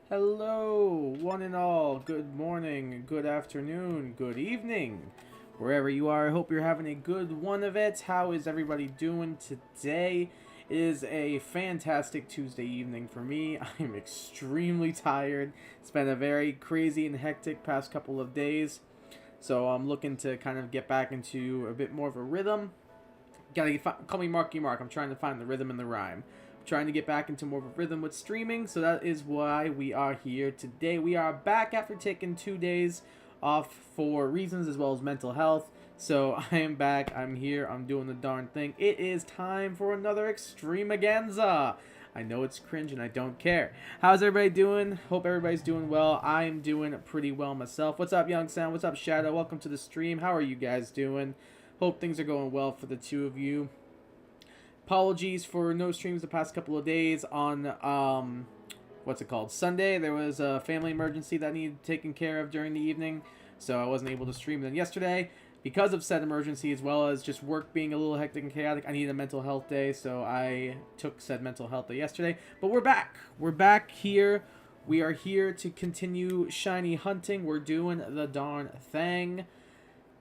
Hello, one and all. Good morning, good afternoon, good evening. Wherever you are, I hope you're having a good one of it. How is everybody doing today? It is a fantastic Tuesday evening for me. I'm extremely tired. It's been a very crazy and hectic past couple of days. So I'm looking to kind of get back into a bit more of a rhythm. Call me Marky Mark. I'm trying to find the rhythm and the rhyme. Trying to get back into more of a rhythm with streaming, so that is why we are here today. We are back after taking 2 days off for reasons as well as mental health. So I am back, I'm here, I'm doing the darn thing. It is time for another Extremaganza. I know it's cringe and I don't care. How's everybody doing? Hope everybody's doing well. I am doing pretty well myself. What's up, Young Sound? What's up, Shadow? Welcome to the stream. How are you guys doing? Hope things are going well for the two of you. Apologies for no streams the past couple of days. On what's it called, Sunday, there was a family emergency that needed taken care of during the evening, so I wasn't able to stream. Then yesterday, because of said emergency, as well as just work being a little hectic and chaotic, I needed a mental health day, so I took said mental health day yesterday. But we're back here. We are here to continue shiny hunting. We're doing the darn thing.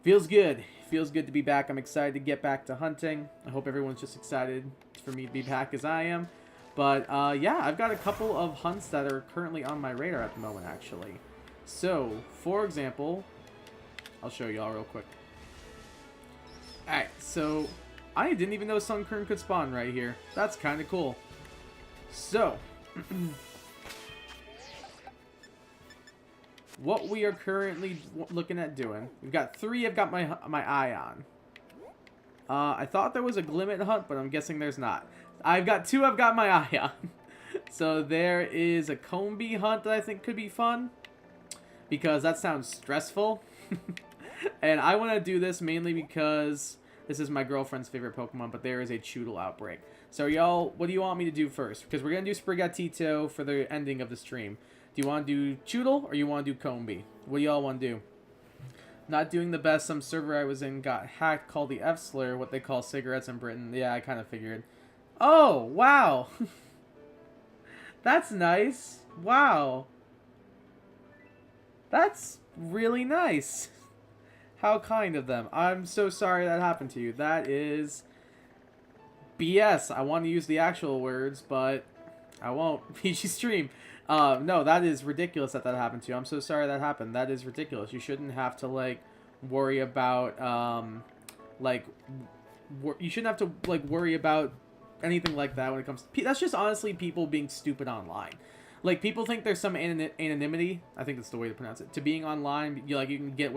Feels good. Feels good to be back. I'm excited to get back to hunting. I hope everyone's just excited for me to be back as I am. But, yeah, I've got a couple of hunts that are currently on my radar at the moment, actually. So, for example, I'll show y'all real quick. Alright, so, I didn't even know Sunkern could spawn right here. That's kind of cool. So, what we are currently looking at doing, we've got 3 I've got my eye on. I thought there was a Glimmet hunt, but I'm guessing there's not. I've got 2 I've got my eye on. So there is a Combee hunt that I think could be fun, because that sounds stressful. And I want to do this mainly because this is my girlfriend's favorite Pokemon, but there is a Choodle outbreak. So y'all, what do you want me to do first? Because we're going to do Sprigatito for the ending of the stream. Do you want to do Choodle or you want to do Combee? What do y'all want to do? Not doing the best. Some server I was in got hacked called the F-Slur, what they call cigarettes in Britain. Yeah, I kind of figured. Oh, wow. That's nice. Wow. That's really nice. How kind of them. I'm so sorry that happened to you. That is BS. I want to use the actual words, but I won't. PG stream. No, that is ridiculous that happened to you. I'm so sorry that happened. That is ridiculous. You shouldn't have to, like, worry about, you shouldn't have to, like, worry about anything like that when it comes to... That's just honestly people being stupid online. Like, people think there's some anonymity, I think that's the way to pronounce it, to being online. You can get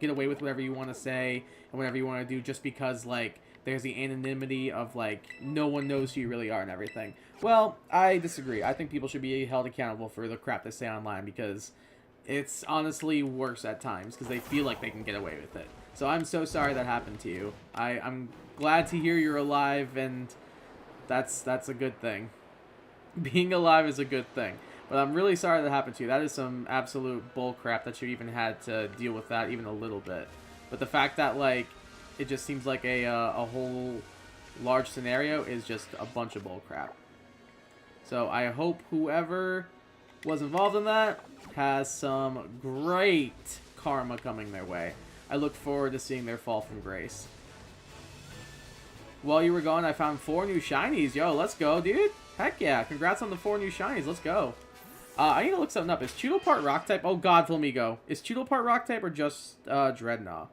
away with whatever you want to say and whatever you want to do just because, like, there's the anonymity of, like, no one knows who you really are and everything. Well, I disagree. I think people should be held accountable for the crap they say online because it's honestly worse at times because they feel like they can get away with it. So I'm so sorry that happened to you. I'm glad to hear you're alive, and that's a good thing. Being alive is a good thing. But I'm really sorry that happened to you. That is some absolute bull crap that you even had to deal with that even a little bit. But the fact that, like, it just seems like a whole large scenario is just a bunch of bull crap. So I hope whoever was involved in that has some great karma coming their way. I look forward to seeing their fall from grace. While you were gone, I found 4 new shinies. Yo, let's go, dude. Heck yeah. Congrats on the 4 new shinies. Let's go. I need to look something up. Is Choodle part rock type? Oh god, Flamigo. Is Choodle part rock type or just Dreadnought?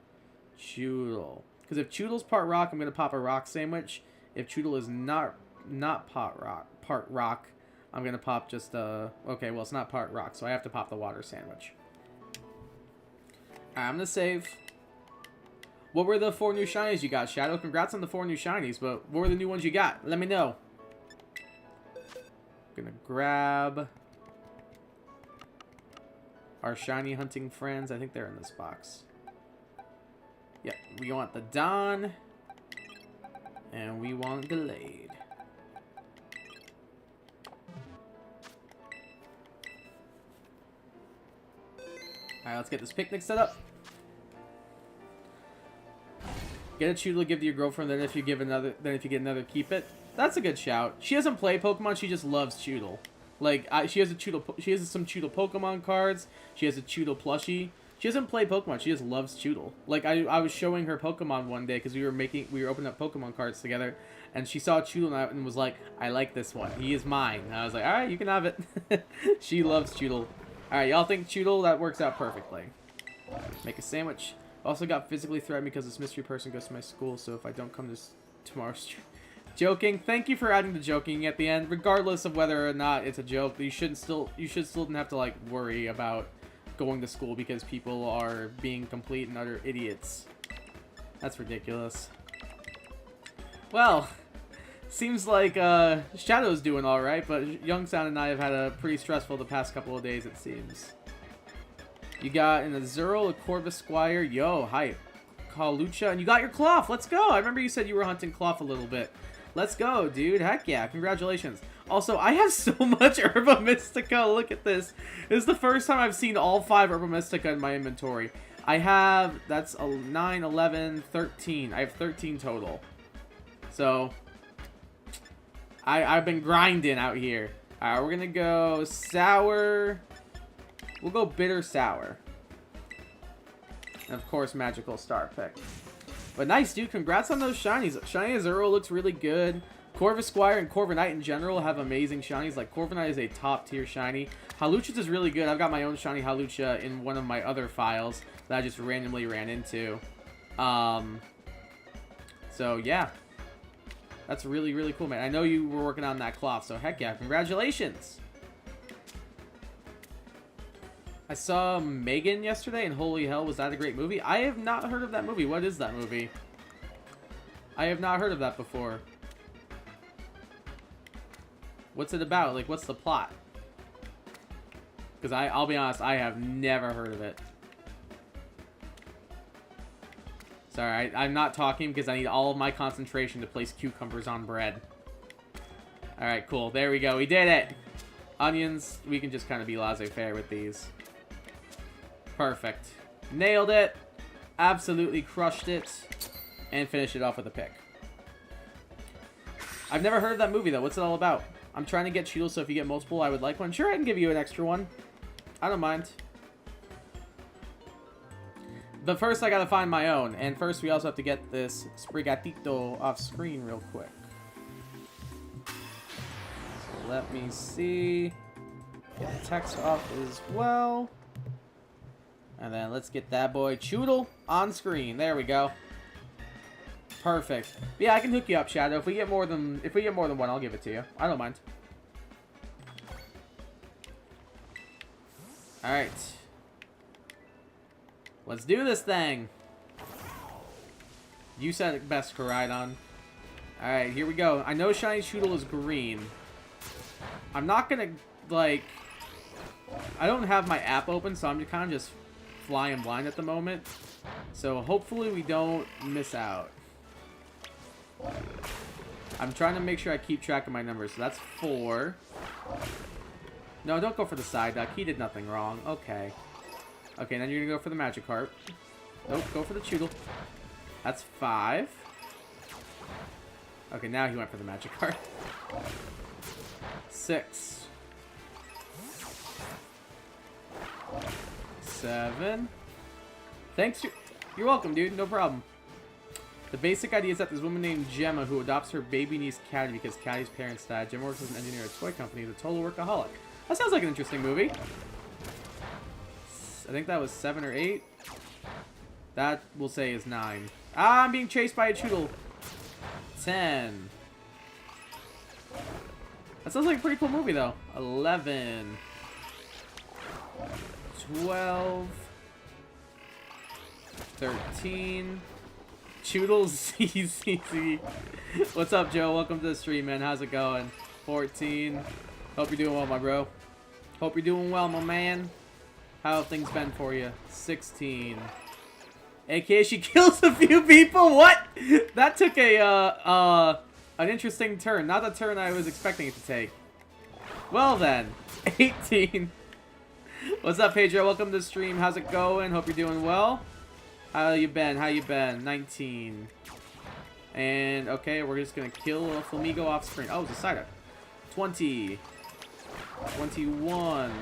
Choodle. Because if Choodle's part rock, I'm going to pop a rock sandwich. If Choodle is not part rock, I'm going to pop just okay, well, it's not part rock, so I have to pop the water sandwich. Alright, I'm going to save. What were the 4 new shinies you got, Shadow? Congrats on the 4 new shinies, but what were the new ones you got? Let me know. I'm going to grab our shiny hunting friends. I think they're in this box. Yeah, we want the Don, and we want Glade. Alright, let's get this picnic set up. Get a Choodle to give to your girlfriend, then if you get another, keep it. That's a good shout. She doesn't play Pokemon, she just loves Choodle. Like, she has some Choodle Pokemon cards. She has a Choodle plushie. She doesn't play Pokemon. She just loves Choodle. Like, I was showing her Pokemon one day because we were opening up Pokemon cards together, and she saw Choodle and was like, I like this one. He is mine. And I was like, all right, you can have it. She loves Choodle. All right, y'all think Choodle? That works out perfectly. Make a sandwich. Also got physically threatened because this mystery person goes to my school, so if I don't come to tomorrow's stream. Joking. Thank you for adding the joking at the end. Regardless of whether or not it's a joke, you should still have to, like, worry about going to school because people are being complete and utter idiots. That's ridiculous. Well, seems like Shadow's doing alright, but Youngsound and I have had a pretty stressful the past couple of days, it seems. You got an Azurill, a Corvus Squire, yo, hype. Kalucha, and you got your Cloth. Let's go. I remember you said you were hunting Cloth a little bit. Let's go, dude. Heck yeah. Congratulations. Also, I have so much Herba Mystica. Look at this. This is the first time I've seen all 5 Herba Mystica in my inventory. I have, that's 9, 11, 13. I have 13 total. So, I've been grinding out here. Alright, we're gonna go sour. We'll go bitter sour. And of course, magical star pick. But nice, dude. Congrats on those shinies. Shiny Azurill looks really good. Corvus Squire and Corviknight in general have amazing shinies. Like, Corviknight is a top-tier shiny. Halucha is really good. I've got my own shiny Halucha in one of my other files that I just randomly ran into. So, yeah. That's really, really cool, man. I know you were working on that Cloth, so heck yeah. Congratulations! I saw Megan yesterday, and holy hell, was that a great movie? I have not heard of that movie. What is that movie? I have not heard of that before. What's it about? Like, what's the plot? Because I'll be honest, I have never heard of it. Sorry, I'm not talking because I need all of my concentration to place cucumbers on bread. Alright, cool. There we go. We did it! Onions, we can just kind of be laissez-faire with these. Perfect. Nailed it. Absolutely crushed it. And finished it off with a pick. I've never heard of that movie, though. What's it all about? I'm trying to get Cheetos, so if you get multiple, I would like one. Sure, I can give you an extra one. I don't mind. But first, I gotta find my own. And first, we also have to get this Sprigatito off screen real quick. So let me see. Get the text off as well. And then let's get that boy Choodle on screen. There we go. Perfect. Yeah, I can hook you up, Shadow. If we get more than one, I'll give it to you. I don't mind. All right. Let's do this thing. You said it best, Koraidon. All right, here we go. I know Shiny Choodle is green. I'm not gonna like. I don't have my app open, so I'm kind of just flying blind at the moment. So hopefully we don't miss out. I'm trying to make sure I keep track of my numbers. So that's 4. No, don't go for the side duck. He did nothing wrong. Okay. Okay, then you're going to go for the Magikarp. Nope, go for the Choodle. That's 5. Okay, now he went for the Magikarp. 6. 7. Thanks. You're welcome, dude. No problem. The basic idea is that this woman named Gemma who adopts her baby niece Caddy because Caddy's parents died. Gemma works as an engineer at a toy company. Is a total workaholic. That sounds like an interesting movie. I think that was 7 or 8. That, we'll say, is 9. Ah, I'm being chased by a Choodle. 10. That sounds like a pretty cool movie, though. 11. 12. 13. Choodle's easy. What's up, Joe? Welcome to the stream, man. How's it going? 14. Hope you're doing well, my bro. Hope you're doing well, my man. How have things been for you? 16. AKA she kills a few people? What? That took a, an interesting turn. Not the turn I was expecting it to take. Well then. 18. What's up, Pedro? Welcome to the stream. How's it going? Hope you're doing well. How you been? How you been? 19. And, okay, we're just gonna kill a Flamigo off screen. Oh, it's a Psyduck. 20. 21.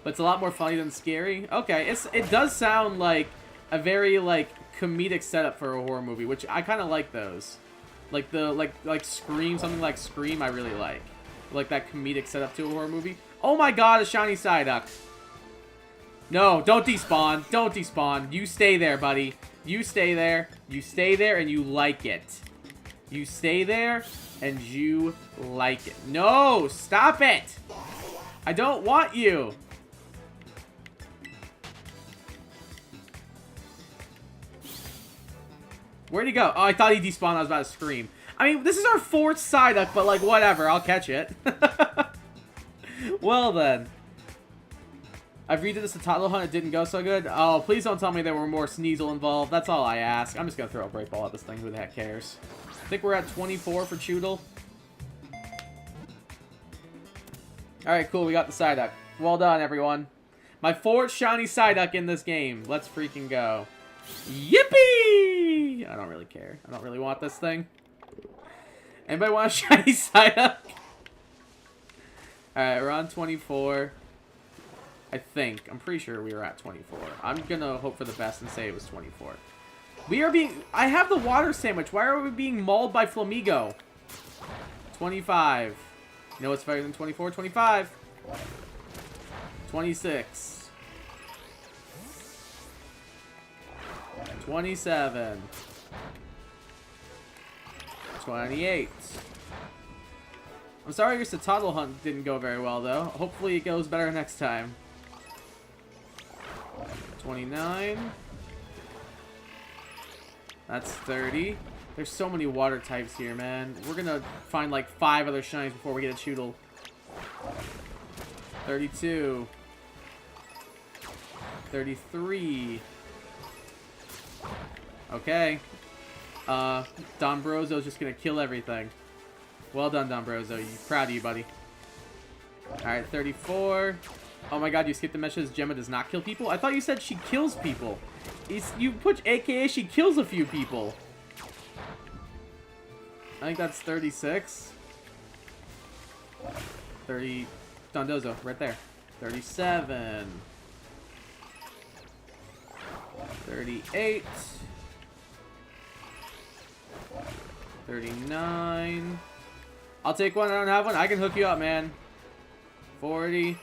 But it's a lot more funny than scary. Okay, it does sound like a very, like, comedic setup for a horror movie, which I kind of like those. Like the, like Scream, something like Scream I really like. Like that comedic setup to a horror movie. Oh my god, a shiny Psyduck. No, don't despawn. Don't despawn. You stay there, buddy. You stay there. You stay there and you like it. You stay there and you like it. No, stop it. I don't want you. Where'd he go? Oh, I thought he despawned. I was about to scream. I mean, this is our 4th Psyduck, but like, whatever. I'll catch it. Well, then. I've redid this Totalo hunt. It didn't go so good. Oh, please don't tell me there were more Sneasel involved. That's all I ask. I'm just going to throw a Great Ball at this thing. Who the heck cares? I think we're at 24 for Choodle. Alright, cool. We got the Psyduck. Well done, everyone. My 4th shiny Psyduck in this game. Let's freaking go. Yippee! I don't really care. I don't really want this thing. Anybody want a shiny Psyduck? Alright, we're on 24. I think. I'm pretty sure we were at 24. I'm gonna hope for the best and say it was 24. We are being... I have the water sandwich. Why are we being mauled by Flamigo? 25. You know what's better than 24? 25. 26. 27. 28. I'm sorry your Satotl hunt didn't go very well, though. Hopefully it goes better next time. 29. That's 30. There's so many water types here, man. We're gonna find like 5 other shinies before we get a Choodle. 32. 33. Okay. Dombrozo's just gonna kill everything. Well done, Dombrozo. Proud of you, buddy. Alright, 34. Oh my god, you skipped the message. Gemma does not kill people? I thought you said she kills people. You put AKA she kills a few people. I think that's 36. 30. Dondozo, right there. 37. 38. 39. I'll take one. I don't have one. I can hook you up, man. 40.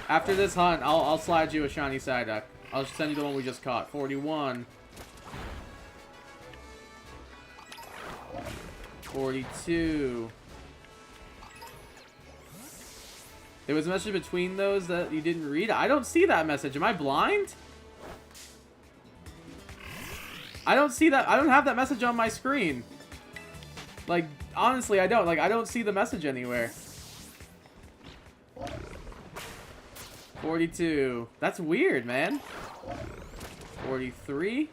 After this hunt, I'll slide you a shiny Psyduck. I'll send you the one we just caught. 41. 42. There was a message between those that you didn't read. I don't see that message. Am I blind? I don't see that. I don't have that message on my screen. Like, honestly, I don't. Like, I don't see the message anywhere. 42. That's weird, man. 43.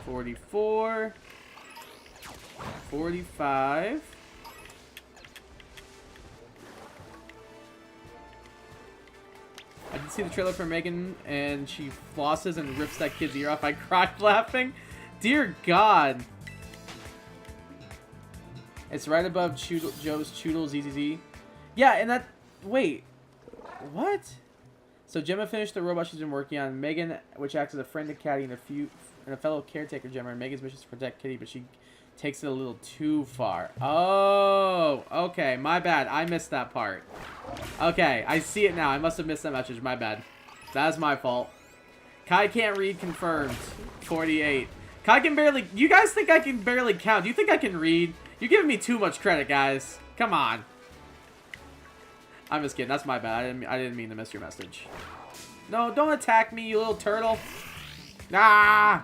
44. 45. I did see the trailer for Megan, and she flosses and rips that kid's ear off. I cried laughing. Dear God. It's right above Joe's Choodle ZZZ. Yeah, and that... Wait. What? So Gemma finished the robot she's been working on. Megan, which acts as a friend to Caddy and a fellow caretaker Gemma. And Megan's mission is to protect Kitty, but she takes it a little too far. Oh, okay. My bad. I missed that part. Okay, I see it now. I must have missed that message. My bad. That's my fault. Kai can't read. Confirmed. 48. Kai can barely... You guys think I can barely count? Do you think I can read? You're giving me too much credit, guys. Come on. I'm just kidding. That's my bad. I didn't mean to miss your message. No, don't attack me, you little turtle. Ah!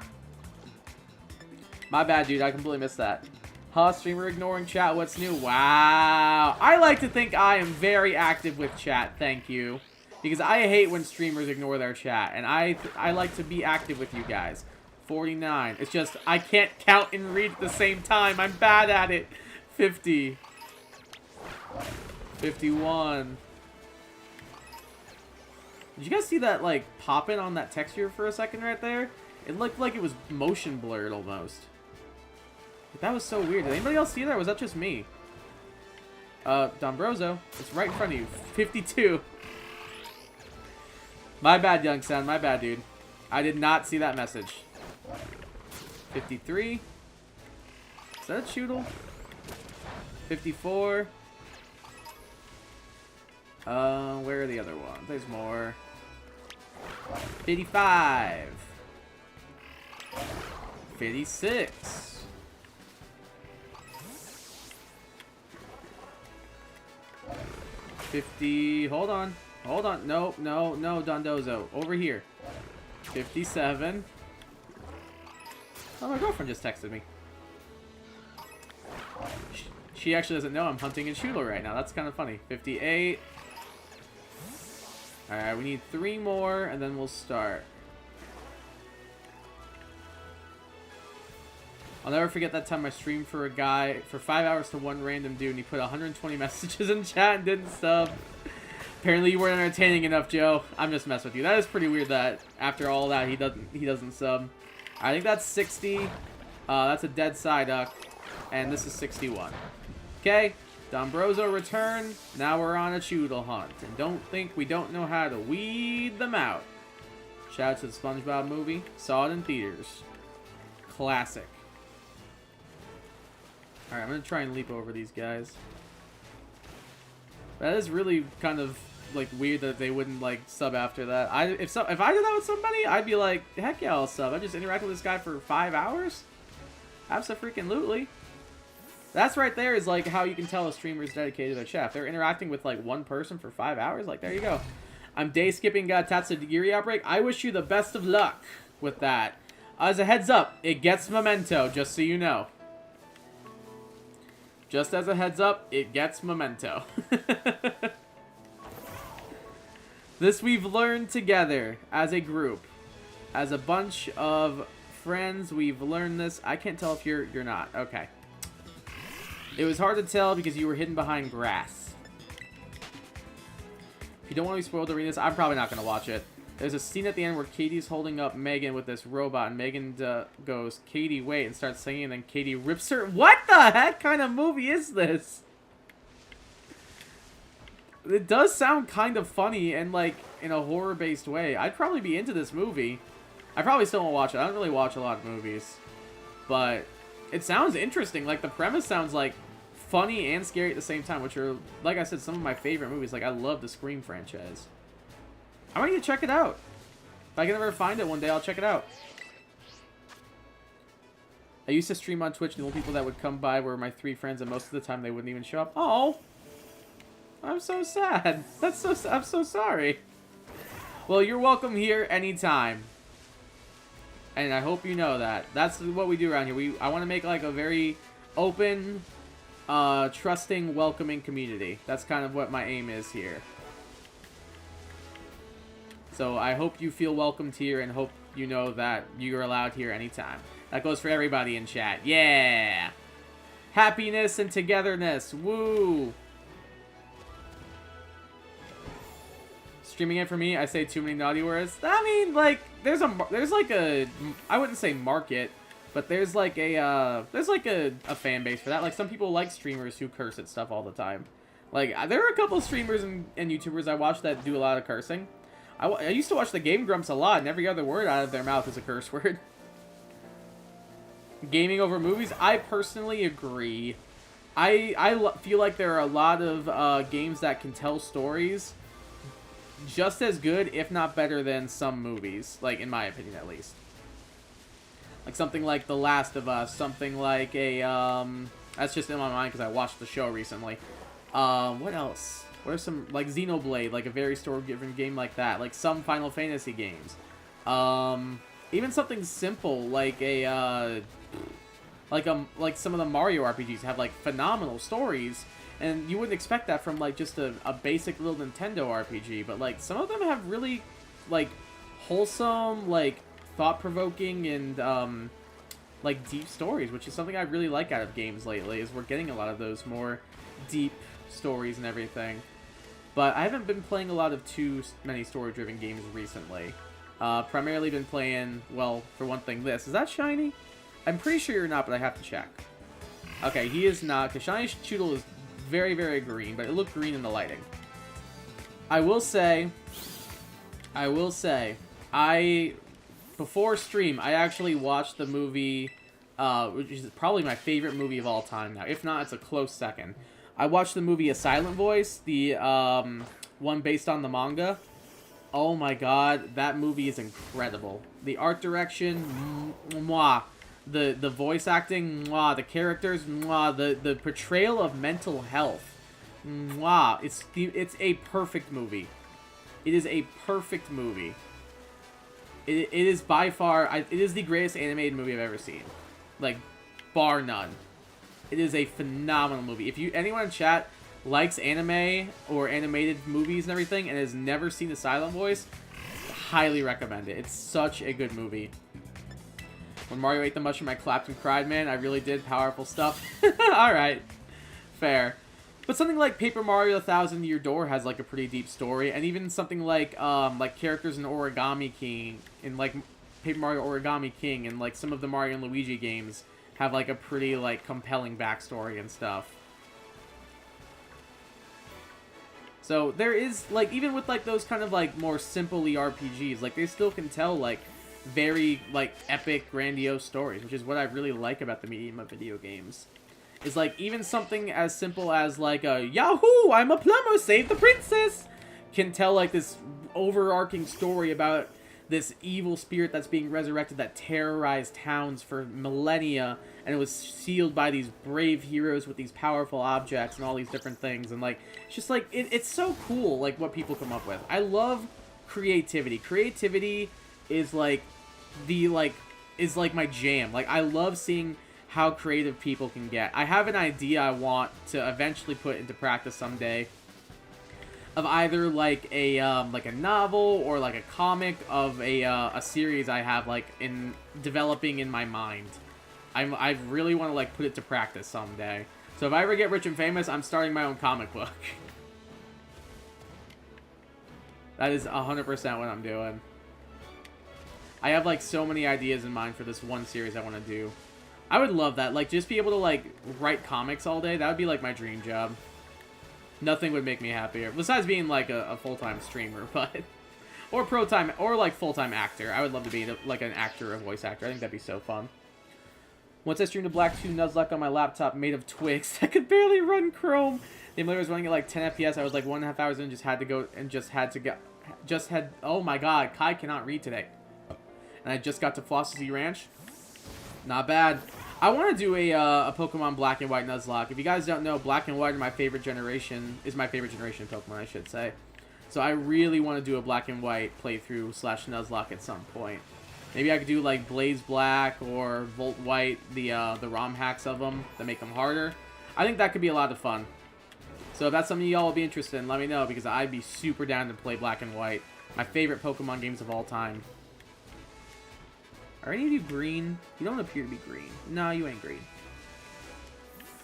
My bad, dude. I completely missed that. Huh? Streamer ignoring chat. What's new? Wow. I like to think I am very active with chat. Thank you. Because I hate when streamers ignore their chat. And I like to be active with you guys. 49. It's just, I can't count and read at the same time. I'm bad at it. 50. 51. Did you guys see that, like, popping on that texture for a second right there? It looked like it was motion blurred almost. That was so weird. Did anybody else see that, or was that just me? Dombrozo, it's right in front of you. 52. My bad, young son. My bad, dude. I did not see that message. 53. Is that a Choodle? 54. Where are the other ones? There's more. 55. 56. 50. Hold on. Hold on. No, no, no, Dondozo. Over here. 57. Oh, my girlfriend just texted me. She actually doesn't know I'm hunting in Choodle right now. That's kind of funny. 58. Alright, we need 3 more, and then we'll start. I'll never forget that time I streamed for a guy for 5 hours to one random dude, and he put 120 messages in chat and didn't sub. Apparently you weren't entertaining enough, Joe. I'm just messing with you. That is pretty weird that after all that he doesn't sub. I think that's 60. That's a dead Psyduck, and this is 61. Okay, Dombrozo return. Now we're on a Choodle hunt, and don't think we don't know how to weed them out. Shout out to the SpongeBob movie. Saw it in theaters. Classic. Alright, I'm gonna try and leap over these guys. That is really kind of like weird that they wouldn't like sub after that. If I did that with somebody, I'd be like, heck yeah, I'll sub. I just interacted with this guy for 5 hours. Abso-freaking-lutely. That's right there is like how you can tell a streamer's dedicated to their chat. If they're interacting with like one person for 5 hours, like there you go. I'm day skipping Tatsugiri Outbreak. I wish you the best of luck with that. As a heads up, it gets memento, just so you know. Just as a heads up, it gets memento. This we've learned together as a group. As a bunch of friends, we've learned this. I can't tell if you're not. Okay. It was hard to tell because you were hidden behind grass. If you don't want to be spoiled arenas, I'm probably not going to watch it. There's a scene at the end where Katie's holding up Megan with this robot, and Megan goes, "Katie, wait," and starts singing, and then Katie rips her. What the heck kind of movie is this? It does sound kind of funny and like in a horror-based way. I'd probably be into this movie. I probably still won't watch it. I don't really watch a lot of movies, but it sounds interesting. Like the premise sounds like funny and scary at the same time, which are, like I said, some of my favorite movies. Like I love the Scream franchise. I might need to check it out. If I can ever find it one day, I'll check it out. I used to stream on Twitch, and the only people that would come by were my 3 friends, and most of the time they wouldn't even show up. Oh, I'm so sad. I'm so sorry. Well, you're welcome here anytime. And I hope you know that. That's what we do around here. I want to make like a very open, trusting, welcoming community. That's kind of what my aim is here. So I hope you feel welcomed here and hope you know that you're allowed here anytime. That goes for everybody in chat. Yeah! Happiness and togetherness. Woo! Streaming it for me, I say too many naughty words. I mean, like, there's like a, I wouldn't say market, but there's like a fan base for that. Like, some people like streamers who curse at stuff all the time. Like, there are a couple of streamers and YouTubers I watch that do a lot of cursing. I used to watch the Game Grumps a lot, and every other word out of their mouth is a curse word. Gaming over movies? I personally agree. I feel like there are a lot of games that can tell stories just as good, if not better, than some movies. Like, in my opinion, at least. Like, something like The Last of Us. Something like a, that's just in my mind because I watched the show recently. What else? What are some, like Xenoblade, like a very story-driven game like that. Like some Final Fantasy games. Even something simple like like some of the Mario RPGs have like phenomenal stories, and you wouldn't expect that from like just a basic little Nintendo RPG. But like some of them have really like wholesome, like thought-provoking, and like deep stories, which is something I really like out of games lately. Is we're getting a lot of those more deep stories and everything. But I haven't been playing a lot of too many story-driven games recently. Primarily been playing, well, for one thing, this. Is that shiny? I'm pretty sure you're not, but I have to check. Okay, he is not, because Shiny Choodle is very, very green, but it looked green in the lighting. I will say, before stream, I actually watched the movie, which is probably my favorite movie of all time now. If not, it's a close second. I watched the movie A Silent Voice, the one based on the manga. Oh my god, that movie is incredible. The art direction, mwah. The voice acting, mwah. The characters, mwah. The portrayal of mental health, mwah. It's a perfect movie. It is a perfect movie. It is by far, it is the greatest animated movie I've ever seen. Like, bar none. It is a phenomenal movie. If anyone in chat likes anime or animated movies and everything and has never seen The Silent Voice, highly recommend it. It's such a good movie. When Mario ate the mushroom, I clapped and cried, man. I really did. Powerful stuff. Alright. Fair. But something like Paper Mario The Thousand Year Door has like a pretty deep story, and even something like characters in Origami King, in like Paper Mario Origami King, and like some of the Mario and Luigi games have like a pretty like compelling backstory and stuff. So there is like, even with like those kind of like more simple RPGs, like they still can tell like very like epic, grandiose stories, which is what I really like about the medium of video games. Is like even something as simple as like a Yahoo! I'm a plumber, save the princess! Can tell like this overarching story about this evil spirit that's being resurrected that terrorized towns for millennia, and it was sealed by these brave heroes with these powerful objects and all these different things. And like, it's just like, it's so cool like what people come up with. I love creativity. Creativity is like my jam. Like, I love seeing how creative people can get. I have an idea I want to eventually put into practice someday, of either like a novel or like a comic of a series I have like in developing in my mind. I really want to like put it to practice someday. So if I ever get rich and famous, I'm starting my own comic book. That is 100% what I'm doing. I have like so many ideas in mind for this one series I want to do. I would love that. Like, just be able to like write comics all day. That would be like my dream job. Nothing would make me happier. Besides being like a full-time streamer, but... Or pro-time, or like full-time actor. I would love to be like an actor or a voice actor. I think that'd be so fun. Once I streamed a Black 2 Nuzlocke on my laptop made of twigs, I could barely run Chrome. The emulator was running at like 10 FPS. I was like 1.5 hours in, oh my god, Kai cannot read today. And I just got to Flossy Ranch. Not bad. I want to do a Pokemon Black and White Nuzlocke. If you guys don't know, Black and White are my favorite generation. Is my favorite generation of Pokemon, I should say. So I really want to do a Black and White playthrough / Nuzlocke at some point. Maybe I could do like Blaze Black or Volt White, the ROM hacks of them that make them harder. I think that could be a lot of fun. So if that's something y'all will be interested in, let me know, because I'd be super down to play Black and White. My favorite Pokemon games of all time. Are any of you green? You don't appear to be green. No, you ain't green.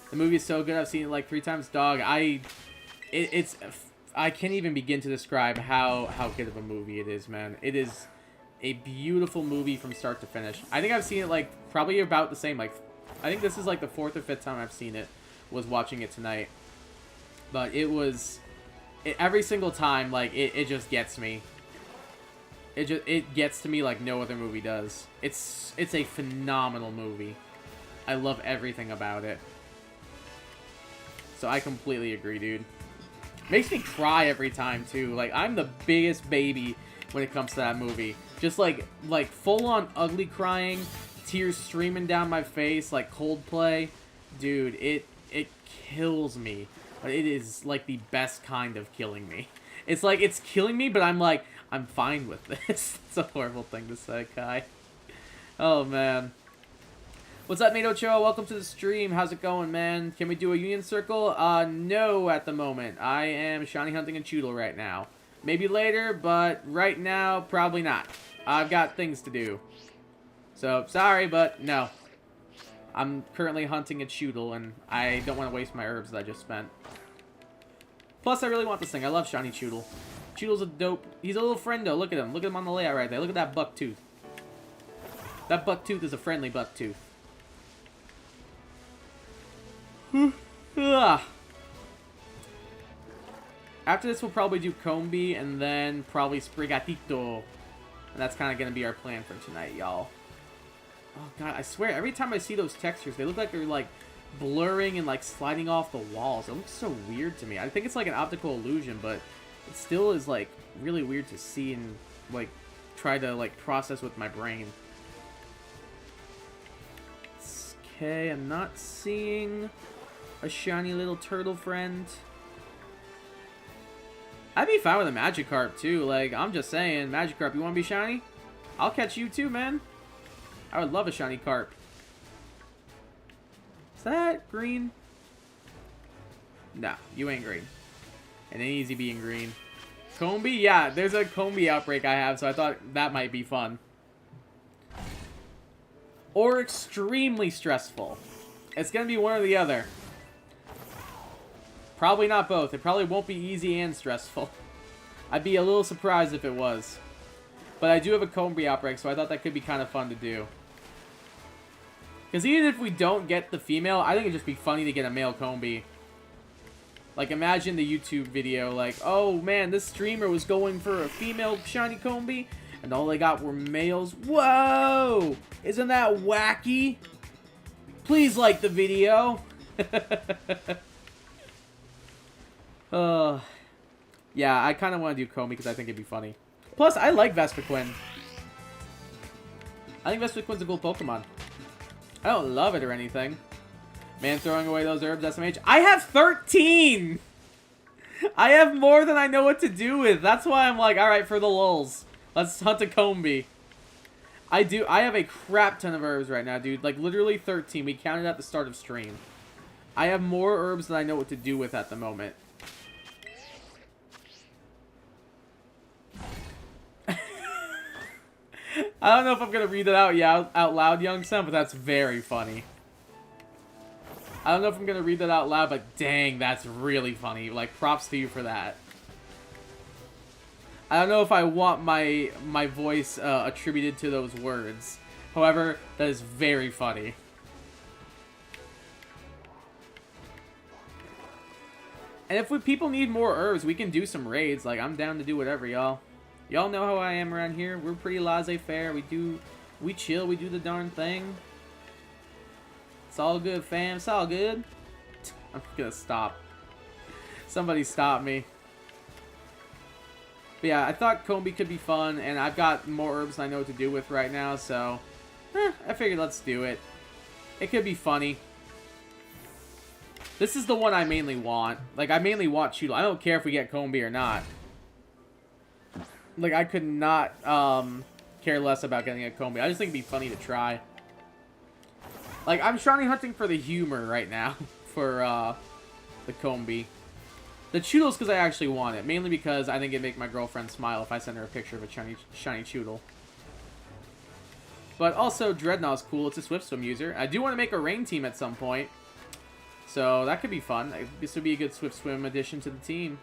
The movie is so good. I've seen it like 3 times. Dog, I can't even begin to describe how good of a movie it is, man. It is a beautiful movie from start to finish. I think I've seen it like probably about the same. Like, I think this is like the 4th or 5th time I've seen it. Was watching it tonight. But every single time, like it just gets me. It gets to me like no other movie does. It's a phenomenal movie. I love everything about it. So I completely agree, dude. Makes me cry every time too. Like, I'm the biggest baby when it comes to that movie. Just like full on ugly crying, tears streaming down my face like Coldplay. Dude, it kills me. But it is like the best kind of killing me. It's like it's killing me, but I'm like, I'm fine with this. It's a horrible thing to say, Kai. Oh, man. What's up, Nato Cho? Welcome to the stream. How's it going, man? Can we do a union circle? No at the moment. I am shiny hunting and Choodle right now. Maybe later, but right now, probably not. I've got things to do. So, sorry, but no. I'm currently hunting a Choodle, and I don't want to waste my herbs that I just spent. Plus, I really want this thing. I love shiny Choodle. Choodle's a dope... He's a little friendo. Look at him. Look at him on the layout right there. Look at that buck tooth. That buck tooth is a friendly buck tooth. After this, we'll probably do Combi and then probably Sprigatito. And that's kind of going to be our plan for tonight, y'all. Oh, God, I swear, every time I see those textures, they look like they're, like, blurring and, like, sliding off the walls. It looks so weird to me. I think it's, like, an optical illusion, but it still is, like, really weird to see and, like, try to, like, process with my brain. Okay, I'm not seeing a shiny little turtle friend. I'd be fine with a Magikarp, too. Like, I'm just saying, Magikarp, you want to be shiny? I'll catch you, too, man. I would love a shiny carp. Is that green? No, you ain't green. It ain't easy being green. Combi? Yeah, there's a Combi outbreak I have, so I thought that might be fun. Or extremely stressful. It's gonna be one or the other. Probably not both. It probably won't be easy and stressful. I'd be a little surprised if it was. But I do have a Combi outbreak, so I thought that could be kind of fun to do. Because even if we don't get the female, I think it'd just be funny to get a male Combi. Like, imagine the YouTube video, like, oh man, this streamer was going for a female shiny Combi, and all they got were males. Whoa! Isn't that wacky? Please like the video. Yeah, I kind of want to do Combi because I think it'd be funny. Plus, I like Vespiquen. I think Vespiquen's a cool Pokemon. I don't love it or anything. Man, throwing away those herbs, SMH. I have 13! I have more than I know what to do with. That's why I'm like, alright, for the lulz. Let's hunt a Combi. I have a crap ton of herbs right now, dude. Like, literally 13. We counted at the start of stream. I have more herbs than I know what to do with at the moment. I don't know if I'm going to read that out loud, young son, but that's very funny. I don't know if I'm going to read that out loud, but dang, that's really funny. Like, props to you for that. I don't know if I want my voice attributed to those words. However, that is very funny. And if people need more herbs, we can do some raids. Like, I'm down to do whatever, y'all. Y'all know how I am around here. We're pretty laissez-faire. We chill. We do the darn thing. It's all good, fam. It's all good. I'm gonna stop. Somebody stop me. But yeah, I thought Combi could be fun, and I've got more herbs than I know what to do with right now, so I figured let's do it. It could be funny. This is the one I mainly want. Like, I mainly want Choodle. I don't care if we get Combi or not. Like, I could not care less about getting a Combi. I just think it'd be funny to try. Like, I'm shiny hunting for the humor right now for the Combi. The Choodle's because I actually want it. Mainly because I think it'd make my girlfriend smile if I send her a picture of a shiny Choodle. But also, Dreadnought's cool. It's a Swift Swim user. I do want to make a rain team at some point. So, that could be fun. This would be a good Swift Swim addition to the team.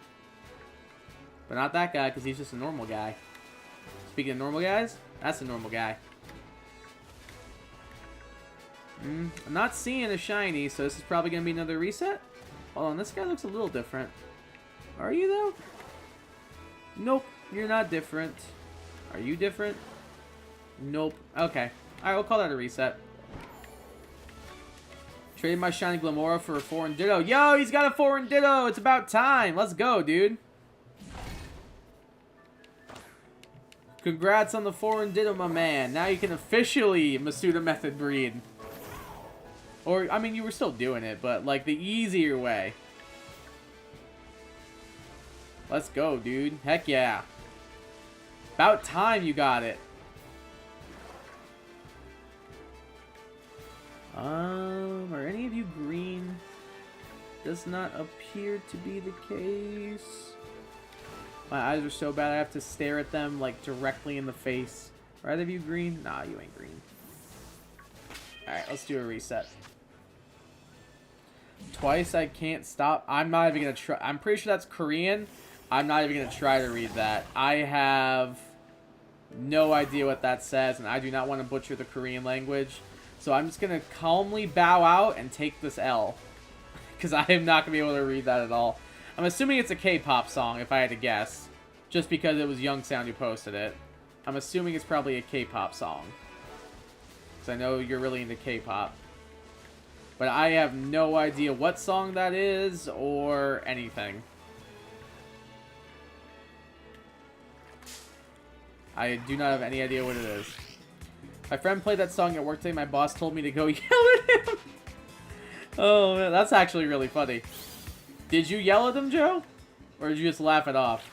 But not that guy, because he's just a normal guy. Speaking of normal guys, that's a normal guy. I'm not seeing a shiny, so this is probably going to be another reset. Hold on, this guy looks a little different. Are you, though? Nope, you're not different. Are you different? Nope. Okay. Alright, we'll call that a reset. Traded my shiny Glamora for a foreign Ditto. Yo, he's got a foreign Ditto! It's about time! Let's go, dude. Congrats on the foreign Ditto, my man. Now you can officially Masuda method breed. Or, I mean, you were still doing it, but, like, the easier way. Let's go, dude. Heck yeah. About time you got it. Are any of you green? Does not appear to be the case. My eyes are so bad I have to stare at them, like, directly in the face. Are either of you green? Nah, you ain't green. Alright, let's do a reset. Twice I can't stop. I'm not even going to try. I'm pretty sure that's Korean. I'm not even going to try to read that. I have no idea what that says, and I do not want to butcher the Korean language. So I'm just going to calmly bow out and take this L. Because I am not going to be able to read that at all. I'm assuming it's a K-pop song, if I had to guess. Just because it was Young Sound who posted it. I'm assuming it's probably a K-pop song. Because I know you're really into K-pop. But I have no idea what song that is, or anything. I do not have any idea what it is. My friend played that song at work today. My boss told me to go yell at him. Oh, man, that's actually really funny. Did you yell at him, Joe? Or did you just laugh it off?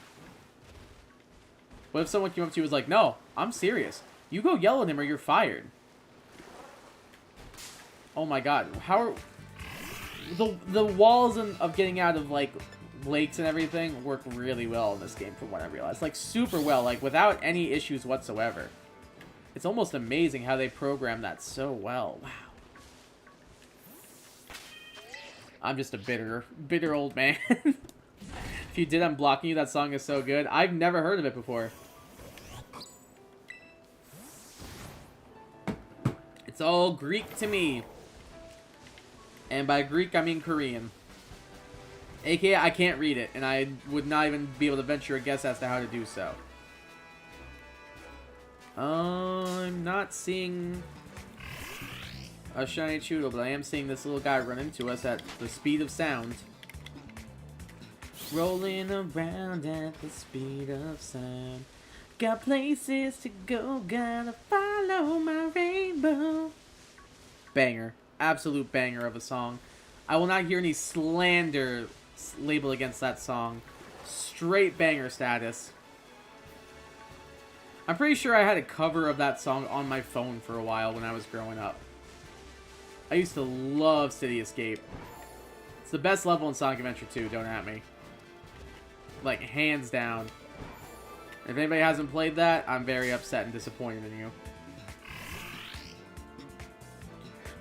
What if someone came up to you and was like, no, I'm serious. You go yell at him or you're fired. Oh my god. How are... The walls of getting out of, like, lakes and everything work really well in this game from what I realized. Like, super well. Like, without any issues whatsoever. It's almost amazing how they program that so well. Wow. I'm just a bitter old man. If you did, I'm blocking you. That song is so good. I've never heard of it before. It's all Greek to me. And by Greek, I mean Korean. AKA, I can't read it, and I would not even be able to venture a guess as to how to do so. I'm not seeing a shiny Chudo, but I am seeing this little guy run into us at the speed of sound. Rolling around at the speed of sound. Got places to go, gotta follow my rainbow. Banger. Absolute banger of a song. I will not hear any slander labeled against that song. Straight banger status. I'm pretty sure I had a cover of that song on my phone for a while when I was growing up. I used to love City Escape. It's the best level in Sonic Adventure 2, don't at me. Like, hands down. If anybody hasn't played that, I'm very upset and disappointed in you.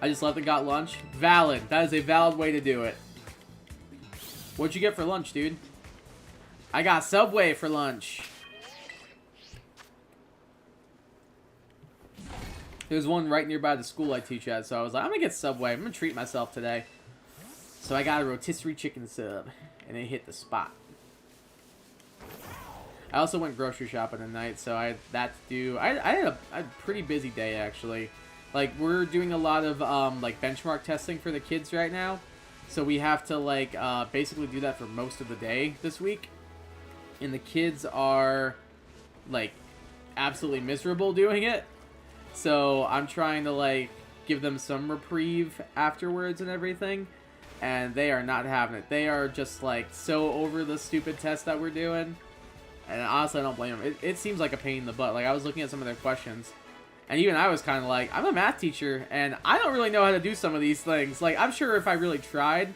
I just left and got lunch. Valid. That is a valid way to do it. What'd you get for lunch, dude? I got Subway for lunch. There's one right nearby the school I teach at, so I was like, I'm gonna get Subway. I'm gonna treat myself today. So I got a rotisserie chicken sub, and it hit the spot. I also went grocery shopping tonight, so I had that to do. I had a pretty busy day, actually. Like, we're doing a lot of, like, benchmark testing for the kids right now. So we have to, like, basically do that for most of the day this week. And the kids are, like, absolutely miserable doing it. So I'm trying to, like, give them some reprieve afterwards and everything. And they are not having it. They are just, like, so over the stupid test that we're doing. And honestly, I don't blame them. It seems like a pain in the butt. Like, I was looking at some of their questions. And even I was kind of like, I'm a math teacher, and I don't really know how to do some of these things. Like, I'm sure if I really tried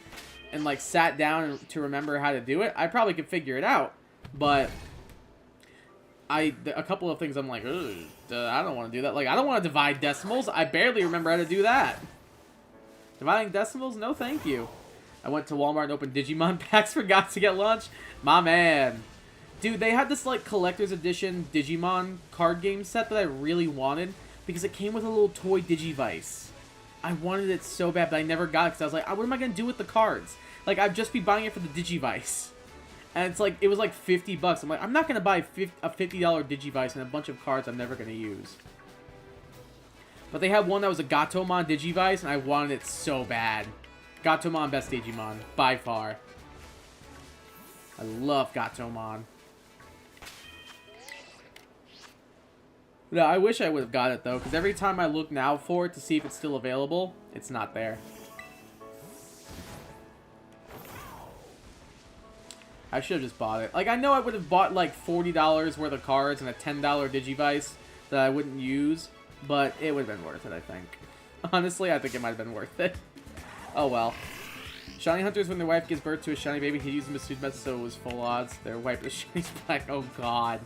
and, like, sat down to remember how to do it, I probably could figure it out. But a couple of things I'm like, ugh, I don't want to do that. Like, I don't want to divide decimals. I barely remember how to do that. Dividing decimals? No, thank you. I went to Walmart and opened Digimon packs, forgot to get lunch. My man. Dude, they had this, like, collector's edition Digimon card game set that I really wanted because it came with a little toy Digivice. I wanted it so bad, but I never got it because I was like, what am I going to do with the cards? Like, I'd just be buying it for the Digivice. And it's like, it was like 50 bucks. I'm like, I'm not going to buy a $50 Digivice and a bunch of cards I'm never going to use. But they had one that was a Gatomon Digivice, and I wanted it so bad. Gatomon, best Digimon, by far. I love Gatomon. Yeah, I wish I would have got it, though, because every time I look now for it to see if it's still available, it's not there. I should have just bought it. Like, I know I would have bought, like, $40 worth of cards and a $10 Digivice that I wouldn't use, but it would have been worth it, I think. Honestly, I think it might have been worth it. Oh, well. Shiny hunters, when their wife gives birth to a shiny baby, he uses Masuda method, so it was full odds. Their wife is shiny black. Oh, God.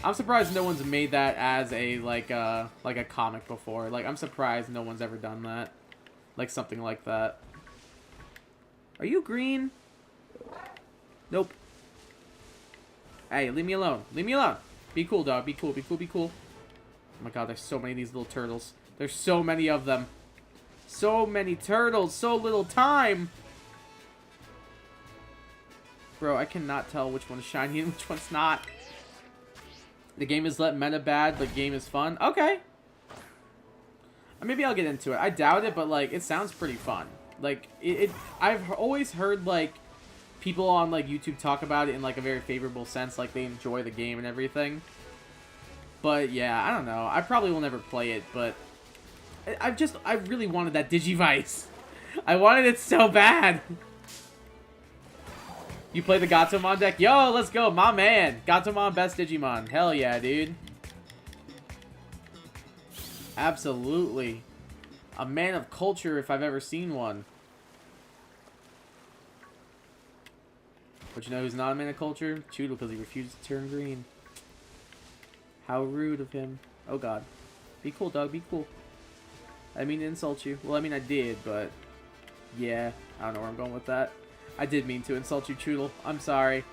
I'm surprised no one's made that as a, like a comic before. Like, I'm surprised no one's ever done that. Like, something like that. Are you green? Nope. Hey, leave me alone. Leave me alone. Be cool, dog. Be cool, be cool, be cool. Oh my god, there's so many of these little turtles. There's so many of them. So many turtles. So little time. Bro, I cannot tell which one's shiny and which one's not. The game is let meta bad, but game is fun. Okay. Maybe I'll get into it. I doubt it, but, like, it sounds pretty fun. Like, I've always heard, like, people on, like, YouTube talk about it in, like, a very favorable sense. Like, they enjoy the game and everything. But, yeah, I don't know. I probably will never play it, but I really wanted that Digivice. I wanted it so bad. You play the Gatomon deck? Yo, let's go. My man. Gatomon, best Digimon. Hell yeah, dude. Absolutely. A man of culture if I've ever seen one. But you know who's not a man of culture? Choodle, because he refused to turn green. How rude of him. Oh, God. Be cool, dog. Be cool. I mean to insult you. Well, I mean, I did, but... yeah. I don't know where I'm going with that. I did mean to insult you, Choodle. I'm sorry.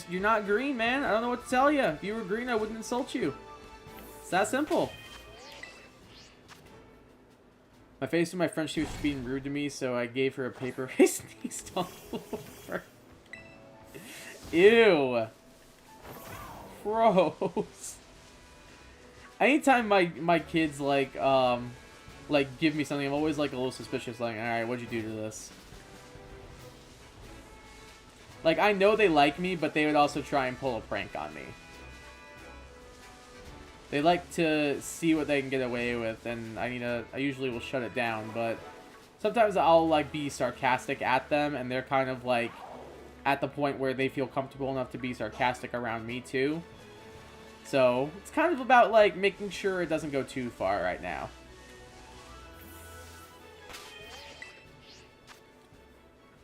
You're not green, man. I don't know what to tell you. If you were green, I wouldn't insult you. It's that simple. My face and my friend, she was being rude to me, so I gave her a paper I sneezed all over. Ew. Gross. Anytime my kids, like, give me something, I'm always, like, a little suspicious, like, alright, what'd you do to this? Like, I know they like me, but they would also try and pull a prank on me. They like to see what they can get away with, and I usually will shut it down, but sometimes I'll, like, be sarcastic at them, and they're kind of, like, at the point where they feel comfortable enough to be sarcastic around me, too. So, it's kind of about, like, making sure it doesn't go too far right now.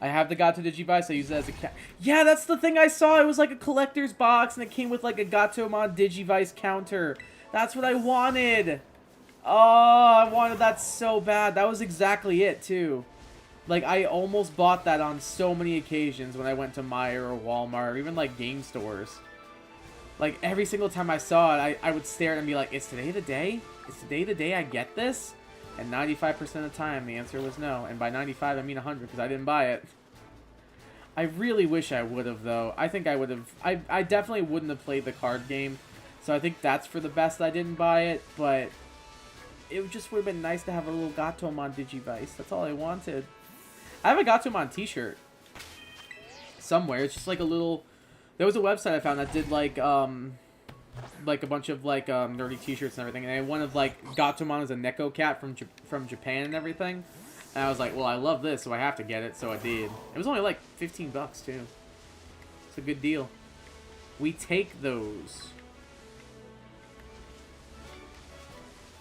I have the Gato Digivice. I use it as a cat. Yeah, that's the thing I saw. It was like a collector's box, and it came with like a Gatomon Digivice counter. That's what I wanted. Oh, I wanted that so bad. That was exactly it, too. Like, I almost bought that on so many occasions when I went to Meijer or Walmart or even, like, game stores. Like, every single time I saw it, I would stare at it and be like, is today the day? Is today the day I get this? And 95% of the time, the answer was no. And by 95, I mean 100, because I didn't buy it. I really wish I would have, though. I think I would have... I definitely wouldn't have played the card game. So I think that's for the best I didn't buy it. But it just would have been nice to have a little Gatomon Digivice. That's all I wanted. I have a Gatomon t-shirt. Somewhere. It's just like a little... There was a website I found that did, like a bunch of, like, nerdy t-shirts and everything. And I had one of, like, Gatomon as a Neko cat from Japan and everything. And I was like, well, I love this, so I have to get it. So I did. It was only, like, 15 bucks, too. It's a good deal. We take those.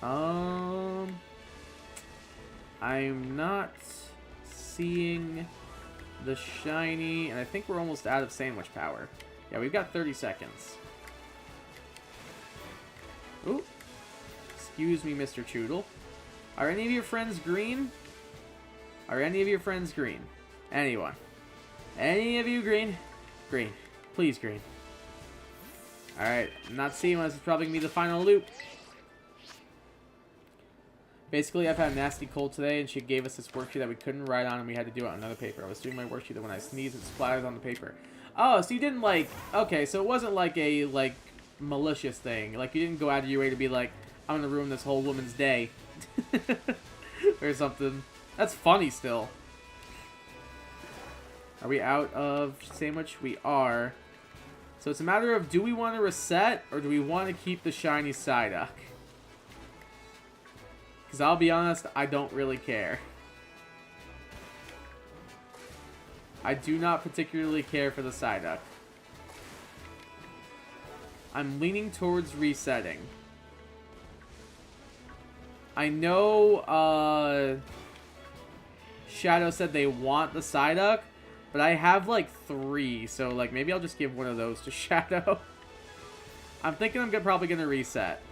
I'm not seeing the shiny, and I think we're almost out of sandwich power. Yeah, we've got 30 seconds. Ooh. Excuse me, Mr. Choodle. Are any of your friends green? Are any of your friends green? Anyone? Any of you green? Green. Please, green. Alright, I'm not seeing one. This is probably going to be the final loop. Basically, I've had a nasty cold today, and she gave us this worksheet that we couldn't write on, and we had to do it on another paper. I was doing my worksheet, and when I sneezed, it splattered on the paper. Oh, so you didn't, like... Okay, so it wasn't, like, a, like, malicious thing. Like, you didn't go out of your way to be like, I'm gonna ruin this whole woman's day. Or something. That's funny, still. Are we out of sandwich? We are. So it's a matter of, do we want to reset, or do we want to keep the shiny Psyduck? Because I'll be honest, I don't really care. I do not particularly care for the Psyduck. I'm leaning towards resetting. I know, Shadow said they want the Psyduck, but I have, like, 3, so, like, maybe I'll just give one of those to Shadow. I'm thinking I'm probably gonna reset.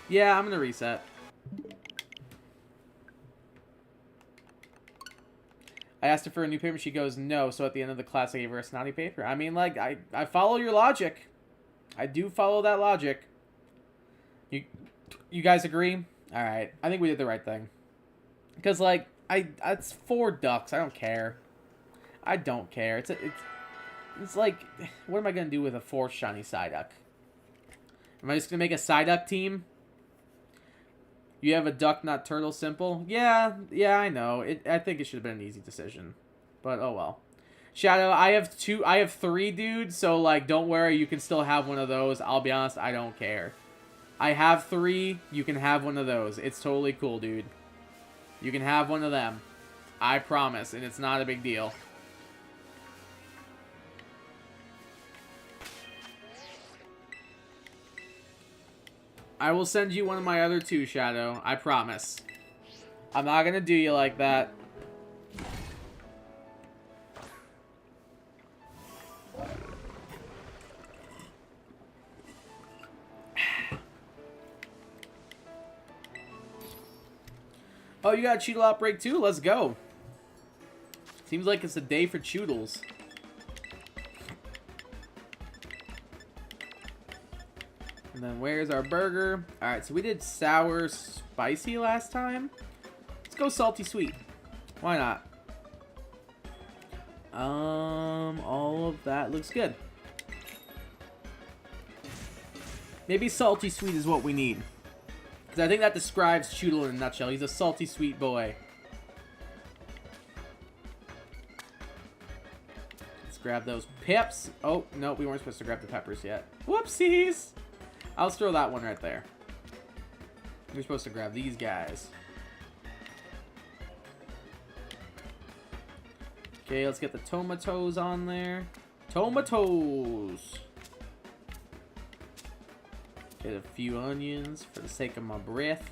Yeah, I'm gonna reset. I asked her for a new paper, she goes, no, so at the end of the class I gave her a snotty paper. I mean, like, I follow your logic. I do follow that logic. You guys agree? Alright, I think we did the right thing. Because, like, It's 4 ducks. I don't care. I don't care. It's like, what am I gonna do with a 4th shiny Psyduck? Am I just gonna make a Psyduck team? You have a duck, not turtle, simple. Yeah, I know. I think it should have been an easy decision, but oh well. Shadow, I have 3, dude. So like, don't worry. You can still have one of those. I'll be honest. I don't care. I have 3. You can have one of those. It's totally cool, dude. You can have one of them. I promise, and it's not a big deal. I will send you one of my other 2, Shadow. I promise. I'm not gonna do you like that. Oh, you got a Choodle Outbreak too? Let's go. Seems like it's a day for Choodles. And then where's our burger? Alright, so we did sour spicy last time. Let's go salty sweet. Why not? All of that looks good. Maybe salty sweet is what we need. Because I think that describes Choodle in a nutshell. He's a salty sweet boy. Let's grab those pips. Oh, no, we weren't supposed to grab the peppers yet. Whoopsies! I'll just throw that one right there. We're supposed to grab these guys. Okay, let's get the tomatoes on there. Tomatoes! Get a few onions for the sake of my breath.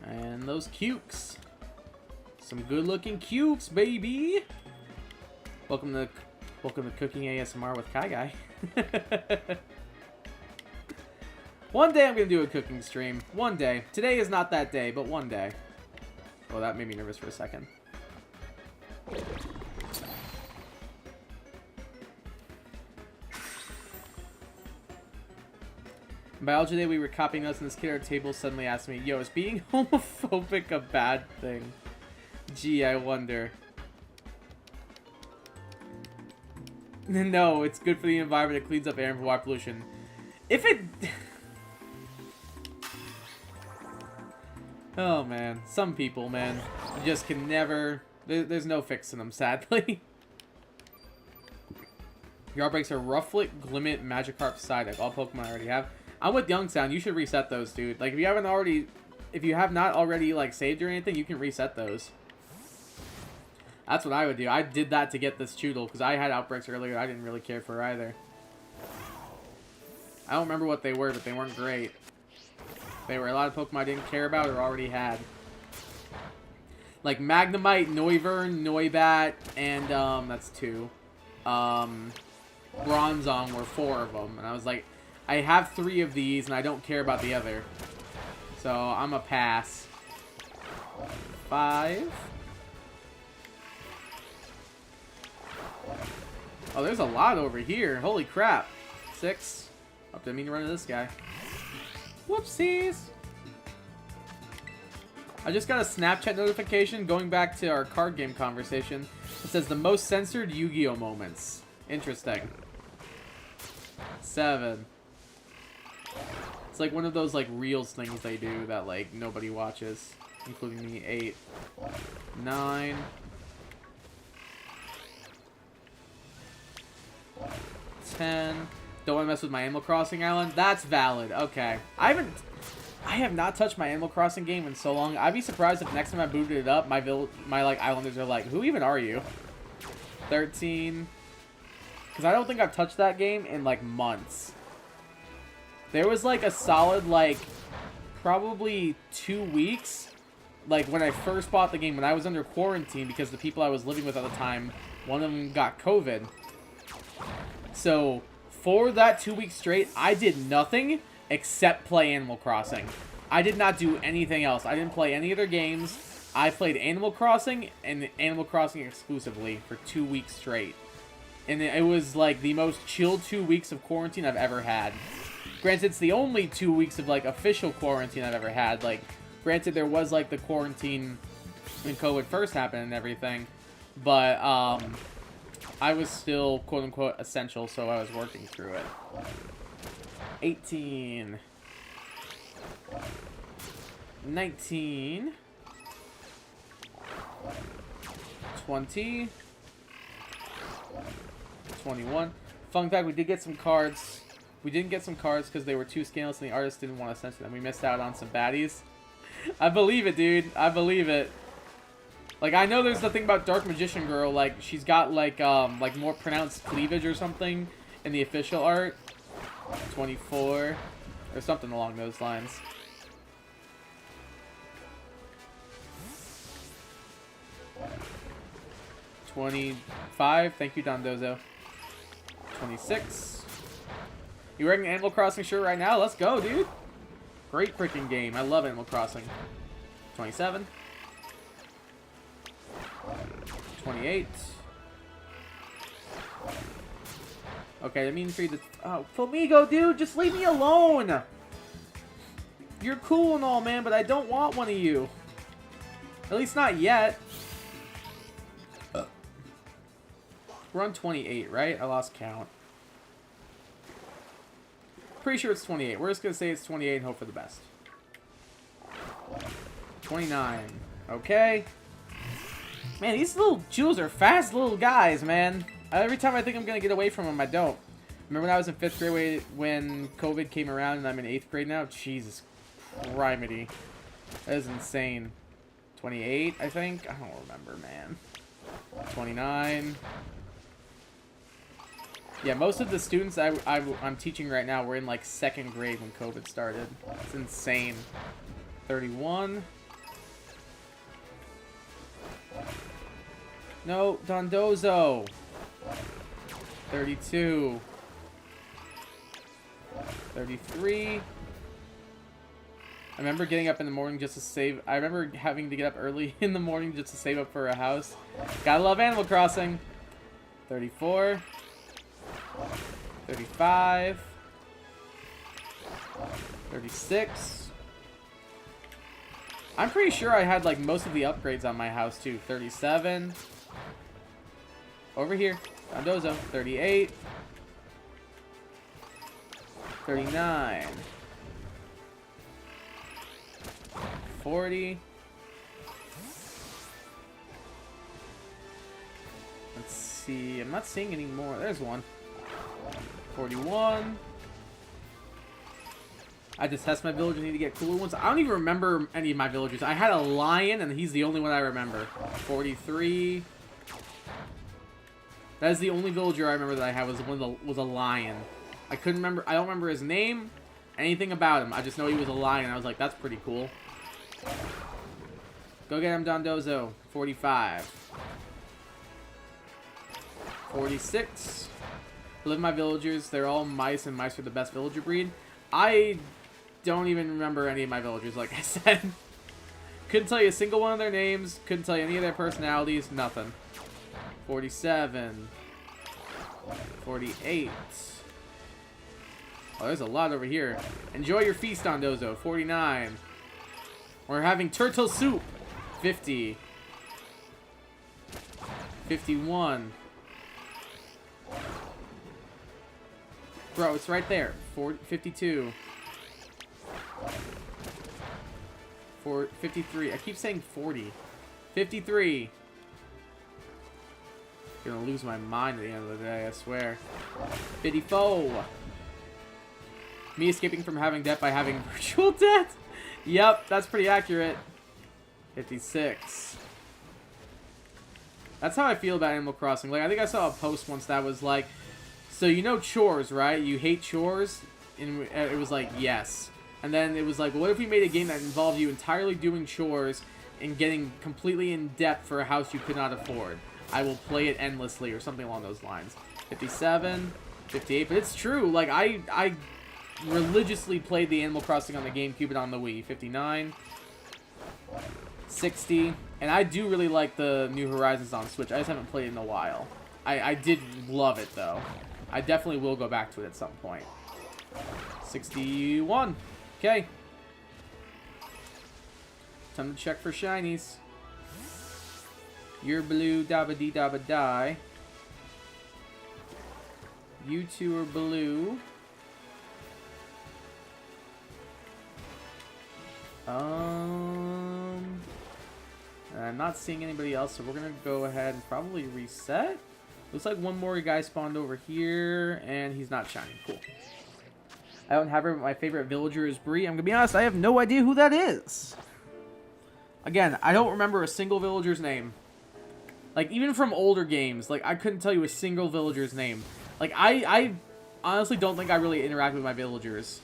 And those cukes. Some good looking cukes, baby! Welcome to Cooking ASMR with Kai Guy. One day I'm gonna do a cooking stream. One day. Today is not that day, but one day. Oh, that made me nervous for a second. In biology day, we were copying notes, and this kid at our table suddenly asked me, "Yo, is being homophobic a bad thing?" Gee, I wonder. No, it's good for the environment. It cleans up air and water pollution. If it... Oh, man. Some people, man. You just can never... There's no fixing them, sadly. Your Outbreaks are Rufflet, Glimmet, Magikarp, Psyduck. All Pokemon I already have. I'm with Youngsound. You should reset those, dude. Like, if you haven't already... If you have not already, like, saved or anything, you can reset those. That's what I would do. I did that to get this Choodle, because I had Outbreaks earlier I didn't really care for either. I don't remember what they were, but they weren't great. They were a lot of Pokemon I didn't care about or already had. Like Magnemite, Noivern, Noibat, and, that's 2. Bronzong were 4 of them. And I was like, I have 3 of these, and I don't care about the other. So, I'm a pass. 5. Oh, there's a lot over here. Holy crap. 6. Oh, didn't mean to run into this guy. Whoopsies. I just got a Snapchat notification going back to our card game conversation. It says the most censored Yu-Gi-Oh moments. Interesting. 7. It's like one of those like reels things they do that like nobody watches, including me. 8. 9. 10. Don't want to mess with my Animal Crossing island. That's valid. Okay. I have not touched my Animal Crossing game in so long. I'd be surprised if next time I booted it up, my like islanders are like, who even are you? 13. Because I don't think I've touched that game in like months. There was like a solid like probably 2 weeks, like when I first bought the game when I was under quarantine because the people I was living with at the time, one of them got COVID. So for that 2 weeks straight, I did nothing except play Animal Crossing. I did not do anything else. I didn't play any other games. I played Animal Crossing and Animal Crossing exclusively for 2 weeks straight. And it was like the most chill 2 weeks of quarantine I've ever had. Granted, it's the only 2 weeks of like official quarantine I've ever had. Like Granted, there was like the quarantine when COVID first happened and everything, but I was still quote-unquote essential, so I was working through it. 18. 19. 20. 21. Fun fact, we did get some cards. We didn't get some cards because they were too scaleless and the artist didn't want to censor them. We missed out on some baddies. I believe it, dude. I believe it. Like, I know there's the thing about Dark Magician Girl, like, she's got, like more pronounced cleavage or something in the official art. 24. Or something along those lines. $25. Thank you, Dondozo. 26. You wearing an Animal Crossing shirt right now? Let's go, dude. Great freaking game. I love Animal Crossing. 27. 28. Okay, I mean for you to... Oh, Flamingo, dude, just leave me alone! You're cool and all, man, but I don't want one of you. At least not yet. We're on 28, right? I lost count. Pretty sure it's 28. We're just going to say it's 28 and hope for the best. 29. Okay. Man, these little jewels are fast little guys, man. Every time I think I'm going to get away from them, I don't. Remember when I was in 5th grade when COVID came around and I'm in 8th grade now? Jesus criminy. That is insane. 28, I think? I don't remember, man. 29. Yeah, most of the students I'm teaching right now were in, like, 2nd grade when COVID started. It's insane. 31. No, Dondozo. 32. 33. I remember getting up in the morning just to save... I remember having to get up early in the morning just to save up for a house. Gotta love Animal Crossing. 34. 35. 36. I'm pretty sure I had, like, most of the upgrades on my house, too. 37. Over here. Dondozo. 38. 39. 40. Let's see. I'm not seeing any more. There's one. 41. I just test my villagers. Need to get cooler ones. I don't even remember any of my villagers. I had a lion, and he's the only one I remember. 43. That is the only villager I remember that I had was a lion. I couldn't remember. I don't remember his name, anything about him. I just know he was a lion. I was like, that's pretty cool. Go get him, Dondozo. 45. 46. Live my villagers. They're all mice, and mice are the best villager breed. I don't even remember any of my villagers, like I said. Couldn't tell you a single one of their names. Couldn't tell you any of their personalities. Nothing. 47. 48. Oh, there's a lot over here. Enjoy your feast, Dondozo. 49. We're having turtle soup. 50. 51. Bro, it's right there. 52. 53. I keep saying 40. 53. I'm gonna lose my mind at the end of the day, I swear. 54. Me escaping from having debt by having virtual debt? Yep, that's pretty accurate. 56. That's how I feel about Animal Crossing. Like, I think I saw a post once that was like, so you know chores, right? You hate chores? And it was like, yes. And then it was like, well, what if we made a game that involved you entirely doing chores and getting completely in debt for a house you could not afford? I will play it endlessly or something along those lines. 57, 58, but it's true. Like, I religiously played the Animal Crossing on the GameCube and on the Wii. 59, 60, and I do really like the New Horizons on Switch. I just haven't played it in a while. I did love it, though. I definitely will go back to it at some point. 61. Okay. Time to check for shinies. You're blue, dabba dee dabba die. You two are blue. I'm not seeing anybody else, so we're gonna go ahead and probably reset. Looks like one more guy spawned over here, and he's not shining. Cool. I don't have her, but my favorite villager is Bree. I'm gonna be honest, I have no idea who that is. Again, I don't remember a single villager's name. Like, even from older games, like, I couldn't tell you a single villager's name. Like, I honestly don't think I really interact with my villagers.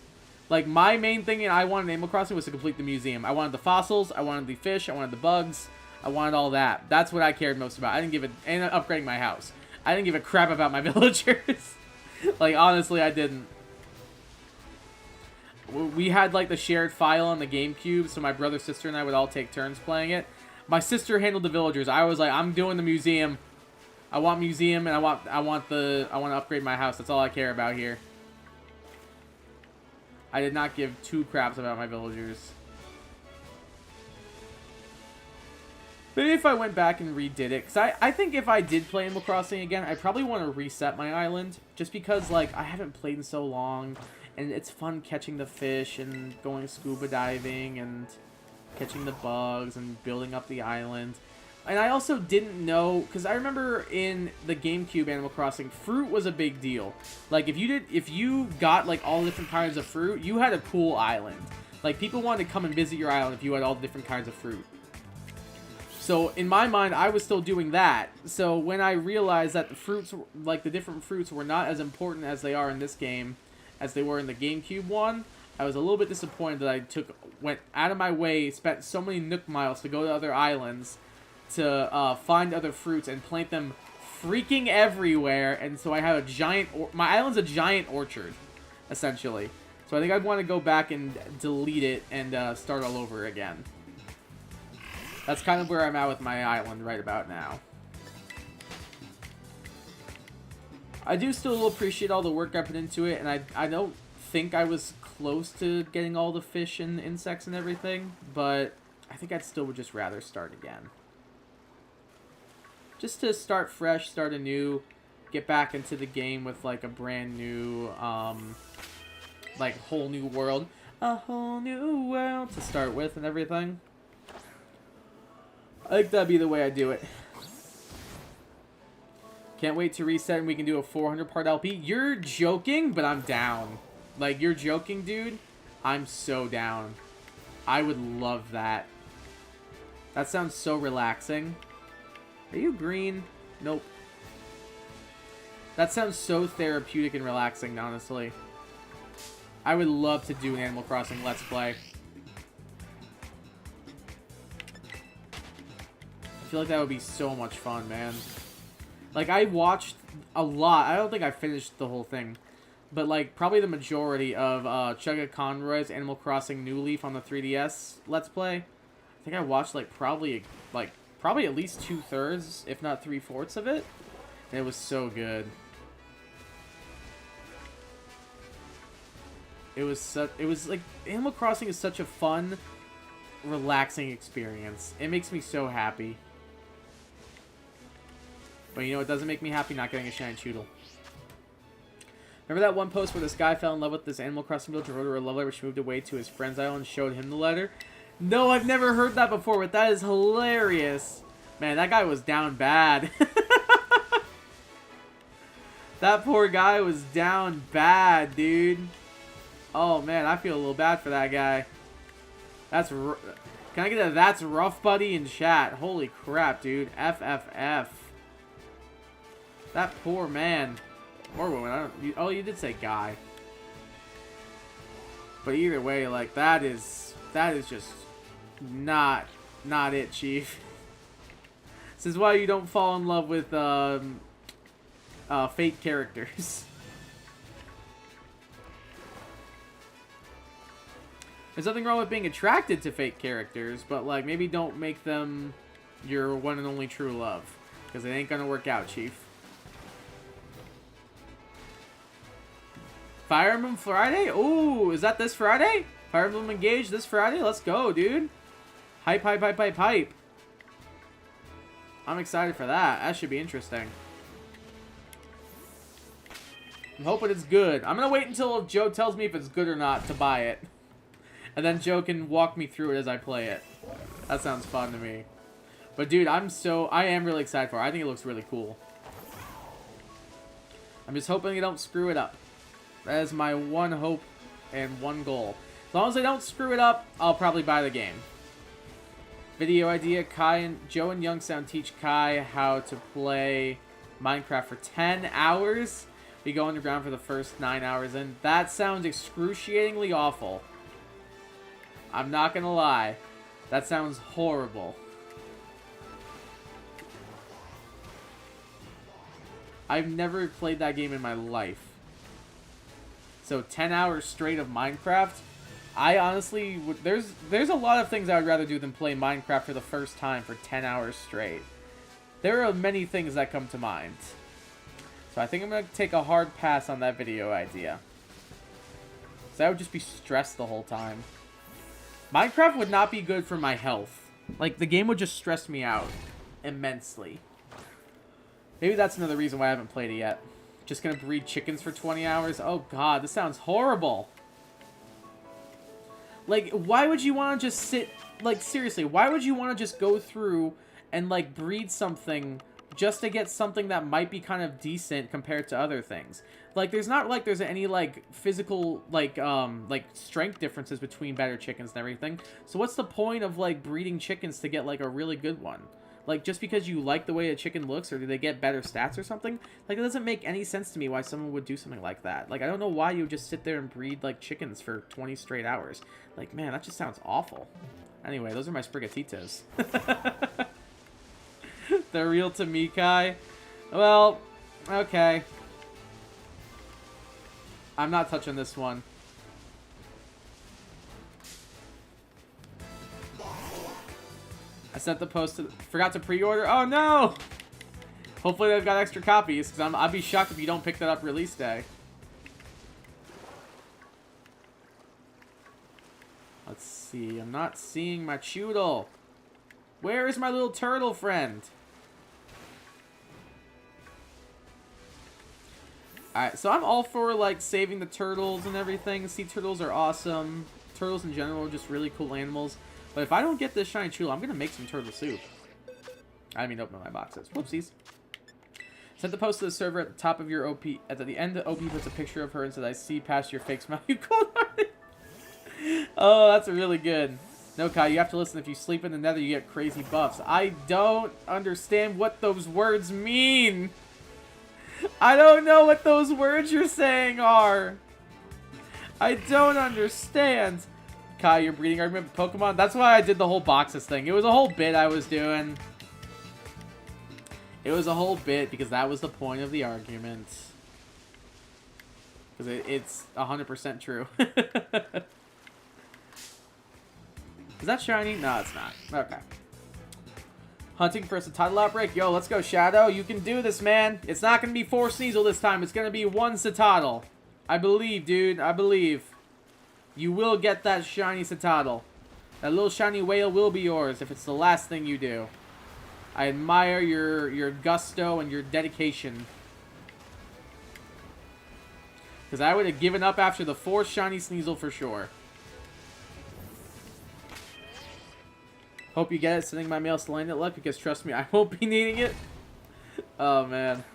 Like, my main thing I wanted in Animal Crossing was to complete the museum. I wanted the fossils, I wanted the fish, I wanted the bugs, I wanted all that. That's what I cared most about. I didn't give a... And upgrading my house. I didn't give a crap about my villagers. Like, honestly, I didn't. We had, like, the shared file on the GameCube, so my brother, sister, and I would all take turns playing it. My sister handled the villagers. I was like, I'm doing the museum. I want museum, and I want to upgrade my house. That's all I care about here. I did not give two craps about my villagers. Maybe if I went back and redid it, because I think if I did play Animal Crossing again, I probably want to reset my island, just because, like, I haven't played in so long, and it's fun catching the fish, and going scuba diving, and catching the bugs, and building up the island. And I also didn't know, because I remember in the GameCube Animal Crossing, fruit was a big deal. Like, if you got, like, all the different kinds of fruit, you had a cool island. Like, people wanted to come and visit your island if you had all the different kinds of fruit. So, in my mind, I was still doing that. So, when I realized that the fruits, like, the different fruits were not as important as they are in this game, as they were in the GameCube one, I was a little bit disappointed that I went out of my way, spent so many Nook miles to go to other islands, to find other fruits and plant them freaking everywhere, and so I have a giant... My island's a giant orchard, essentially. So I think I'd want to go back and delete it and start all over again. That's kind of where I'm at with my island right about now. I do still appreciate all the work I put into it, and I don't think I was close to getting all the fish and insects and everything, but I think I'd still would just rather start again. Just to start fresh, start anew, get back into the game with, like, a brand new, like, whole new world. A whole new world to start with and everything. I think that'd be the way I do it. Can't wait to reset and we can do a 400-part LP. You're joking, but I'm down. Like, you're joking, dude? I'm so down. I would love that. That sounds so relaxing. Are you green? Nope. That sounds so therapeutic and relaxing, honestly. I would love to do an Animal Crossing Let's Play. I feel like that would be so much fun, man. Like, I watched a lot. I don't think I finished the whole thing. But, like, probably the majority of Chugga Conroy's Animal Crossing New Leaf on the 3DS Let's Play. I think I watched, like, probably at least 2/3, if not 3/4 of it. And it was so good. It was like, Animal Crossing is such a fun, relaxing experience. It makes me so happy. But you know, it doesn't make me happy not getting a shiny Choodle. Remember that one post where this guy fell in love with this Animal Crossing villager, wrote her a love letter, which moved away to his friend's island and showed him the letter? No, I've never heard that before, but that is hilarious. Man, that guy was down bad. That poor guy was down bad, dude. Oh, man, I feel a little bad for that guy. Can I get a "that's rough, buddy" in chat? Holy crap, dude. FFF. That poor man. Or woman. Oh, you did say guy. But either way, like, that is just not it, Chief. This is why you don't fall in love with fake characters. There's nothing wrong with being attracted to fake characters, but, like, maybe don't make them your one and only true love, because it ain't gonna work out, Chief. Fire Emblem Friday? Ooh, is that this Friday? Fire Emblem Engage this Friday? Let's go, dude. Hype, hype, hype, hype, hype. I'm excited for that. That should be interesting. I'm hoping it's good. I'm going to wait until Joe tells me if it's good or not to buy it. And then Joe can walk me through it as I play it. That sounds fun to me. But dude, I am really excited for it. I think it looks really cool. I'm just hoping they don't screw it up. That is my one hope and one goal. As long as they don't screw it up, I'll probably buy the game. Video idea, Joe and Youngsound teach Kai how to play Minecraft for 10 hours. We go underground for the first 9 hours, and that sounds excruciatingly awful. I'm not gonna lie. That sounds horrible. I've never played that game in my life. So 10 hours straight of Minecraft, I honestly would, there's a lot of things I would rather do than play Minecraft for the first time for 10 hours straight. There are many things that come to mind. So I think I'm going to take a hard pass on that video idea. So I would just be stressed the whole time. Minecraft would not be good for my health. Like, the game would just stress me out immensely. Maybe that's another reason why I haven't played it yet. Just gonna breed chickens for 20 hours? Oh god, this sounds horrible. Like, why would you want to just sit... Like, seriously, why would you want to just go through and, like, breed something just to get something that might be kind of decent compared to other things? Like, there's not, like, there's any, like, physical, like strength differences between better chickens and everything. So what's the point of, like, breeding chickens to get, like, a really good one? Like, just because you like the way a chicken looks, or do they get better stats or something? Like, it doesn't make any sense to me why someone would do something like that. Like, I don't know why you would just sit there and breed, like, chickens for 20 straight hours. Like, man, that just sounds awful. Anyway, those are my Sprigatitos. They're real to me, Kai. Well, okay. I'm not touching this one. I sent the post to... Forgot to pre-order? Oh, no! Hopefully they've got extra copies, because I'd be shocked if you don't pick that up release day. Let's see. I'm not seeing my Choodle. Where is my little turtle friend? Alright, so I'm all for, like, saving the turtles and everything. Sea turtles are awesome. Turtles in general are just really cool animals. But if I don't get this shiny Choodle, I'm going to make some turtle soup. I didn't mean to open my boxes. Whoopsies. Sent the post to the server at the top of your OP. At the end, the OP puts a picture of her and says, I see past your fake smile, you cold-hearted. Oh, that's really good. No, Kai, you have to listen. If you sleep in the nether, you get crazy buffs. I don't understand what those words mean. I don't know what those words you're saying are. I don't understand. Kai, your breeding argument with Pokemon? That's why I did the whole boxes thing. It was a whole bit I was doing. It was a whole bit because that was the point of the argument. Because it's 100% true. Is that shiny? No, it's not. Okay. Hunting for a Citadel outbreak? Yo, let's go, Shadow. You can do this, man. It's not going to be 4 Sneasel this time. It's going to be 1 Citadel. I believe, dude. I believe. You will get that shiny Citadel. That little shiny whale will be yours if it's the last thing you do. I admire your gusto and your dedication. Because I would have given up after the 4th shiny Sneasel for sure. Hope you get it. Sending my mail to land at luck because trust me, I won't be needing it. Oh, man.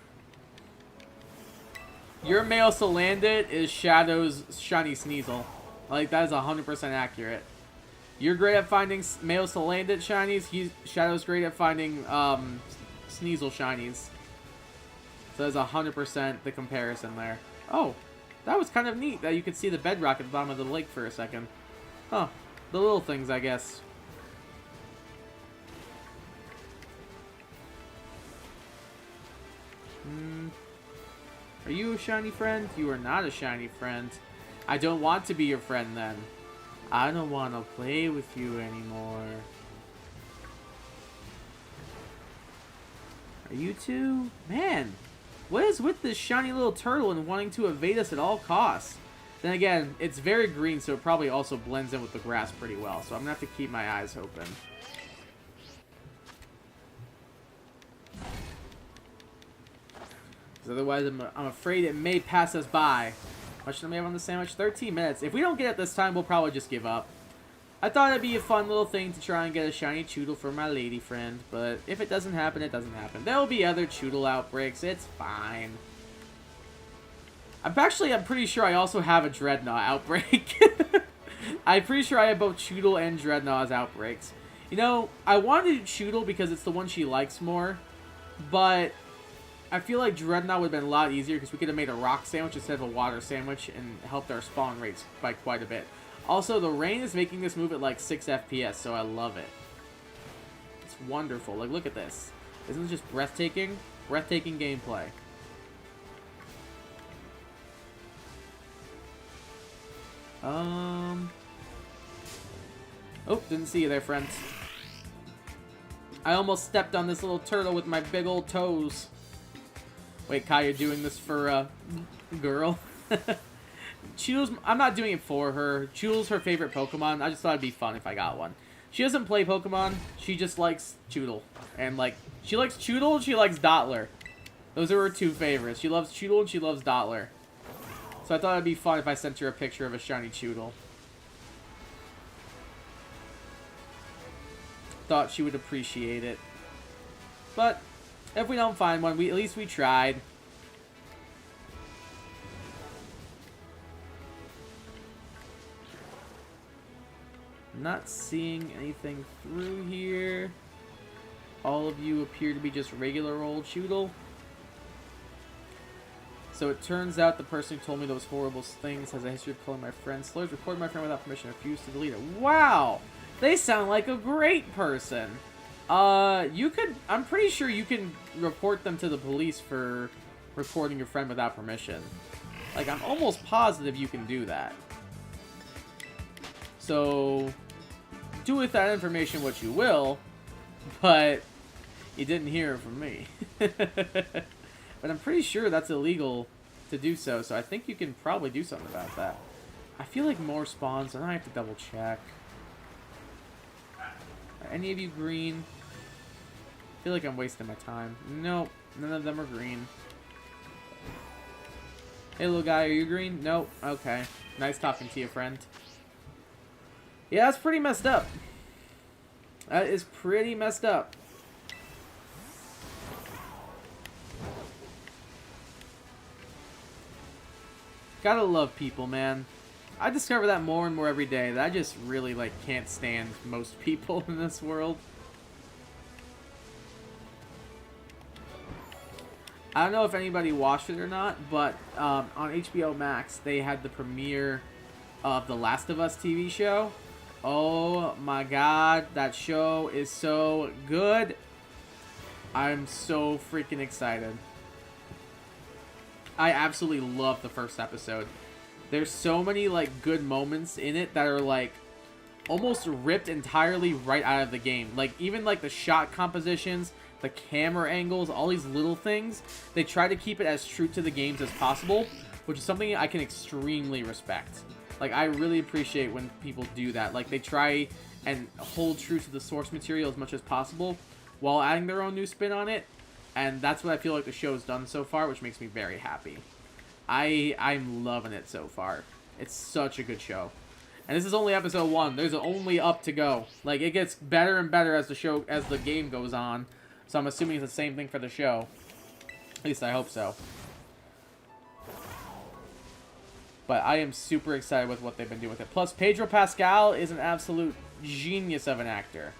Your mail to land it is Shadow's shiny Sneasel. Like, that is 100% accurate. You're great at finding males to land it shinies. Shadow's great at finding Sneasel shinies. So that's 100% the comparison there. Oh, that was kind of neat that you could see the bedrock at the bottom of the lake for a second. Huh. The little things, I guess. Are you a shiny friend? You are not a shiny friend. I don't want to be your friend then. I don't want to play with you anymore. Are you two? Man, what is with this shiny little turtle and wanting to evade us at all costs? Then again, it's very green, so it probably also blends in with the grass pretty well. So I'm going to have to keep my eyes open. Because otherwise, I'm afraid it may pass us by. How much do we have on the sandwich? 13 minutes. If we don't get it this time, we'll probably just give up. I thought it'd be a fun little thing to try and get a shiny Choodle for my lady friend. But if it doesn't happen, it doesn't happen. There'll be other Choodle outbreaks. It's fine. I'm pretty sure I also have a Dreadnought outbreak. I'm pretty sure I have both Choodle and Dreadnought as outbreaks. You know, I wanted Choodle because it's the one she likes more. But I feel like Dreadnought would have been a lot easier because we could have made a rock sandwich instead of a water sandwich and helped our spawn rates by quite a bit. Also, the rain is making this move at like 6 FPS, so I love it. It's wonderful. Like, look at this. Isn't it just breathtaking? Breathtaking gameplay. Oh, didn't see you there, friends. I almost stepped on this little turtle with my big old toes. Wait, Kai, you're doing this for a girl? Choodle's, I'm not doing it for her. Choodle's her favorite Pokemon. I just thought it'd be fun if I got one. She doesn't play Pokemon. She just likes Choodle. And, like, she likes Choodle and she likes Dottler. Those are her two favorites. She loves Choodle and she loves Dottler. So I thought it'd be fun if I sent her a picture of a shiny Choodle. Thought she would appreciate it. But if we don't find one, at least we tried. Not seeing anything through here. All of you appear to be just regular old Choodle. So it turns out the person who told me those horrible things has a history of calling my friend slurs, recorded my friend without permission, refused to delete it. Wow! They sound like a great person. You could, I'm pretty sure you can report them to the police for recording your friend without permission. Like, I'm almost positive you can do that. So, do with that information what you will, but you didn't hear it from me. But I'm pretty sure that's illegal to do so, so I think you can probably do something about that. I feel like more spawns, and I have to double check. Are any of you green? I feel like I'm wasting my time. Nope, none of them are green. Hey, little guy, are you green? Nope. Okay. Nice talking to you, friend. Yeah, that's pretty messed up. That is pretty messed up. Gotta love people, man. I discover that more and more every day, that I just really, like, can't stand most people in this world. I don't know if anybody watched it or not, but on HBO Max, they had the premiere of the Last of Us TV show. Oh my god, that show is so good. I'm so freaking excited. I absolutely love the first episode. There's so many, like, good moments in it that are, like, almost ripped entirely right out of the game. Like, even, like, the shot compositions, the camera angles, all these little things, they try to keep it as true to the games as possible, which is something I can extremely respect. Like, I really appreciate when people do that. Like, they try and hold true to the source material as much as possible while adding their own new spin on it. And that's what I feel like the show's done so far, which makes me very happy. I'm loving it so far. It's such a good show. And this is only episode 1. There's only up to go. Like, it gets better and better as the game goes on. So I'm assuming it's the same thing for the show. At least I hope so. But I am super excited with what they've been doing with it. Plus, Pedro Pascal is an absolute genius of an actor.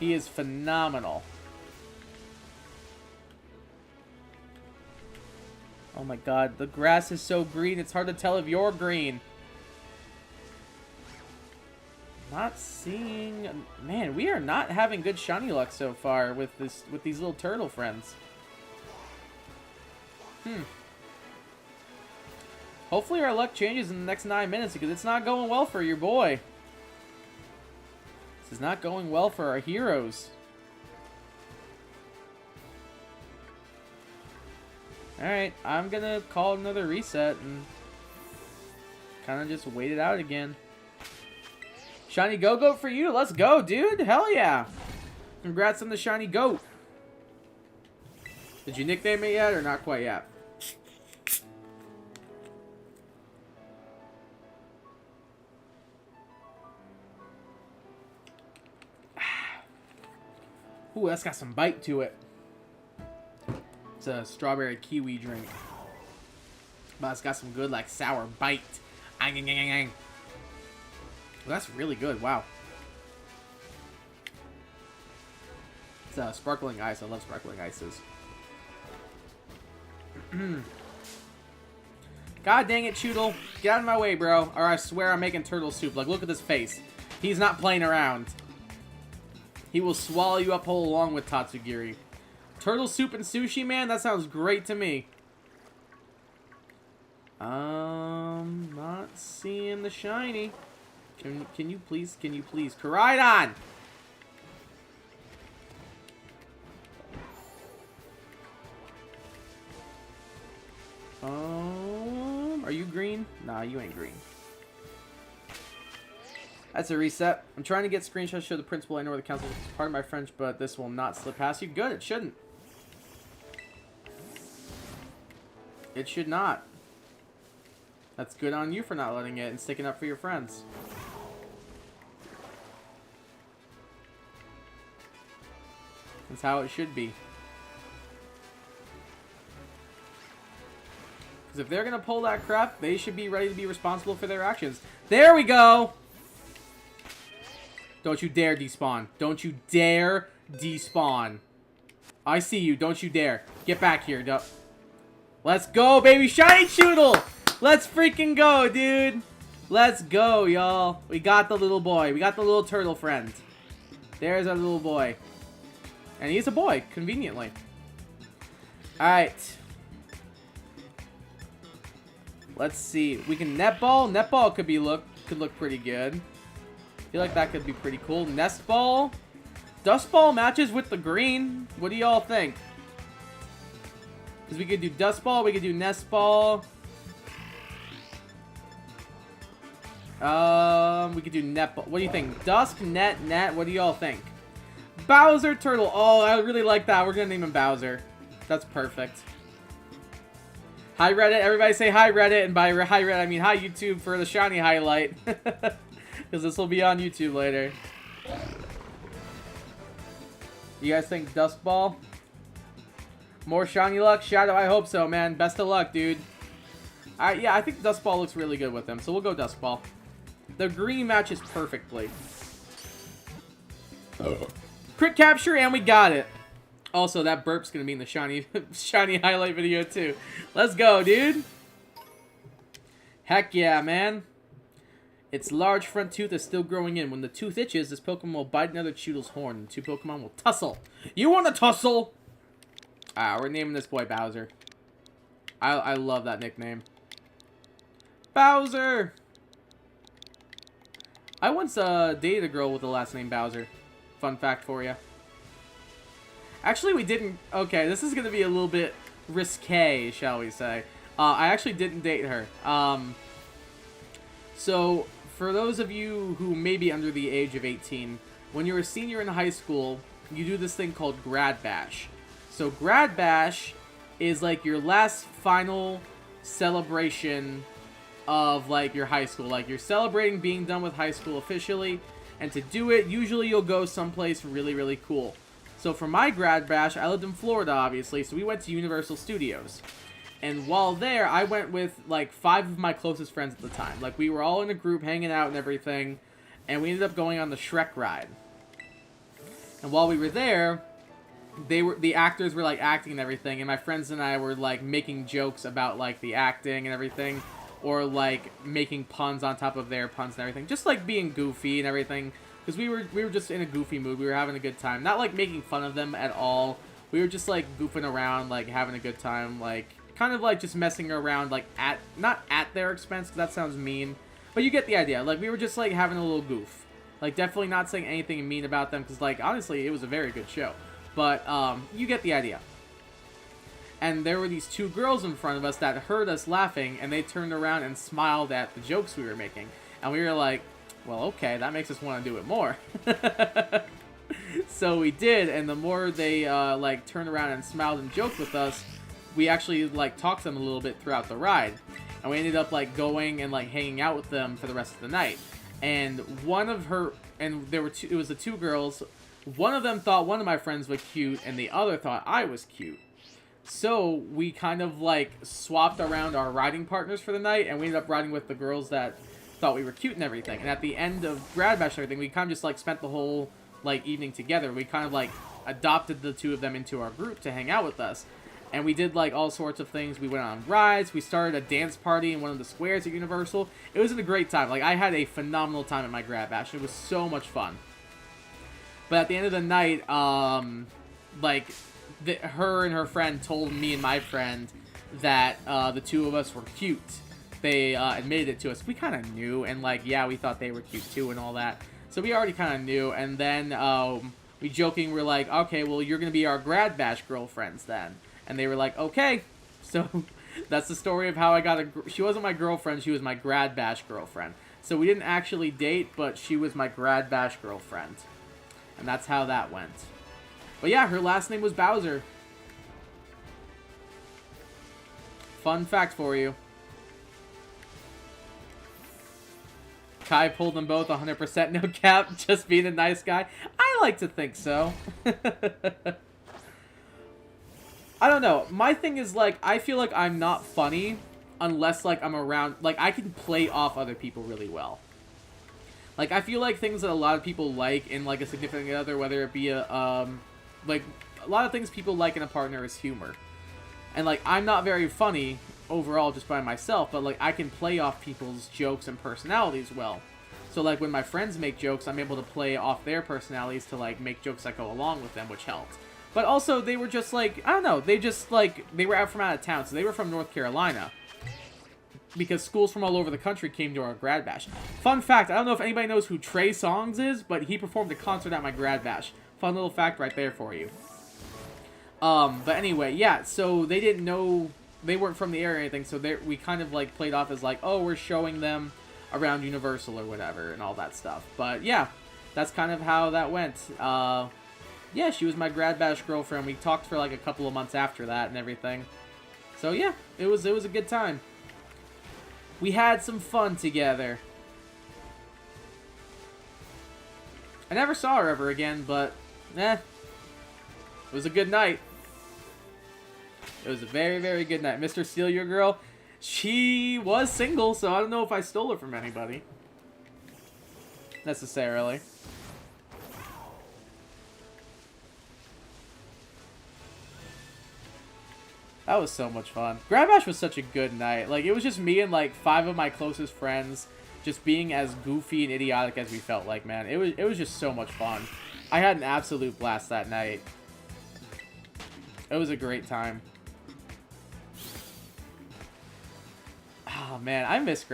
He is phenomenal. Oh my god, the grass is so green, it's hard to tell if you're green. Not seeing... Man, we are not having good shiny luck so far with these little turtle friends. Hopefully our luck changes in the next 9 minutes, because it's not going well for your boy. This is not going well for our heroes. Alright, I'm gonna call another reset and kind of just wait it out again. Shiny Go-Goat for you. Let's go, dude. Hell yeah. Congrats on the shiny goat. Did you nickname it yet or not quite yet? Ooh, that's got some bite to it. It's a strawberry kiwi drink. But it's got some good, like, sour bite. Well, that's really good. Wow. It's sparkling ice. I love sparkling ices. God dang it, Choodle. Get out of my way, bro. Or I swear I'm making turtle soup. Like, look at this face. He's not playing around. He will swallow you up whole along with Tatsugiri. Turtle soup and sushi, man? That sounds great to me. Not seeing the shiny. Can you please? Koraidon! Are you green? Nah, you ain't green. That's a reset. I'm trying to get screenshots to show the principal. I know where the council is. Pardon my French, but this will not slip past you. Good, it shouldn't. It should not. That's good on you for not letting it and sticking up for your friends. That's how it should be. Because if they're going to pull that crap, they should be ready to be responsible for their actions. There we go! Don't you dare despawn. Don't you dare despawn. I see you. Don't you dare. Get back here. Let's go, baby. Shiny Choodle! Let's freaking go, dude. Let's go, y'all. We got the little boy. We got the little turtle friend. There's our little boy. And he's a boy, conveniently. Alright. Let's see. We can netball. Netball could look pretty good. I feel like that could be pretty cool. Nest ball. Dust ball matches with the green. What do y'all think? Because we could do dust ball. We could do nest ball. We could do net ball. What do you think? Dusk, net. What do y'all think? Bowser Turtle. Oh, I really like that. We're going to name him Bowser. That's perfect. Hi, Reddit. Everybody say hi, Reddit. And by hi, Reddit, I mean hi, YouTube, for the shiny highlight. Because this will be on YouTube later. You guys think Dust Ball? More shiny luck? Shadow, I hope so, man. Best of luck, dude. Yeah, I think Dust Ball looks really good with him. So we'll go Dust Ball. The green matches perfectly. Crit capture, and we got it. Also, that burp's gonna be in the shiny shiny highlight video too. Let's go, dude. Heck yeah, man. Its large front tooth is still growing in. When the tooth itches, this Pokemon will bite another Choodle's horn. And the two Pokemon will tussle. You want to tussle? We're naming this boy Bowser. I love that nickname. Bowser! I once dated a girl with the last name Bowser. Fun fact for you. Actually, we didn't... Okay, this is going to be a little bit risque, shall we say. I actually didn't date her. So, for those of you who may be under the age of 18, when you're a senior in high school, you do this thing called Grad Bash. So, Grad Bash is like your last final celebration of like your high school. Like, you're celebrating being done with high school officially, and to do it, usually you'll go someplace really, really cool. So for my Grad Bash, I lived in Florida, obviously, so we went to Universal Studios. And while there, I went with, like, 5 of my closest friends at the time. Like, we were all in a group hanging out and everything, and we ended up going on the Shrek ride. And while we were there, the actors were, like, acting and everything, and my friends and I were, like, making jokes about, like, the acting and everything, or, like, making puns on top of their puns and everything. Just, like, being goofy and everything. Because we were just in a goofy mood. We were having a good time. Not, like, making fun of them at all. We were just, like, goofing around, like, having a good time. Like, kind of, like, just messing around, like, not at their expense, because that sounds mean. But you get the idea. Like, we were just, like, having a little goof. Like, definitely not saying anything mean about them, because, like, honestly, it was a very good show. But, you get the idea. And there were these two girls in front of us that heard us laughing, and they turned around and smiled at the jokes we were making. And we were like, well, okay, that makes us want to do it more. So we did, and the more they, like, turned around and smiled and joked with us, we actually, like, talked to them a little bit throughout the ride. And we ended up, like, going and, like, hanging out with them for the rest of the night. And one of her, and there were two, it was the two girls, one of them thought one of my friends was cute, and the other thought I was cute. So we kind of, like, swapped around our riding partners for the night, and we ended up riding with the girls that thought we were cute and everything. And at the end of Grad Bash and everything, we kind of just, like, spent the whole, like, evening together. We kind of, like, adopted the two of them into our group to hang out with us. And we did, like, all sorts of things. We went on rides. We started a dance party in one of the squares at Universal. It was a great time. Like, I had a phenomenal time at my Grad Bash. It was so much fun. But at the end of the night, like, her and her friend told me and my friend that the two of us were cute. They admitted it to us. We kind of knew. And, like, yeah, we thought they were cute, too, and all that. So we already kind of knew. And then we jokingly were like, okay, well, you're going to be our Grad Bash girlfriends then. And they were like, okay. So that's the story of how I got she wasn't my girlfriend, she was my Grad Bash girlfriend. So we didn't actually date, but she was my Grad Bash girlfriend. And that's how that went. But yeah, her last name was Bowser. Fun fact for you. Kai pulled them both 100% no cap, just being a nice guy. I like to think so. I don't know. My thing is, like, I feel like I'm not funny unless, like, I'm around. Like, I can play off other people really well. Like, I feel like things that a lot of people like in, like, a significant other, whether it be a, like, a lot of things people like in a partner is humor. And, like, I'm not very funny overall just by myself, but, like, I can play off people's jokes and personalities well. So, like, when my friends make jokes, I'm able to play off their personalities to, like, make jokes that go along with them, which helped. But also, they were just, like, I don't know, they just, like, they were out of town, so they were from North Carolina. Because schools from all over the country came to our Grad Bash. Fun fact, I don't know if anybody knows who Trey Songz is, but he performed a concert at my Grad Bash. Fun little fact right there for you. But anyway, yeah, so they didn't know, they weren't from the area or anything, so we kind of, like, played off as, like, oh, we're showing them around Universal or whatever, and all that stuff. But, yeah, that's kind of how that went. Yeah, she was my Grad Bash girlfriend. We talked for, like, a couple of months after that and everything. So, yeah, it was a good time. We had some fun together. I never saw her ever again, but, it was a good night. It was a very, very good night. Mr. Steal Your Girl, she was single, so I don't know if I stole her from anybody. Necessarily. That was so much fun. Grad Bash was such a good night. Like, it was just me and, like, 5 of my closest friends just being as goofy and idiotic as we felt like, man. It was just so much fun. I had an absolute blast that night. It was a great time. Oh, man, I miss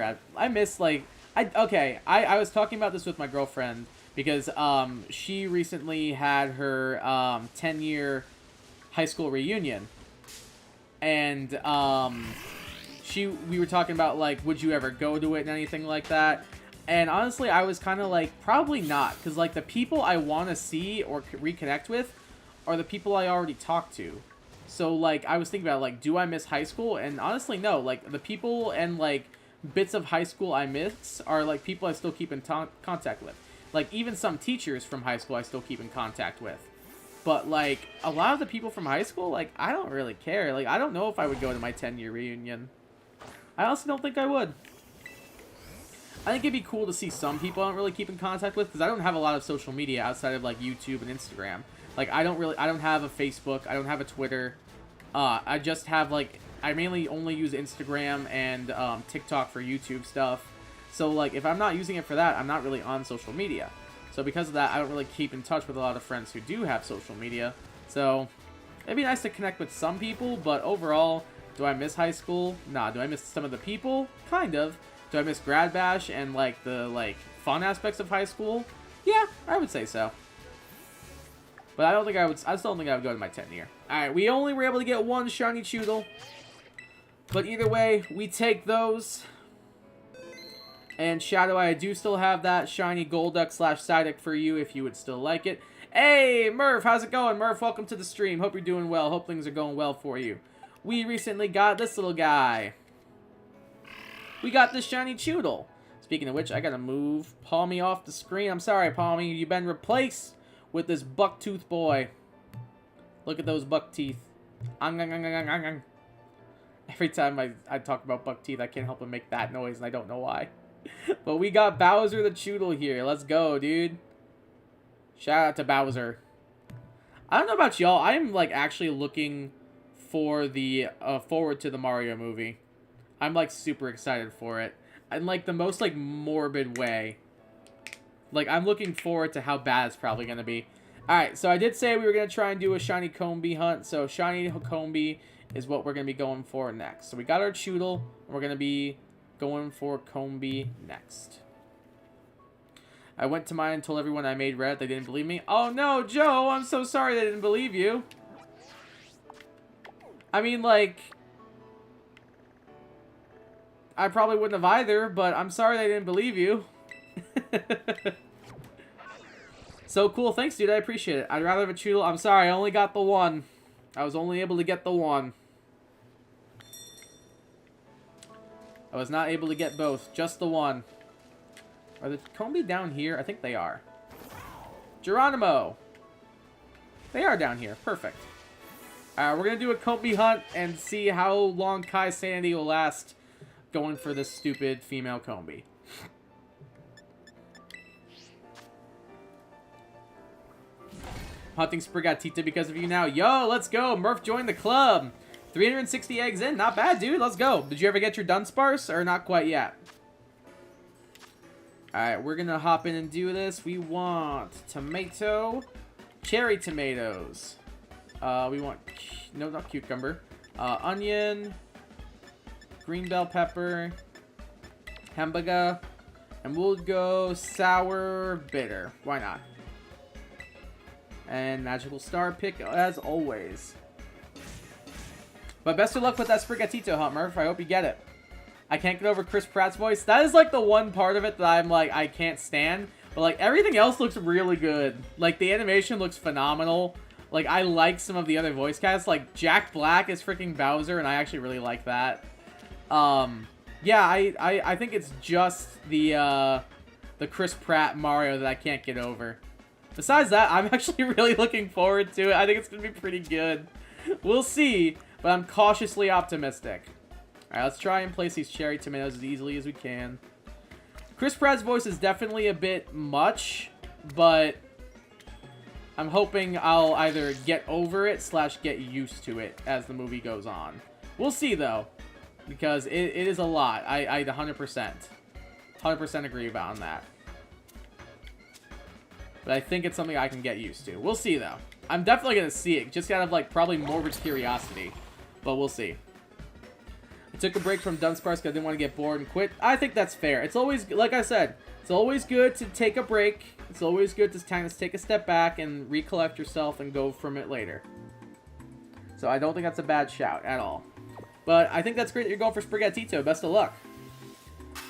like... I was talking about this with my girlfriend because, she recently had her, 10-year high school reunion. And, we were talking about, like, would you ever go to it and anything like that? And honestly, I was kind of like, probably not. Because, like, the people I want to see or reconnect with are the people I already talked to. So, like, I was thinking about, like, do I miss high school? And honestly, no. Like, the people and, like, bits of high school I miss are, like, people I still keep in contact with. Like, even some teachers from high school I still keep in contact with. But, like, a lot of the people from high school, like, I don't really care. Like, I don't know if I would go to my 10-year reunion. I honestly don't think I would. I think it'd be cool to see some people I don't really keep in contact with, because I don't have a lot of social media outside of, like, YouTube and Instagram. Like, I don't have a Facebook, I don't have a Twitter. I just have, like, I mainly only use Instagram and TikTok for YouTube stuff. So, like, if I'm not using it for that, I'm not really on social media. So because of that, I don't really keep in touch with a lot of friends who do have social media. So it'd be nice to connect with some people, but overall, do I miss high school? Nah. Do I miss some of the people? Kind of. Do I miss Grad Bash and, like, the, like, fun aspects of high school? Yeah, I would say so. But I still don't think I would go to my 10 year. Alright, we only were able to get one shiny Choodle. But either way, we take those. And Shadow, I do still have that shiny Golduck / Psyduck for you if you would still like it. Hey, Murph, how's it going? Murph, welcome to the stream. Hope you're doing well. Hope things are going well for you. We recently got this little guy. We got this shiny Choodle. Speaking of which, I gotta move Palmy off the screen. I'm sorry, Palmy. You've been replaced with this buck-tooth boy. Look at those buck teeth. Every time I talk about buck teeth, I can't help but make that noise, and I don't know why. But we got Bowser the Choodle here. Let's go, dude. Shout out to Bowser. I don't know about y'all. I'm, like, actually looking for the, forward to the Mario movie. I'm, like, super excited for it. In, like, the most, like, morbid way. Like, I'm looking forward to how bad it's probably going to be. Alright, so I did say we were going to try and do a shiny Combee hunt. So, shiny Combee is what we're going to be going for next. So, we got our Choodle. And we're going to be going for Combee next. I went to mine and told everyone I made red. They didn't believe me. Oh, no, Joe. I'm so sorry they didn't believe you. I mean, like, I probably wouldn't have either, but I'm sorry they didn't believe you. So cool. Thanks, dude. I appreciate it. I'd rather have a Choodle. I'm sorry. I only got the one. I was only able to get the one. I was not able to get both. Just the one. Are the Combee down here? I think they are. Geronimo! They are down here. Perfect. We're going to do a Combee hunt and see how long Kai's sanity will last going for this stupid female Combee. Hunting Sprigatito because of you now. Yo, let's go. Murph joined the club. 360 eggs in. Not bad, dude. Let's go. Did you ever get your Dunsparce or not quite yet? Alright, we're going to hop in and do this. We want tomato, cherry tomatoes. We want, no, not cucumber. Onion, green bell pepper, hamburger, and we'll go sour bitter. Why not? And magical star pick as always. But best of luck with that Sprigatito hunt, Murph. I hope you get it. I can't get over Chris Pratt's voice. That is, like, the one part of it that I'm, like, I can't stand. But, like, everything else looks really good. Like, the animation looks phenomenal. Like, I like some of the other voice casts. Like, Jack Black is freaking Bowser, and I actually really like that. Yeah, I think it's just the Chris Pratt Mario that I can't get over. Besides that, I'm actually really looking forward to it. I think it's going to be pretty good. We'll see, but I'm cautiously optimistic. Alright, let's try and place these cherry tomatoes as easily as we can. Chris Pratt's voice is definitely a bit much, but I'm hoping I'll either get over it / get used to it as the movie goes on. We'll see, though, because it is a lot. I 100% agree on that. But I think it's something I can get used to. We'll see, though. I'm definitely going to see it, just out of, like, probably morbid curiosity. But we'll see. I took a break from Dunsparce because I didn't want to get bored and quit. I think that's fair. It's always, like I said, it's always good to take a break. It's always good to kind of take a step back and recollect yourself and go from it later. So I don't think that's a bad shout at all. But I think that's great that you're going for Sprigatito. Best of luck.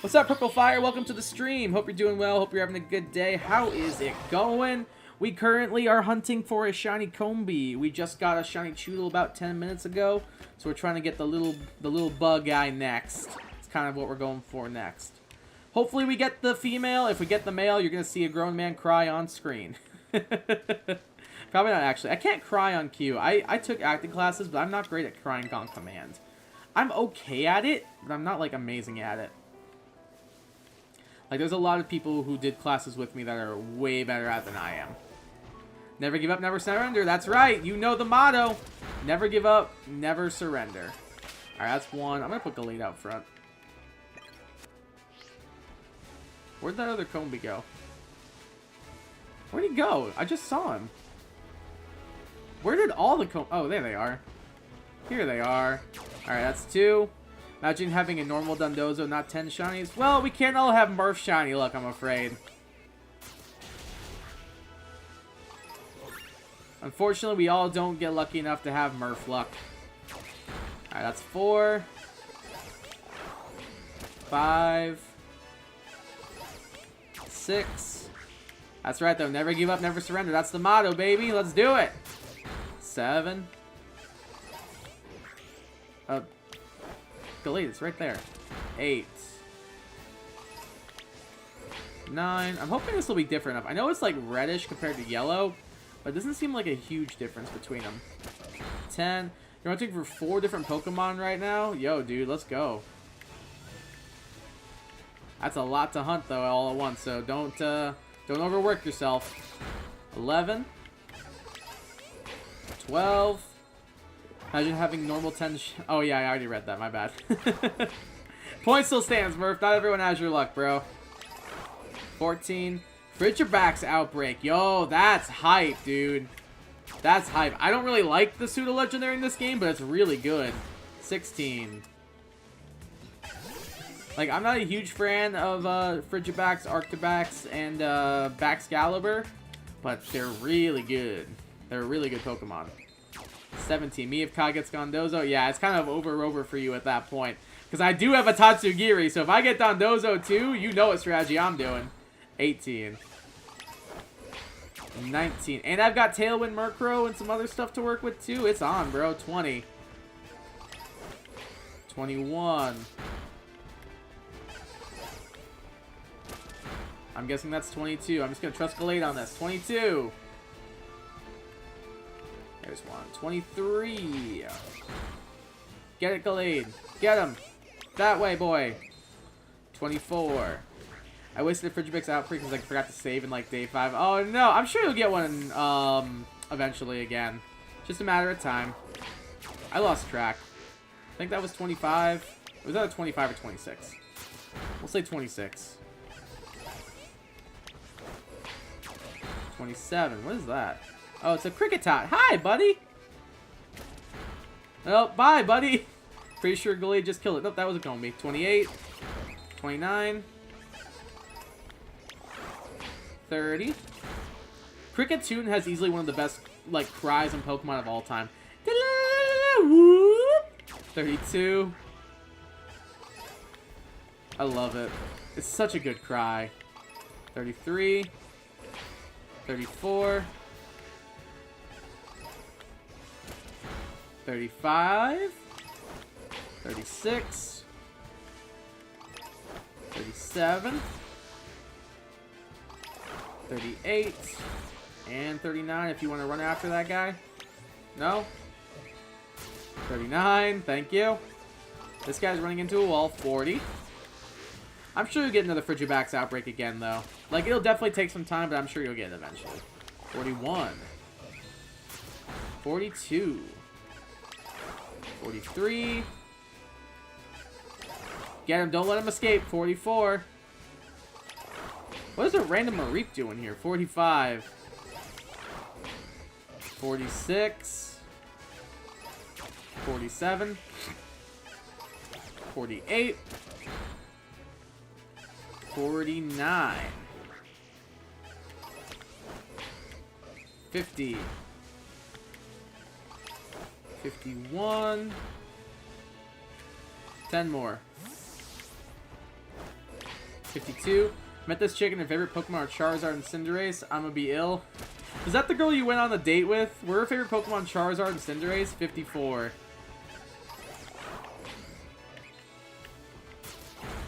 What's up, Purple Fire? Welcome to the stream. Hope you're doing well. Hope you're having a good day. How is it going? We currently are hunting for a shiny Combee. We just got a shiny Choodle about 10 minutes ago. So we're trying to get the little bug guy next. It's kind of what we're going for next. Hopefully we get the female. If we get the male, you're going to see a grown man cry on screen. Probably not, actually. I can't cry on cue. I took acting classes, but I'm not great at crying on command. I'm okay at it, but I'm not, like, amazing at it. Like, there's a lot of people who did classes with me that are way better at it than I am. Never give up, never surrender. That's right. You know the motto. Never give up, never surrender. Alright, that's one. I'm going to put Galate out front. Where'd that other Combee go? Where'd he go? I just saw him. Where did all the Combee... Oh, there they are. Here they are. Alright, that's two. Imagine having a normal Dundozo, not 10 shinies. Well, we can't all have Murph shiny luck, I'm afraid. Unfortunately, we all don't get lucky enough to have Murph luck. Alright, that's 4. 5. 6. That's right, though. Never give up, never surrender. That's the motto, baby. Let's do it. 7. Delete. It's right there. 8. 9. I'm hoping this will be different enough. I know it's like reddish compared to yellow, but it doesn't seem like a huge difference between them. 10. You're hunting for 4 different Pokemon right now? Yo, dude, let's go. That's a lot to hunt, though, all at once, so don't overwork yourself. 11. 12. Imagine having normal 10 oh, yeah, I already read that. My bad. Point still stands, Murph. Not everyone has your luck, bro. 14. Frigibax Outbreak. Yo, that's hype, dude. That's hype. I don't really like the pseudo-legendary in this game, but it's really good. 16. Like, I'm not a huge fan of Frigibax, Arctibax, and Baxcalibur, but they're really good. They're a really good Pokemon. 17. Me if Kai gets Dondozo. Yeah, it's kind of over for you at that point. Because I do have a Tatsugiri, so if I get Dondozo too, you know what strategy I'm doing. 18. 19. And I've got Tailwind Murkrow and some other stuff to work with too. It's on, bro. 20. 21. I'm guessing that's 22. I'm just going to trust Gallade on this. 22. There's one. 23. Get it, Gallade. Get him. That way, boy. 24. I wasted a Frigibax Outbreak because I forgot to save in like day 5. Oh no, I'm sure you'll get one eventually again. Just a matter of time. I lost track. I think that was 25. Was that a 25 or 26? We'll say 26. 27. What is that? Oh, it's a Kricketot. Hi, buddy. Oh, bye, buddy. Pretty sure Gallade just killed it. Nope, that was a Combi. 28. 29. 30. Kricketune has easily one of the best, like, cries in Pokemon of all time. 32. I love it. It's such a good cry. 33. 34. 35. 36. 37. 38. And 39 if you want to run after that guy. No? 39. Thank you. This guy's running into a wall. 40. I'm sure you'll get another Frigibax Outbreak again, though. Like, it'll definitely take some time, but I'm sure you'll get it eventually. 41. 42. 43. Get him. Don't let him escape. 44. What is a random Mareep doing here? 45. 46. 47. 48. 49. 50. 51. 10 more. 52. Met this chick and her favorite Pokemon are Charizard and Cinderace. I'm gonna be ill. Is that the girl you went on a date with? Were her favorite Pokemon Charizard and Cinderace? 54.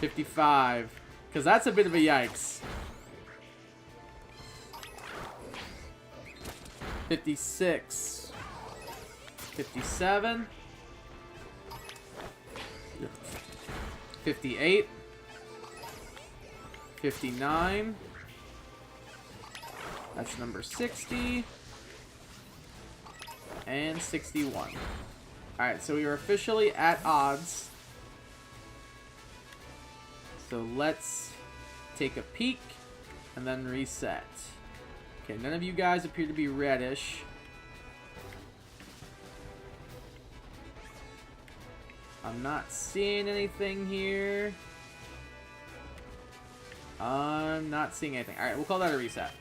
55. Because that's a bit of a yikes. 56. 57. 58. 59. That's number 60. And 61. Alright, so we are officially at odds. So let's take a peek and then reset. Okay, none of you guys appear to be reddish. I'm not seeing anything here. I'm not seeing anything. Alright, we'll call that a reset.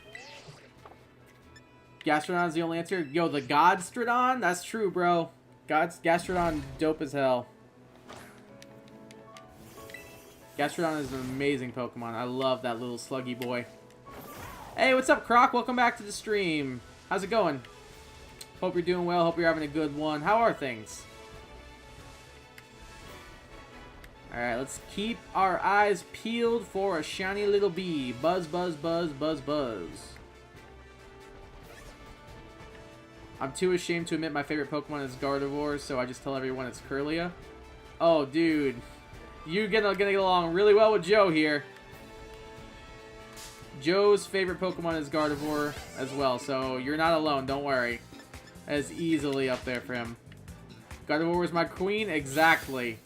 Gastrodon's the only answer. Yo, the Godstrodon? That's true, bro. Gastrodon, dope as hell. Gastrodon is an amazing Pokemon. I love that little sluggy boy. Hey, what's up, Croc? Welcome back to the stream. How's it going? Hope you're doing well. Hope you're having a good one. How are things? Alright, let's keep our eyes peeled for a shiny little bee. Buzz, buzz, buzz, buzz, buzz. I'm too ashamed to admit my favorite Pokemon is Gardevoir, so I just tell everyone it's Kirlia. Oh, dude. You're gonna get along really well with Joe here. Joe's favorite Pokemon is Gardevoir as well, so you're not alone, don't worry. That is easily up there for him. Gardevoir was my queen? Exactly.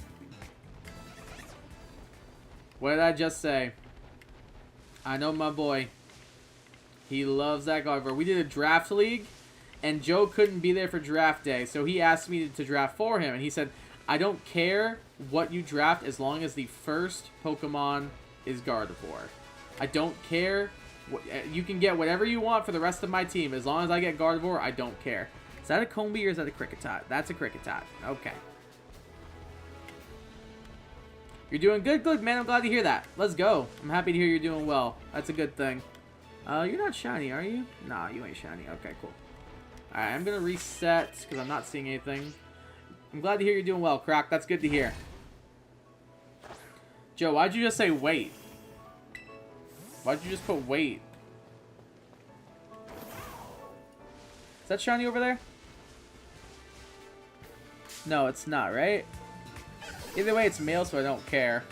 What did I just say? I know my boy. He loves that Gardevoir. We did a draft league, and Joe couldn't be there for draft day, so he asked me to draft for him, and he said, I don't care what you draft as long as the first Pokemon is Gardevoir. I don't care. You can get whatever you want for the rest of my team. As long as I get Gardevoir, I don't care. Is that a Combi or is that a Kricketot? That's a Kricketot. Okay. You're doing good, man. I'm glad to hear that. Let's go. I'm happy to hear you're doing well. That's a good thing. You're not shiny, are you? Nah, you ain't shiny. Okay, cool. Alright, I'm going to reset because I'm not seeing anything. I'm glad to hear you're doing well, Croc. That's good to hear. Joe, why'd you just say wait? Why'd you just put wait? Is that shiny over there? No, it's not, right? Either way, it's male, so I don't care.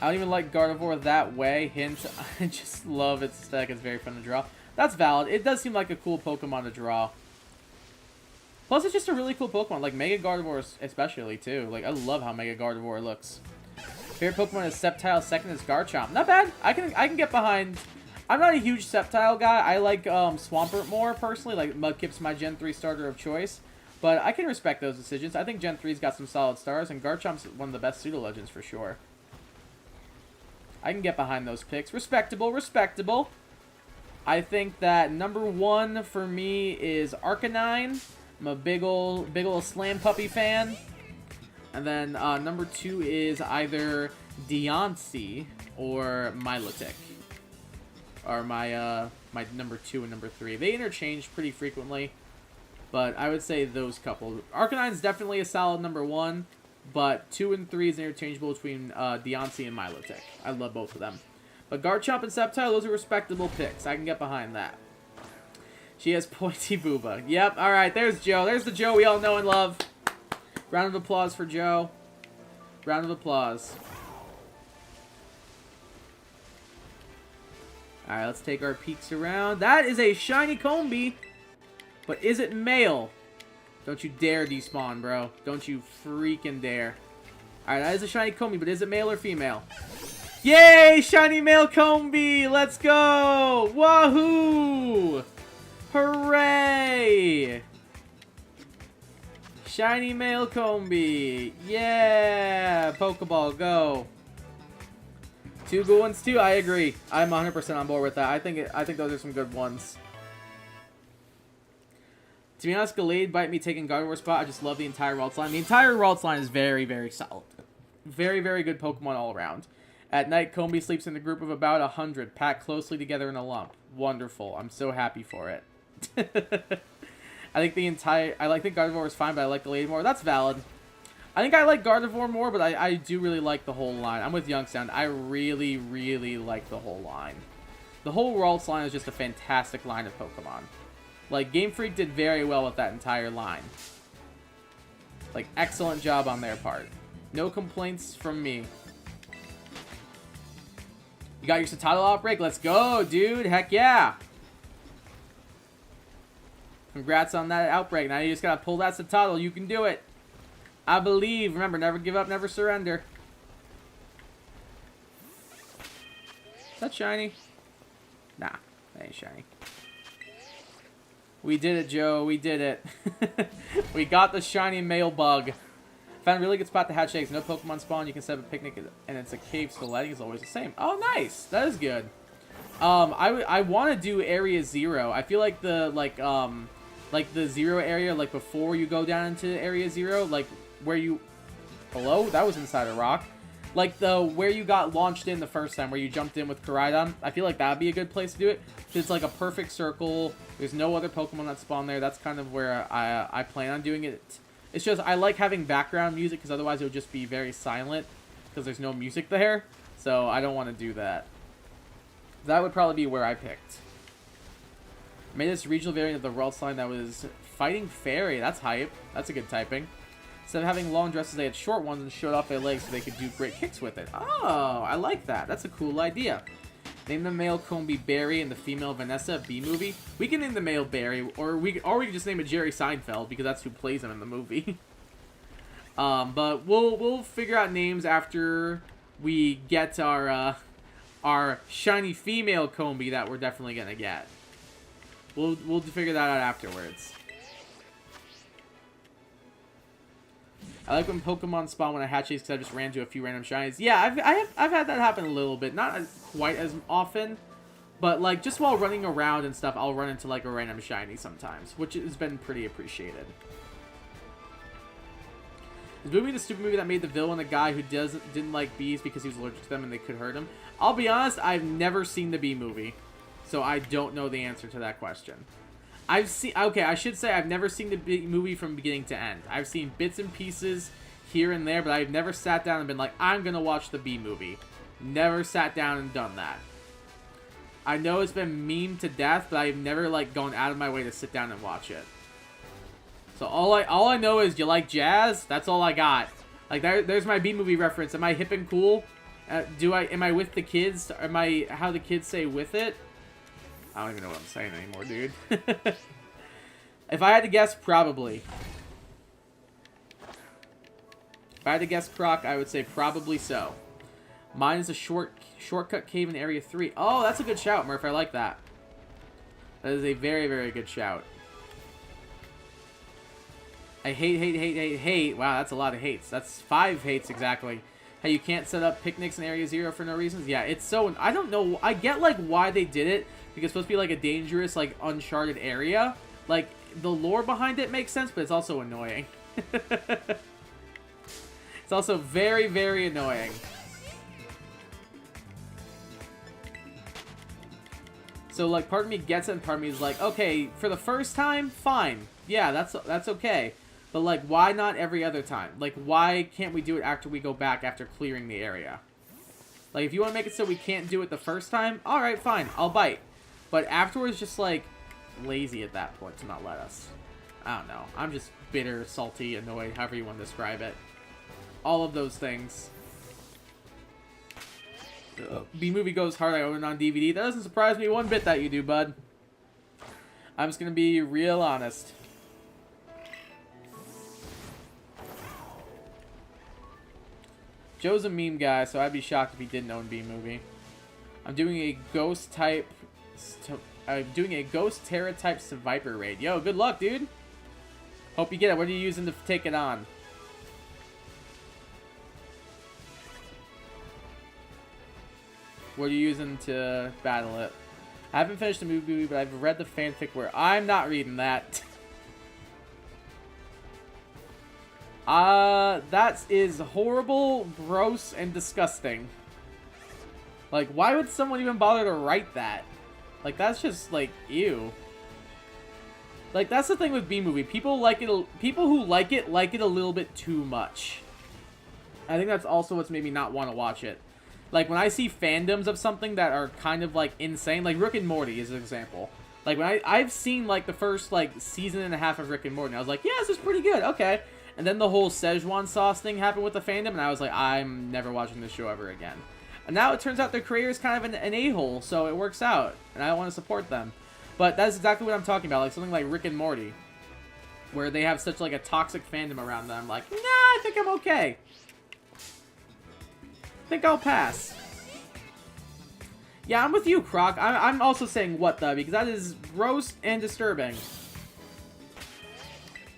I don't even like Gardevoir that way. Hint, I just love its aesthetic. It's very fun to draw. That's valid. It does seem like a cool Pokemon to draw. Plus, it's just a really cool Pokemon. Like, Mega Gardevoir especially, too. Like, I love how Mega Gardevoir looks. Favorite Pokemon is Sceptile. Second is Garchomp. Not bad. I can get behind... I'm not a huge Sceptile guy. I like Swampert more, personally. Like, Mudkip's my Gen 3 starter of choice. But I can respect those decisions. I think Gen 3's got some solid stars, and Garchomp's one of the best Pseudo-Legends for sure. I can get behind those picks. Respectable, respectable. I think that number 1 for me is Arcanine. I'm a big ol' Slam Puppy fan. And then number 2 is either Deontay or Milotic. Are my my number 2 and number 3. They interchange pretty frequently, but I would say those couple. Arcanine's definitely a solid number 1, but 2 and 3 is interchangeable between Deontay and Milotic. I love both of them. But Garchomp and Sceptile, those are respectable picks. I can get behind that. She has Pointy Booba. Yep, alright, there's Joe. There's the Joe we all know and love. Round of applause for Joe. Round of applause. Alright, let's take our peeks around. That is a shiny Combi. But is it male? Don't you dare despawn, bro. Don't you freaking dare. Alright, that is a shiny Combi, but is it male or female? Yay! Shiny male Combi! Let's go! Wahoo! Hooray! Shiny male Combi. Yeah! Pokeball, go. 2 good ones too. I agree. I'm 100% on board with that. I think those are some good ones. To be honest, Gallade bite me taking Gardevoir spot. I just love the entire Ralts line. The entire Ralts line is very, very solid. Very, very good Pokemon all around. At night, Combi sleeps in a group of about 100, packed closely together in a lump. Wonderful. I'm so happy for it. I think Gardevoir is fine, but I like Gallade more. That's valid. I think I like Gardevoir more, but I do really like the whole line. I'm with Youngstown. I really, really like the whole line. The whole Ralts line is just a fantastic line of Pokemon. Like, Game Freak did very well with that entire line. Like, excellent job on their part. No complaints from me. You got your Citadel Outbreak? Let's go, dude. Heck yeah. Congrats on that Outbreak. Now you just gotta pull that Citadel. You can do it. I believe. Remember, never give up, never surrender. Is that shiny? Nah, that ain't shiny. We did it, Joe. We did it. We got the shiny male bug. Found a really good spot to hatch eggs. No Pokemon spawn. You can set up a picnic, and it's a cave, so the lighting is always the same. Oh, nice. That is good. I want to do Area 0. I feel like the, like the 0 area, like, before you go down into Area 0, like, where you... Hello? That was inside a rock. Like, where you got launched in the first time, where you jumped in with Koraidon. I feel like that would be a good place to do it. It's like a perfect circle. There's no other Pokemon that spawn there. That's kind of where I plan on doing it. It's just, I like having background music, because otherwise it would just be very silent, because there's no music there. So, I don't want to do that. That would probably be where I picked. Made this regional variant of the world sign that was Fighting Fairy. That's hype. That's a good typing. Instead of having long dresses, they had short ones and showed off their legs so they could do great kicks with it. Oh, I like that. That's a cool idea. Name the male Combi Barry and the female Vanessa B-movie. We can name the male Barry, or we can just name it Jerry Seinfeld, because that's who plays him in the movie. But we'll figure out names after we get our shiny female Combi that we're definitely gonna get. We'll figure that out afterwards. I like when Pokemon spawn when I hatch these because I just ran to a few random shinies. Yeah, I've had that happen a little bit. Not quite as often, but like just while running around and stuff, I'll run into like a random shiny sometimes, which has been pretty appreciated. Is Boomy the stupid movie that made the villain a guy who didn't like bees because he was allergic to them and they could hurt him? I'll be honest, I've never seen the bee movie, so I don't know the answer to that question. Okay, I should say I've never seen the movie from beginning to end. I've seen bits and pieces here and there, but I've never sat down and been like, I'm gonna watch the Bee movie. Never sat down and done that. I know it's been memed to death, but I've never like gone out of my way to sit down and watch it. So all I know is you like jazz. That's all I got. Like there's my Bee movie reference. Am I hip and cool? Am I with the kids? Am I how the kids say with it? I don't even know what I'm saying anymore, dude. If I had to guess, probably. If I had to guess Croc, I would say probably so. Mine is a shortcut cave in Area 3. Oh, that's a good shout, Murph. I like that. That is a very, very good shout. I hate. Wow, that's a lot of hates. That's 5 hates exactly. Hey, you can't set up picnics in Area 0 for no reasons? Yeah, it's so... I don't know. I get, like, why they did it. Because it's supposed to be, like, a dangerous, like, uncharted area. Like, the lore behind it makes sense, but it's also annoying. It's also very, very annoying. So, like, part of me gets it, and part of me is like, okay, for the first time, fine. Yeah, that's okay. But, like, why not every other time? Like, why can't we do it after we go back after clearing the area? Like, if you want to make it so we can't do it the first time, alright, fine, I'll bite. But afterwards, just, like, lazy at that point to not let us. I don't know. I'm just bitter, salty, annoyed, however you want to describe it. All of those things. B-movie goes hard. I own it on DVD. That doesn't surprise me one bit that you do, bud. I'm just going to be real honest. Joe's a meme guy, so I'd be shocked if he didn't own B-movie. I'm doing a ghost Terra type Viper raid. Yo, good luck, dude. Hope you get it. What are you using to take it on? What are you using to battle it? I haven't finished the movie, but I've read the fanfic where I'm not reading that. That is horrible, gross, and disgusting. Like, why would someone even bother to write that? Like, that's just, like, ew. Like, that's the thing with B-movie. People who like it a little bit too much. I think that's also what's made me not want to watch it. Like, when I see fandoms of something that are kind of, like, insane, like Rick and Morty is an example. Like, when I've seen, like, the first, like, season and a half of Rick and Morty, and I was like, yeah, this is pretty good, okay. And then the whole Szechuan sauce thing happened with the fandom, and I was like, I'm never watching this show ever again. And now it turns out their creator is kind of an a-hole, so it works out, and I want to support them. But that's exactly what I'm talking about, like something like Rick and Morty, where they have such, like, a toxic fandom around them. Like, nah, I think I'm okay. I think I'll pass. Yeah, I'm with you, Croc. I'm also saying what the, because that is gross and disturbing.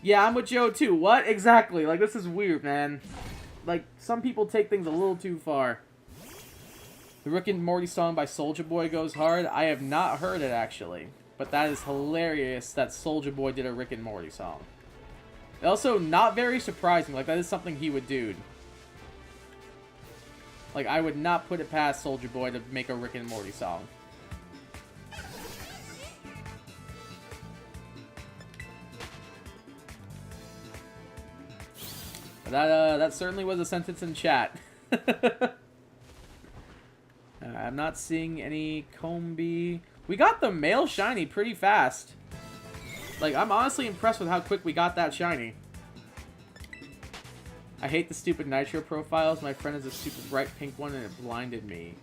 Yeah, I'm with Joe too. What? Exactly. Like, this is weird, man. Like, some people take things a little too far. The Rick and Morty song by Soulja Boy goes hard. I have not heard it, actually. But that is hilarious that Soulja Boy did a Rick and Morty song. Also, not very surprising. Like, that is something he would do. Like, I would not put it past Soulja Boy to make a Rick and Morty song. That certainly was a sentence in chat. I'm not seeing any Combi. We got the male shiny pretty fast. Like, I'm honestly impressed with how quick we got that shiny. I hate the stupid Nitro profiles. My friend has a super bright pink one and it blinded me.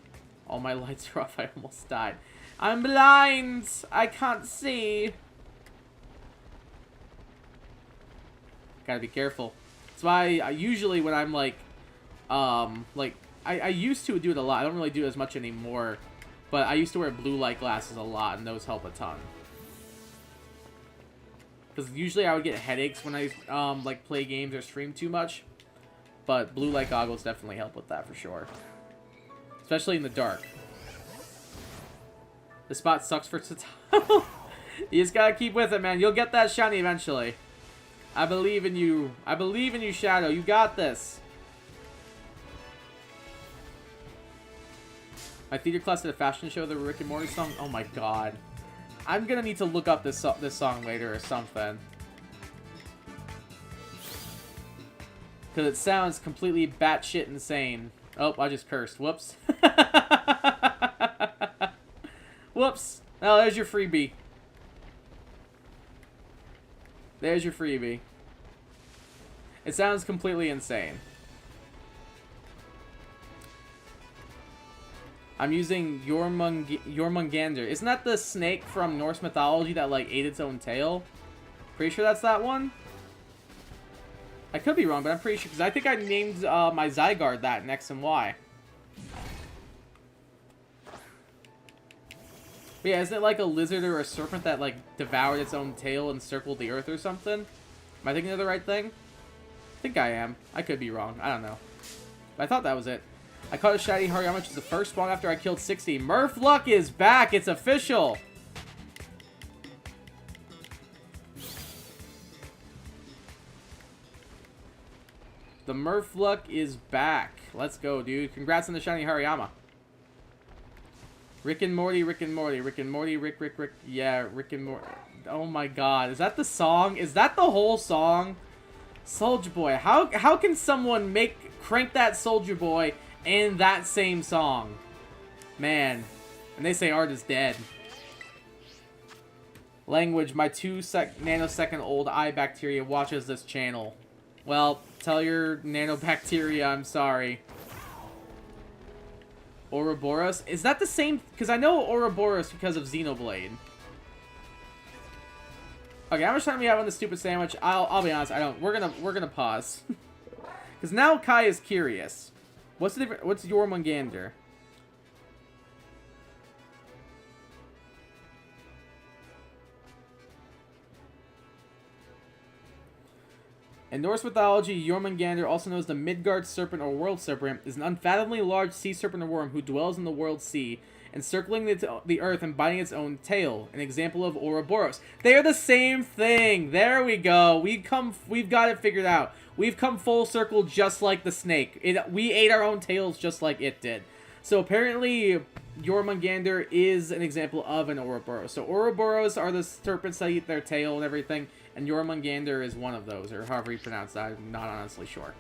All my lights are off. I almost died. I'm blind! I can't see. Gotta be careful. That's why I usually when I'm like, I used to do it a lot. I don't really do it as much anymore. But I used to wear blue light glasses a lot, and those help a ton. Because usually I would get headaches when I, like, play games or stream too much. But blue light goggles definitely help with that for sure. Especially in the dark. The spot sucks for Tato. You just gotta keep with it, man. You'll get that shiny eventually. I believe in you. I believe in you, Shadow. You got this. My theater class at a fashion show, the Rick and Morty song. Oh my god. I'm gonna need to look up this song later or something. Because it sounds completely batshit insane. Oh, I just cursed. Whoops. Whoops. Oh, there's your freebie. There's your freebie. It sounds completely insane. I'm using Jormungandr. Isn't that the snake from Norse mythology that, like, ate its own tail? Pretty sure that's that one? I could be wrong, but I'm pretty sure, because I think I named my Zygarde that in X and Y. But yeah, isn't it like a lizard or a serpent that, like, devoured its own tail and circled the earth or something? Am I thinking of the right thing? I think I am. I could be wrong. I don't know. But I thought that was it. I caught a shiny Hariyama, which is the first spawn after I killed 60. Murph Luck is back! It's official! The Murph Luck is back. Let's go, dude. Congrats on the shiny Hariyama. Rick and Morty, Rick and Morty, Rick and Morty, Rick. Yeah, Rick and Morty. Oh my god. Is that the song? Is that the whole song? Soulja Boy. How can someone crank that Soulja Boy in that same song? Man. And they say art is dead. Language. My 2 nanosecond old eye bacteria watches this channel. Well, tell your nanobacteria I'm sorry. Ouroboros? Is that the same? Because I know Ouroboros because of Xenoblade. Okay, how much time do we have on the stupid sandwich? I'll be honest, I don't. We're gonna pause. Because now Kai is curious. What's the difference? What's Jormungandr? In Norse mythology, Jormungandr, also known as the Midgard Serpent or World Serpent, is an unfathomably large sea serpent or worm who dwells in the world sea, encircling the earth and biting its own tail. An example of Ouroboros. They are the same thing. There we go. We've got it figured out. We've come full circle just like the snake. We ate our own tails just like it did. So apparently, Jormungandr is an example of an Ouroboros. So Ouroboros are the serpents that eat their tail and everything, and Jormungandr is one of those, or however you pronounce that. I'm not honestly sure.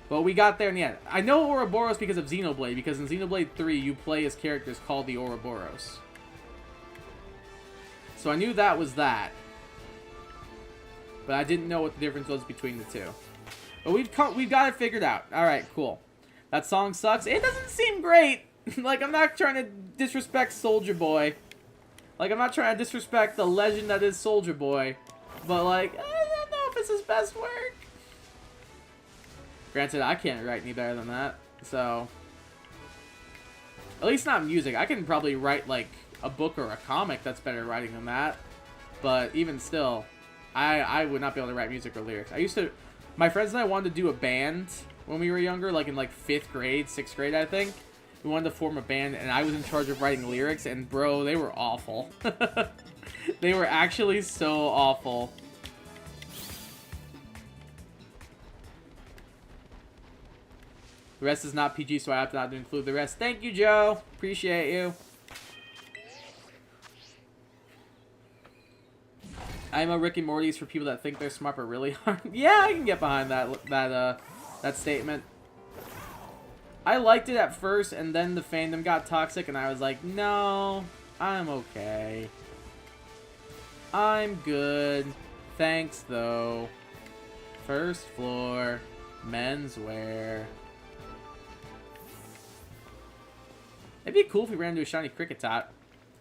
But we got there in the end. I know Ouroboros because of Xenoblade, because in Xenoblade 3, you play as characters called the Ouroboros. So I knew that was that. But I didn't know what the difference was between the two. But we've got it figured out. Alright, cool. That song sucks. It doesn't seem great. Like, I'm not trying to disrespect Soulja Boy. Like, I'm not trying to disrespect the legend that is Soulja Boy. But, like, I don't know if it's his best work. Granted, I can't write any better than that. So, at least not music. I can probably write, like, a book or a comic that's better writing than that. But even still, I would not be able to write music or lyrics. My friends and I wanted to do a band when we were younger, like in like 5th grade, 6th grade, I think. we wanted to form a band, and I was in charge of writing lyrics, and bro, they were awful. They were actually so awful. The rest is not PG, so I have to not include the rest. Thank you, Joe. Appreciate you. I'm a Rick and Morty's for people that think they're smart but really aren't. Yeah, I can get behind that statement. I liked it at first, and then the fandom got toxic, and I was like, no, I'm okay. I'm good. Thanks, though. First floor, menswear. It'd be cool if we ran into a shiny Kricketot.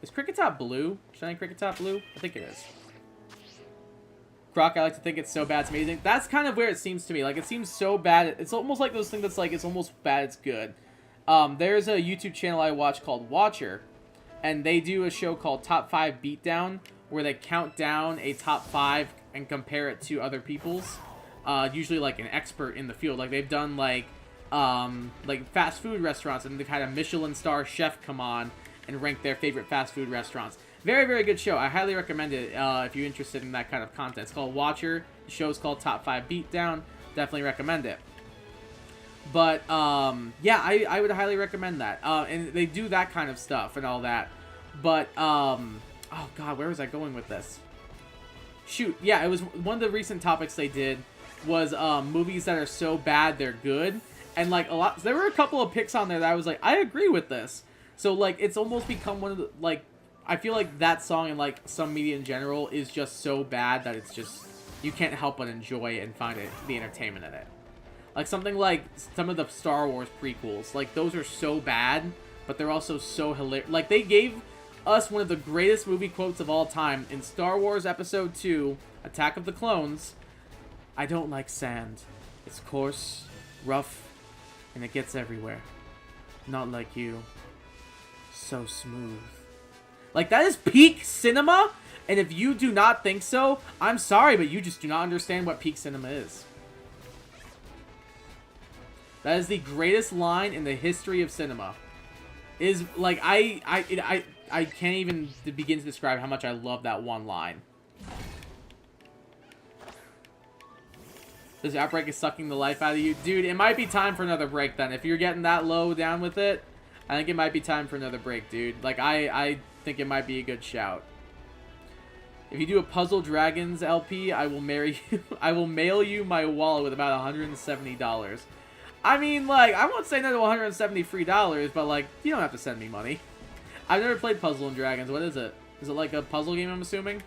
Is Kricketot blue? Shiny Kricketot blue? I think it is. Croc, I like to think it's so bad it's amazing. That's kind of where it seems to me. Like, it seems so bad. It's almost like those things that's like, it's almost bad it's good. There's a YouTube channel I watch called Watcher. And they do a show called Top 5 Beatdown, where they count down a top 5 and compare it to other people's. Usually, like, an expert in the field. Like, they've done, like fast food restaurants, and they've had a Michelin star chef come on and rank their favorite fast food restaurants. Very, very good show. I highly recommend it if you're interested in that kind of content. It's called Watcher. The show's called Top 5 Beatdown. Definitely recommend it. But, yeah, I would highly recommend that. And they do that kind of stuff and all that. But, oh god, where was I going with this? Shoot, yeah, it was one of the recent topics they did was movies that are so bad they're good. And, like, there were a couple of picks on there that I was like, I agree with this. So, like, it's almost become one of the, like, I feel like that song and, like, some media in general is just so bad that it's just, you can't help but enjoy it and find the entertainment in it. Like, something like some of the Star Wars prequels. Like, those are so bad, but they're also so hilarious. Like, they gave us one of the greatest movie quotes of all time in Star Wars Episode 2, Attack of the Clones. I don't like sand. It's coarse, rough, and it gets everywhere. Not like you. So smooth. Like, that is peak cinema, and if you do not think so, I'm sorry, but you just do not understand what peak cinema is. That is the greatest line in the history of cinema. Is, like, I can't even begin to describe how much I love that one line. This Outbreak is sucking the life out of you. Dude, it might be time for another break then. If you're getting that low down with it, I think it might be time for another break, dude. Like, I think it might be a good shout. If you do a Puzzle Dragons LP, I will marry you. I will mail you my wallet with about $170. I mean, like, I won't say no to $170 free dollars, but, like, you don't have to send me money. I've never played Puzzle and Dragons. What is it? Is it like a puzzle game, I'm assuming?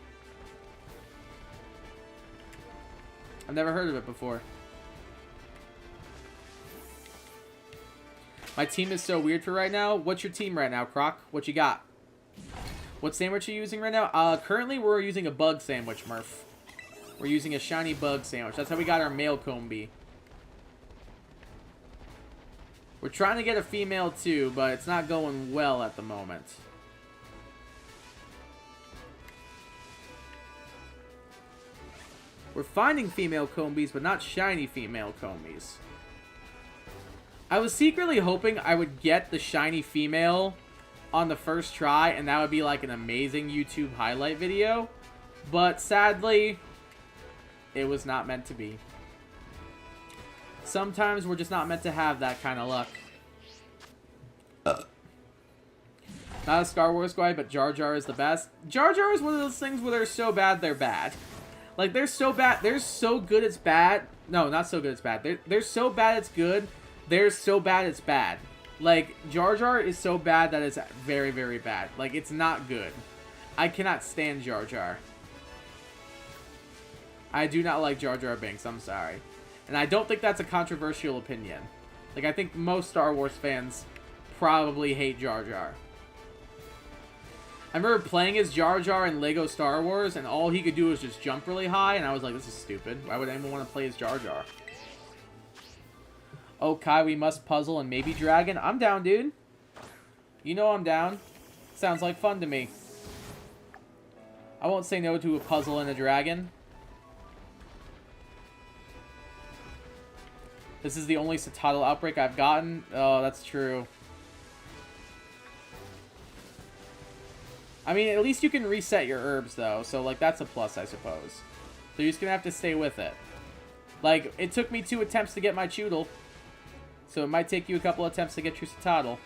I've never heard of it before. My team is so weird for right now. What's your team right now, Croc? What you got? What sandwich are you using right now? Currently, we're using a bug sandwich, Murph. We're using a shiny bug sandwich. That's how we got our male Combi. We're trying to get a female too, but it's not going well at the moment. We're finding female Combis, but not shiny female Combis. I was secretly hoping I would get the shiny female on the first try, and that would be like an amazing YouTube highlight video. But sadly, it was not meant to be. Sometimes we're just not meant to have that kind of luck. Not a Star Wars guy, but Jar Jar is the best. Jar Jar is one of those things where they're so bad, they're bad. Like, they're so bad, they're so good it's bad. No, not so good it's bad. They're so bad it's good. They're so bad it's bad. Like, Jar Jar is so bad that it's very, very bad. Like, it's not good. I cannot stand Jar Jar. I do not like Jar Jar Binks, I'm sorry. And I don't think that's a controversial opinion. Like, I think most Star Wars fans probably hate Jar Jar. I remember playing as Jar Jar in Lego Star Wars, and all he could do was just jump really high, and I was like, this is stupid. Why would anyone want to play as Jar Jar? Oh, Kai, we must puzzle and maybe dragon. I'm down, dude. You know I'm down. Sounds like fun to me. I won't say no to a puzzle and a dragon. This is the only Citadel outbreak I've gotten. Oh, that's true. I mean, at least you can reset your herbs, though. So, like, that's a plus, I suppose. So you're just going to have to stay with it. Like, it took me 2 attempts to get my Choodle. So it might take you a couple attempts to get your Citadel.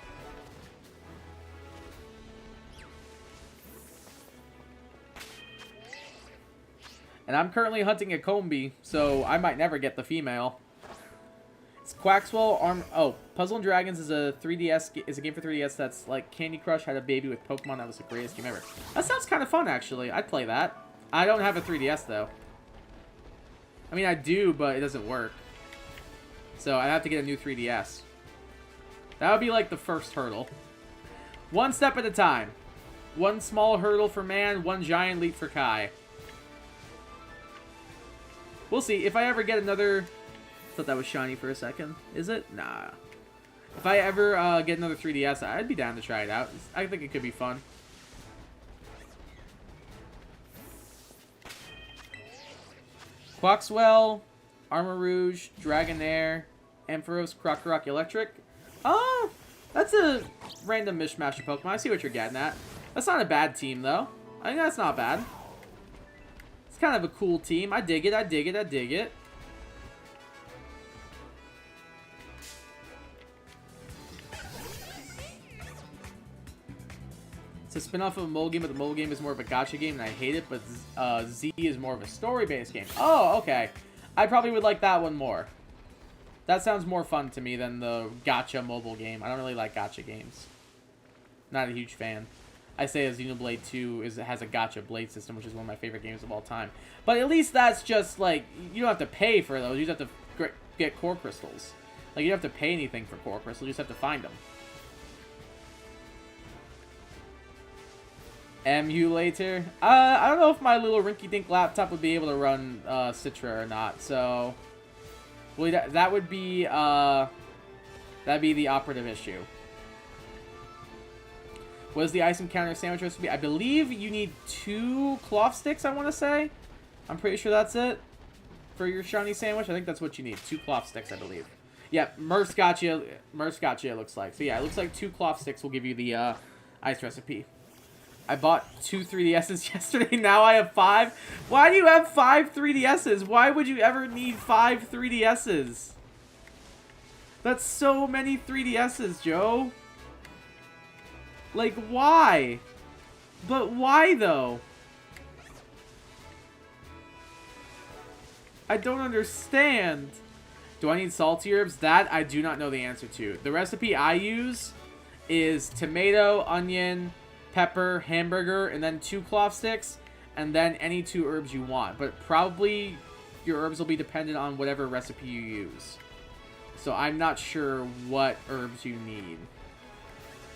And I'm currently hunting a Combee, so I might never get the female. It's Quaxwell Oh, Puzzle and Dragons is a 3DS is a game for 3DS that's like Candy Crush had a baby with Pokemon. That was the greatest game ever. That sounds kind of fun, actually. I'd play that. I don't have a 3DS though. I mean, I do, but it doesn't work. So I'd have to get a new 3DS. That would be like the first hurdle. One step at a time. One small hurdle for man, one giant leap for Kai. We'll see. If I ever get another... I thought that was shiny for a second. Is it? Nah. If I ever get another 3DS, I'd be down to try it out. I think it could be fun. Quaxwell, Armor Rouge, Dragonair, Ampharos, Krokorok Electric. Oh, that's a random mishmash of Pokemon. I see what you're getting at. That's not a bad team, though. I think that's not bad. It's kind of a cool team. I dig it, I dig it, I dig it. It's a spin-off of a mobile game, but the mobile game is more of a gacha game, and I hate it, but Z is more of a story-based game. Oh, okay. I probably would like that one more. That sounds more fun to me than the gacha mobile game. I don't really like gacha games. Not a huge fan. I say Xenoblade 2 has a gacha blade system, which is one of my favorite games of all time. But at least that's just, like, you don't have to pay for those. You just have to get core crystals. Like, you don't have to pay anything for core crystals. You just have to find them. Emulator. I don't know if my little rinky-dink laptop would be able to run Citra or not. So, well, that would be that'd be the operative issue. What is the ice and counter sandwich recipe? I believe you need 2 cloth sticks. I want to say. I'm pretty sure that's it for your shiny sandwich. I think that's what you need. 2 cloth sticks, I believe. Yeah, Murph's gotcha. Murph's gotcha. It looks like. So yeah, it looks like 2 cloth sticks will give you the ice recipe. I bought 2 3DSs yesterday. Now I have 5. Why do you have 5 3DSs? Why would you ever need 5 3DSs? That's so many 3DSs, Joe. Like, why? But why, though? I don't understand. Do I need salty herbs? That I do not know the answer to. The recipe I use is tomato, onion, pepper, hamburger, and then 2 cloth sticks, and then any 2 herbs you want. But probably your herbs will be dependent on whatever recipe you use. So I'm not sure what herbs you need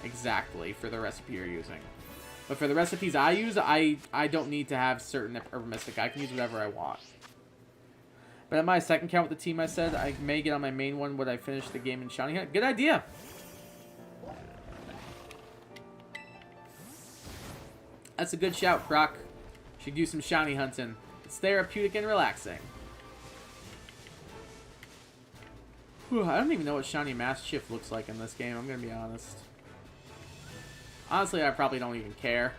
exactly for the recipe you're using. But for the recipes I use, I don't need to have certain herb mystic. I can use whatever I want. But at my second count with the team, I said I may get on my main one when I finish the game in shiny. Good idea. That's a good shout, Croc. Should do some shiny hunting. It's therapeutic and relaxing. Whew, I don't even know what shiny Mass Shift looks like in this game, I'm going to be honest. Honestly, I probably don't even care.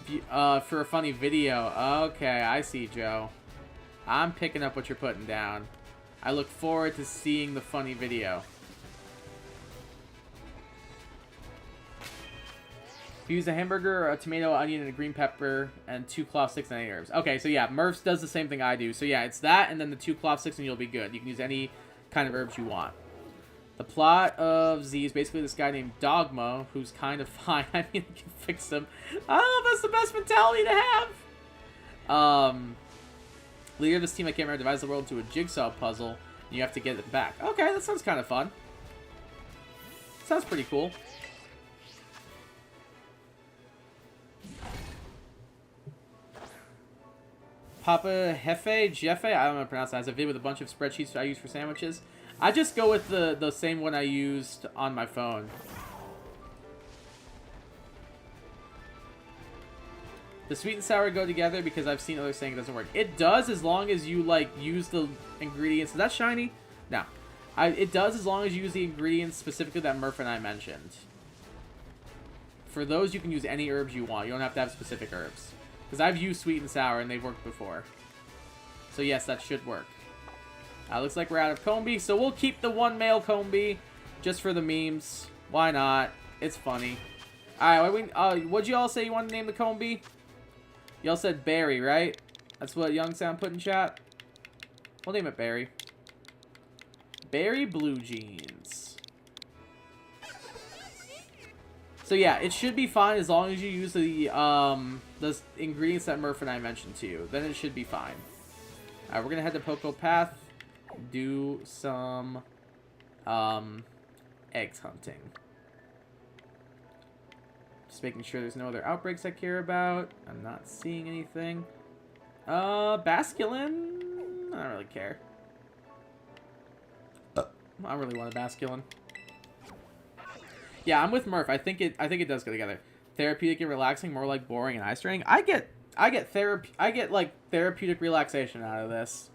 If you, for a funny video. Okay, I see, Joe. I'm picking up what you're putting down. I look forward to seeing the funny video. Use a hamburger, a tomato, onion, and a green pepper, and 2 cloth sticks and 8 herbs. Okay, so yeah, Murph's does the same thing I do. So yeah, it's that, and then the 2 cloth sticks, and you'll be good. You can use any kind of herbs you want. The plot of Z is basically this guy named Dogma, who's kind of fine. I mean, I can fix him. I don't know if that's the best mentality to have. Leader of this team, I can't remember, divides the world into a jigsaw puzzle, and you have to get it back. Okay, that sounds kind of fun. Sounds pretty cool. Papa Jeffe, I don't know how to pronounce that. Has a vid with a bunch of spreadsheets I use for sandwiches. I just go with the same one I used on my phone. The sweet and sour go together because I've seen others saying it doesn't work. It does as long as you, like, use the ingredients. Is that shiny? No. It does as long as you use the ingredients specifically that Murph and I mentioned. for those, you can use any herbs you want. You don't have to have specific herbs. Because I've used sweet and sour, and they've worked before. So yes, that should work. Looks like we're out of Combee, so we'll keep the one male Combee just for the memes. Why not? It's funny. Alright, what'd you all say you wanted to name the Combee? Y'all said Barry, right? That's what Young Sound put in chat? We'll name it Barry. Barry Blue Jeans. So yeah, it should be fine as long as you use the ingredients that Murph and I mentioned to you. Then it should be fine. Alright, we're gonna head to Poco Path. Do some eggs hunting. Just making sure there's no other outbreaks I care about. I'm not seeing anything. Basculin? I don't really care. I don't really want a Basculin. Yeah, I'm with Murph. I think it does go together. Therapeutic and relaxing, more like boring and eye straining. I get like therapeutic relaxation out of this.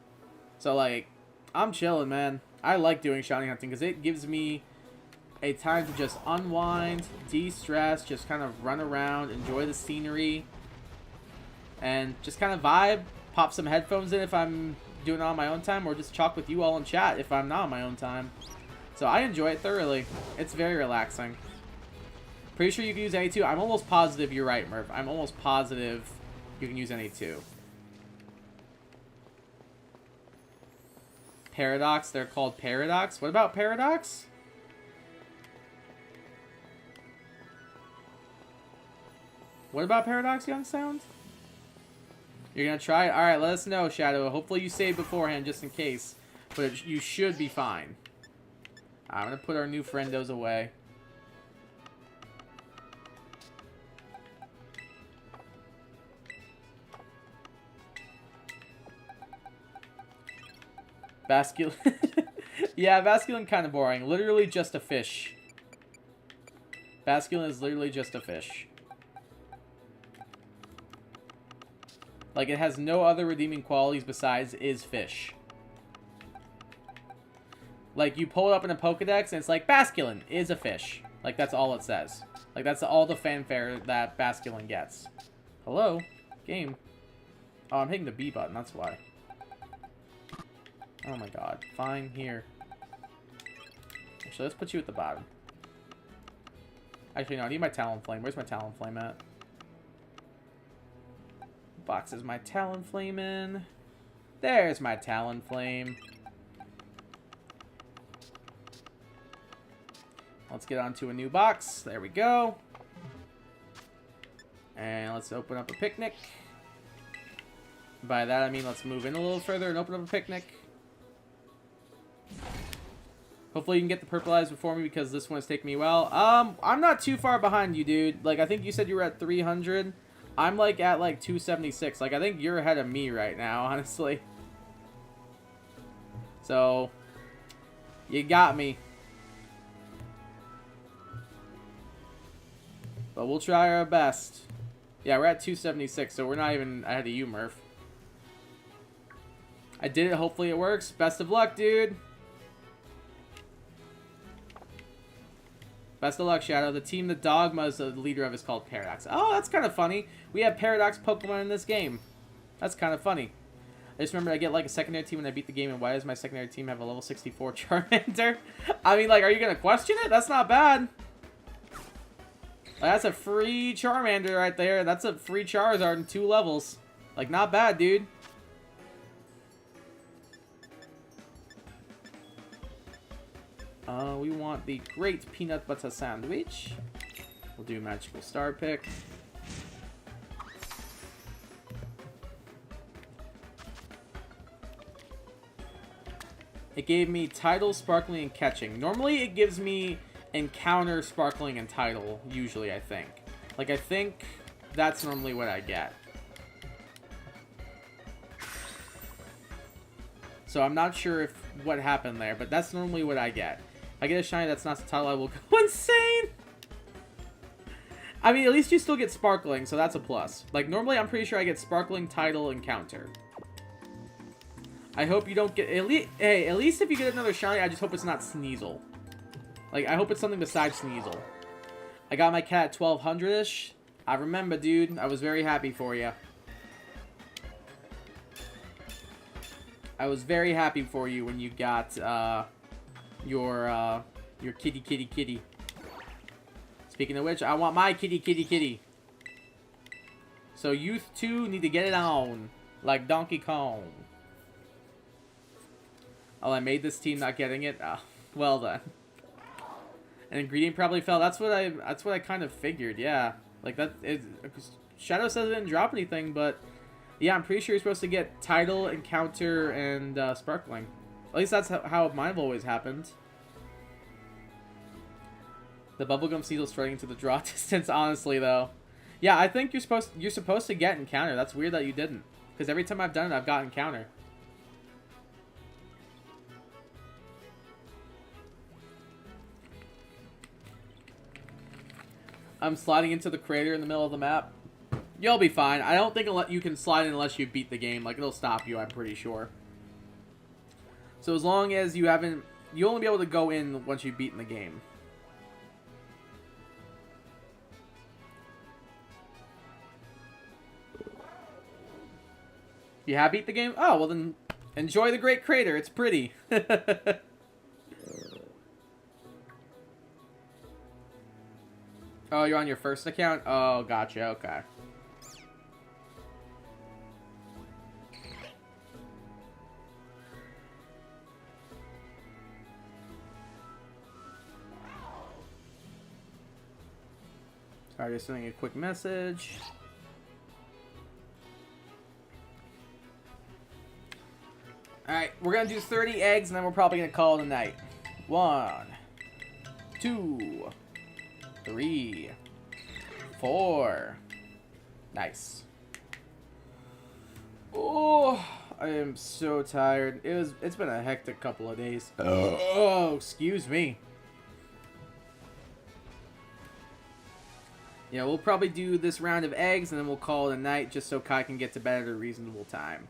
So like, I'm chilling, man. I like doing shiny hunting because it gives me a time to just unwind, de-stress, just kind of run around, enjoy the scenery, and just kind of vibe. Pop some headphones in if I'm doing it on my own time, or just talk with you all in chat if I'm not on my own time. So I enjoy it thoroughly. It's very relaxing. Pretty sure you can use any two. I'm almost positive you're right, Murph. I'm almost positive you can use any two. Paradox, they're called Paradox. What about Paradox? What about Paradox, Young Sound? You're gonna try it? Alright, let us know, Shadow. Hopefully you save beforehand just in case. But you should be fine. I'm gonna put our new friendos away. Basculin. Yeah, Basculin kind of boring. Literally just a fish. Basculin is literally just a fish. Like, it has no other redeeming qualities besides is fish. Like, you pull it up in a Pokedex, and it's like, Basculin is a fish. Like, that's all it says. Like, that's all the fanfare that Basculin gets. Hello? Game. Oh, I'm hitting the B button, that's why. Oh my god. Fine, here. Actually, let's put you at the bottom. Actually, no, I need my Talonflame. Where's my Talonflame at? Box is my Talonflame in. There's my Talonflame. Let's get onto a new box. There we go. And let's open up a picnic. By that I mean let's move in a little further and open up a picnic. Hopefully you can get the purple eyes before me because this one is taking me a while. I'm not too far behind you, dude. Like, I think you said you were at 300. I'm, like, at, like, 276. Like, I think you're ahead of me right now, honestly. So, you got me. But we'll try our best. Yeah, we're at 276, so we're not even ahead of you, Murph. I did it. Hopefully it works. Best of luck, dude. Best of luck, Shadow. The team that Dogma is the leader of is called Paradox. Oh, that's kind of funny. We have Paradox Pokemon in this game. That's kind of funny. I just remember I get like a secondary team when I beat the game, and why does my secondary team have a level 64 Charmander? I mean, like, are you going to question it? That's not bad. That's a free Charmander right there. That's a free Charizard in 2 levels. Like, not bad, dude. We want the great peanut butter sandwich. We'll do magical star pick. It gave me Tidal, Sparkling, and Catching. Normally it gives me Encounter, Sparkling, and Tidal, usually, I think. Like, I think that's normally what I get. So I'm not sure if what happened there, but that's normally what I get. If I get a shiny that's not the Tidal, I will go insane! I mean, at least you still get Sparkling, so that's a plus. Like, normally I'm pretty sure I get Sparkling, Tidal, and Counter. I hope you don't get... Hey, at least if you get another shiny, I just hope it's not Sneasel. Like, I hope it's something besides Sneasel. I got my cat at 1200-ish. I remember, dude. I was very happy for you. I was very happy for you when you got your kitty. Speaking of which, I want my kitty. So you two need to get it on, like Donkey Kong. Oh, I made this team not getting it. Oh, well then. An ingredient probably fell. That's what I kind of figured. Yeah, like that. Shadow says it didn't drop anything, but yeah, I'm pretty sure you're supposed to get Tidal, Encounter, and Sparkling. At least that's how mine have always happened. The bubblegum season's starting to the draw distance. Honestly, though, yeah, I think you're supposed to get Encounter. That's weird that you didn't, because every time I've done it, I've got Encounter. I'm sliding into the crater in the middle of the map. You'll be fine. I don't think you can slide in unless you beat the game. Like, it'll stop you, I'm pretty sure. So as long as you haven't... You'll only be able to go in once you've beaten the game. You have beat the game? Oh, well then... Enjoy the Great Crater. It's pretty. Oh, you're on your first account? Oh, gotcha. Okay. Sorry, just sending a quick message. Alright, we're gonna do 30 eggs, and then we're probably gonna call it a night. 1, 2... 3, 4. Nice. Oh, I am so tired. It's been a hectic couple of days. Oh, excuse me. Yeah, we'll probably do this round of eggs and then we'll call it a night just so Kai can get to bed at a reasonable time.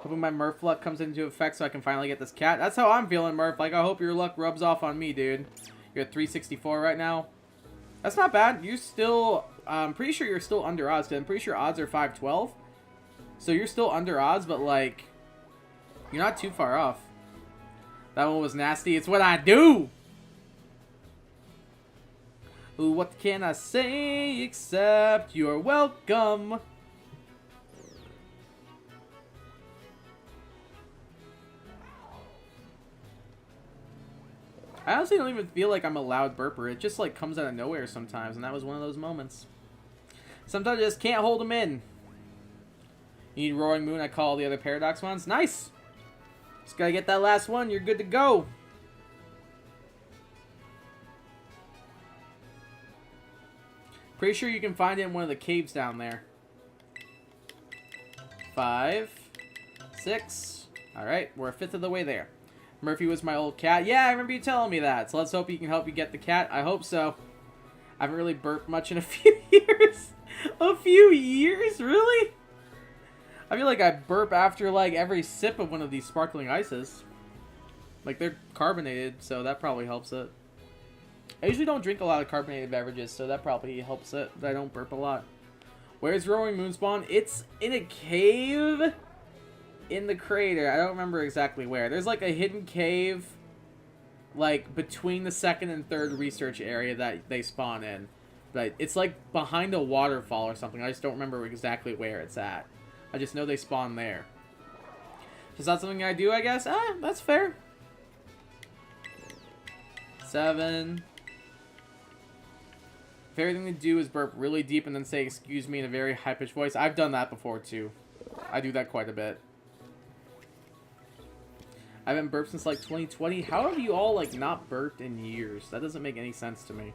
Hoping my Murph luck comes into effect so I can finally get this cat. That's how I'm feeling, Murph. Like, I hope your luck rubs off on me, dude. You're at 364 right now. That's not bad. You're still... I'm pretty sure you're still under odds, because I'm pretty sure odds are 512. So you're still under odds, but, like... You're not too far off. That one was nasty. It's what I do! Ooh, what can I say except you're welcome? I honestly don't even feel like I'm a loud burper. It just, like, comes out of nowhere sometimes, and that was one of those moments. Sometimes I just can't hold them in. You need Roaring Moon, I call the other Paradox ones. Nice! Just gotta get that last one, you're good to go. Pretty sure you can find it in one of the caves down there. 5, 6. Alright, we're a fifth of the way there. Murphy was my old cat. Yeah, I remember you telling me that. So let's hope he can help you get the cat. I hope so. I haven't really burped much in a few years. A few years? Really? I feel like I burp after, like, every sip of one of these sparkling ices. Like, they're carbonated, so that probably helps it. I usually don't drink a lot of carbonated beverages, so that probably helps it. That I don't burp a lot. Where's Roaring Moon spawn? It's in a cave... in the crater. I don't remember exactly where. There's like a hidden cave like between the second and third research area that they spawn in. But it's like behind a waterfall or something. I just don't remember exactly where it's at. I just know they spawn there. Is that something I do, I guess? Ah, that's fair. 7. Favorite thing to do is burp really deep and then say excuse me in a very high-pitched voice. I've done that before too. I do that quite a bit. I haven't burped since like 2020. How have you all like not burped in years? That doesn't make any sense to me.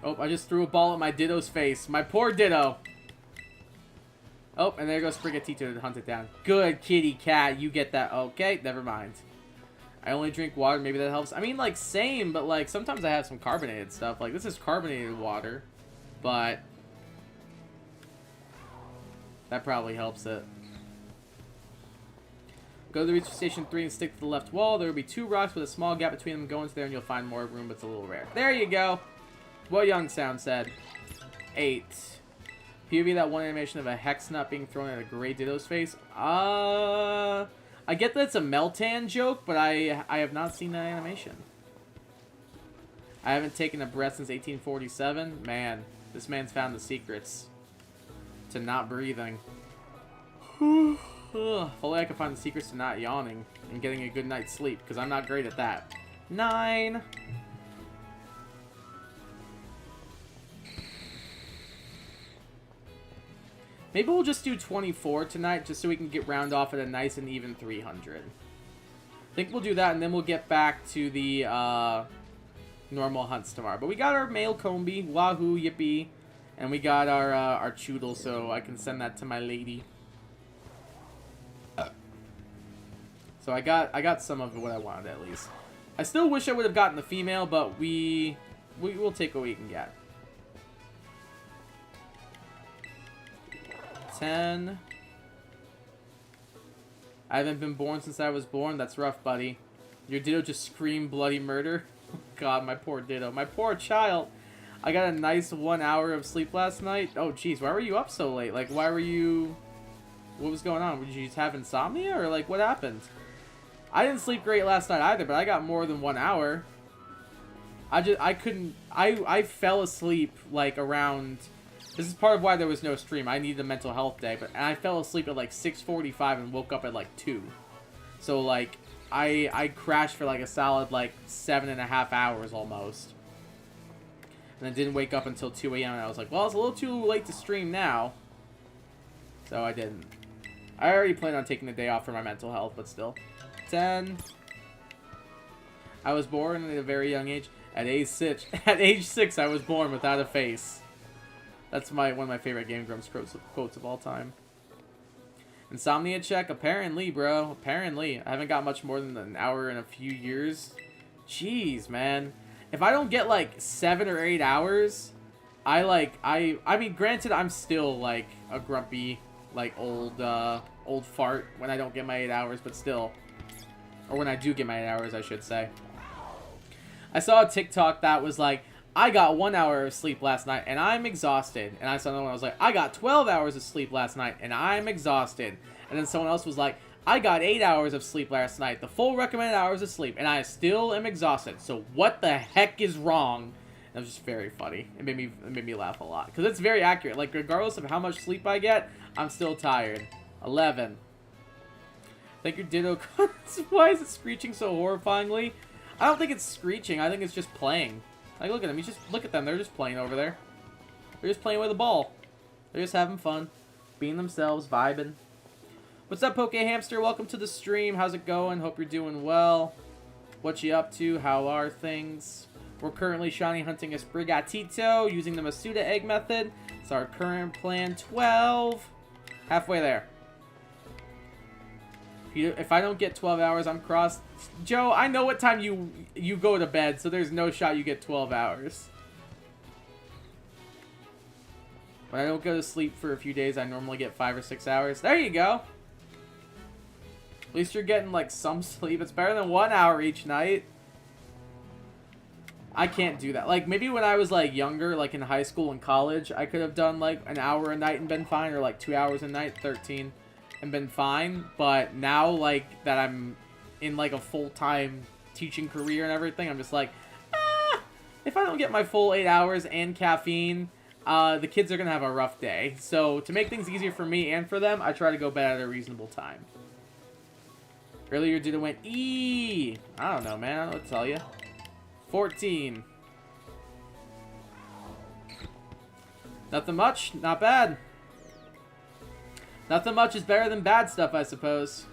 Oh, I just threw a ball at my Ditto's face. My poor Ditto. Oh, and there goes Sprigatito to hunt it down. Good kitty cat. You get that. Okay, never mind. I only drink water. Maybe that helps. I mean, like, same, but, like, sometimes I have some carbonated stuff. Like, this is carbonated water, but that probably helps it. Go to the reach station 3 and stick to the left wall. There will be 2 rocks with a small gap between them. Go into there and you'll find more room, but it's a little rare. There you go. What Young Sound said. 8. POV that one animation of a hex nut being thrown at a gray Ditto's face. I get that it's a Meltan joke, but I have not seen that animation. I haven't taken a breath since 1847. Man, this man's found the secrets to not breathing. Hopefully I can find the secrets to not yawning and getting a good night's sleep, because I'm not great at that. 9. Maybe we'll just do 24 tonight, just so we can get round off at a nice and even 300. I think we'll do that, and then we'll get back to the normal hunts tomorrow. But we got our male Combi, wahoo, yippee, and we got our Choodle, so I can send that to my lady. So I got some of what I wanted, at least. I still wish I would have gotten the female, but we will take what we can get. 10. I haven't been born since I was born. That's rough, buddy. Your Ditto just screamed bloody murder. God, my poor Ditto. My poor child. I got a nice 1 hour of sleep last night. Oh, jeez. Why were you up so late? Like, why were you... What was going on? Did you just have insomnia? Or, like, what happened? I didn't sleep great last night either, but I got more than 1 hour. I couldn't... I fell asleep, like, around... This is part of why there was no stream. I needed a mental health day, and I fell asleep at, like, 6:45 and woke up at, like, 2. So, like, I crashed for, like, a solid, like, 7.5 hours almost. And then didn't wake up until 2 a.m. and I was like, well, it's a little too late to stream now. So I didn't. I already planned on taking the day off for my mental health, but still. 10. I was born at a very young age. At age 6, I was born without a face. That's one of my favorite Game Grumps quotes of all time. Insomnia check? Apparently, bro. Apparently. I haven't got much more than an hour in a few years. Jeez, man. If I don't get, like, 7 or 8 hours, I mean, granted, I'm still, like, a grumpy, like, old fart when I don't get my 8 hours, but still. Or when I do get my 8 hours, I should say. I saw a TikTok that was like, I got 1 hour of sleep last night, and I'm exhausted. And I saw another one, I was like, I got 12 hours of sleep last night, and I'm exhausted. And then someone else was like, I got 8 hours of sleep last night, the full recommended hours of sleep, and I still am exhausted. So what the heck is wrong? And it was just very funny. It made me laugh a lot. Because it's very accurate. Like, regardless of how much sleep I get, I'm still tired. 11. Thank your Ditto. Why is it screeching so horrifyingly? I don't think it's screeching. I think it's just playing. Like, look at them. You just look at them. They're just playing over there. They're just playing with a ball. They're just having fun. Being themselves. Vibing. What's up, Poke Hamster? Welcome to the stream. How's it going? Hope you're doing well. What you up to? How are things? We're currently shiny hunting a Sprigatito using the Masuda egg method. It's our current plan. 12. Halfway there. If I don't get 12 hours, I'm crossed. Joe, I know what time you go to bed, so there's no shot you get 12 hours. When I don't go to sleep for a few days, I normally get 5 or 6 hours. There you go. At least you're getting, like, some sleep. It's better than 1 hour each night. I can't do that. Like, maybe when I was, like, younger, like in high school and college, I could have done, like, an hour a night and been fine, or, like, 2 hours a night, 13, and been fine. But now, like, that I'm in, like, a full-time teaching career and everything, I'm just like, if I don't get my full 8 hours and caffeine, the kids are going to have a rough day. So, to make things easier for me and for them, I try to go bed at a reasonable time. Earlier, Ditto went, I don't know, man. I don't know what to tell you. 14. Nothing much. Not bad. Nothing much is better than bad stuff, I suppose.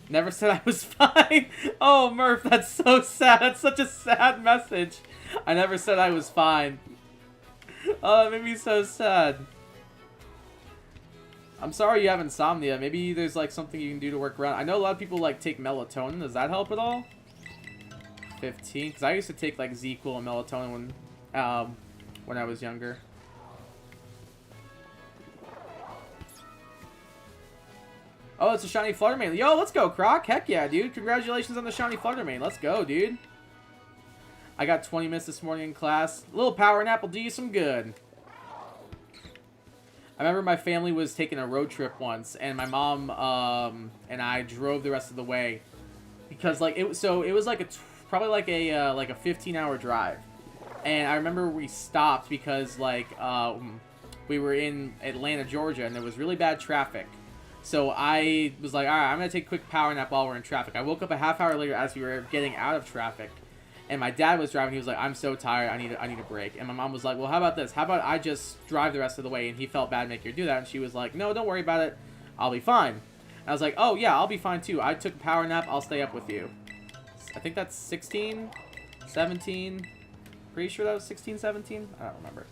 Never said I was fine. Oh, Murph, that's so sad. That's such a sad message. I never said I was fine. Oh, that made me so sad. I'm sorry you have insomnia. Maybe there's, like, something you can do to work around. I know a lot of people, like, take melatonin. Does that help at all? 15. Because I used to take, like, Z-Cool and melatonin when I was younger. Oh, it's a shiny Fluttermane. Yo, let's go, Croc. Heck yeah, dude. Congratulations on the shiny Fluttermane. Let's go, dude. I got 20 minutes this morning in class. A little power nap will do you some good. I remember my family was taking a road trip once, and my mom and I drove the rest of the way because like it was like probably like a 15-hour drive, and I remember we stopped because like we were in Atlanta, Georgia, and there was really bad traffic. So I was like, all right, I'm gonna take a quick power nap while we're in traffic. I woke up a half hour later as we were getting out of traffic. And my dad was driving. He was like, I'm so tired. I need a break. And my mom was like, well, how about this? How about I just drive the rest of the way? And he felt bad making her do that. And she was like, no, don't worry about it. I'll be fine. And I was like, oh, yeah, I'll be fine, too. I took a power nap. I'll stay up with you. I think that's 16, 17. Pretty sure that was 16, 17? I don't remember.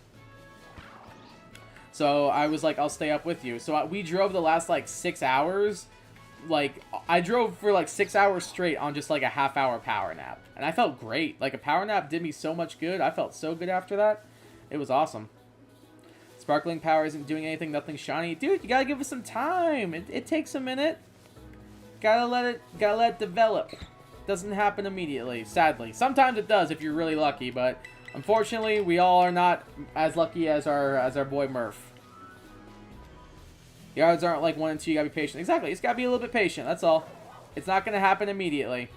So I was like, I'll stay up with you. So we drove the last, like, 6 hours. Like, I drove for like 6 hours straight on just like a half-hour power nap. And I felt great. Like, a power nap did me so much good. I felt so good after that. It was awesome. Sparkling power isn't doing anything. Nothing shiny. Dude, you gotta give it some time. It takes a minute. Gotta let it develop. Doesn't happen immediately, sadly. Sometimes it does if you're really lucky, but unfortunately, we all are not as lucky as our boy Murph. The odds aren't like 1 and 2, you gotta be patient. Exactly, it's gotta be a little bit patient, that's all. It's not gonna happen immediately.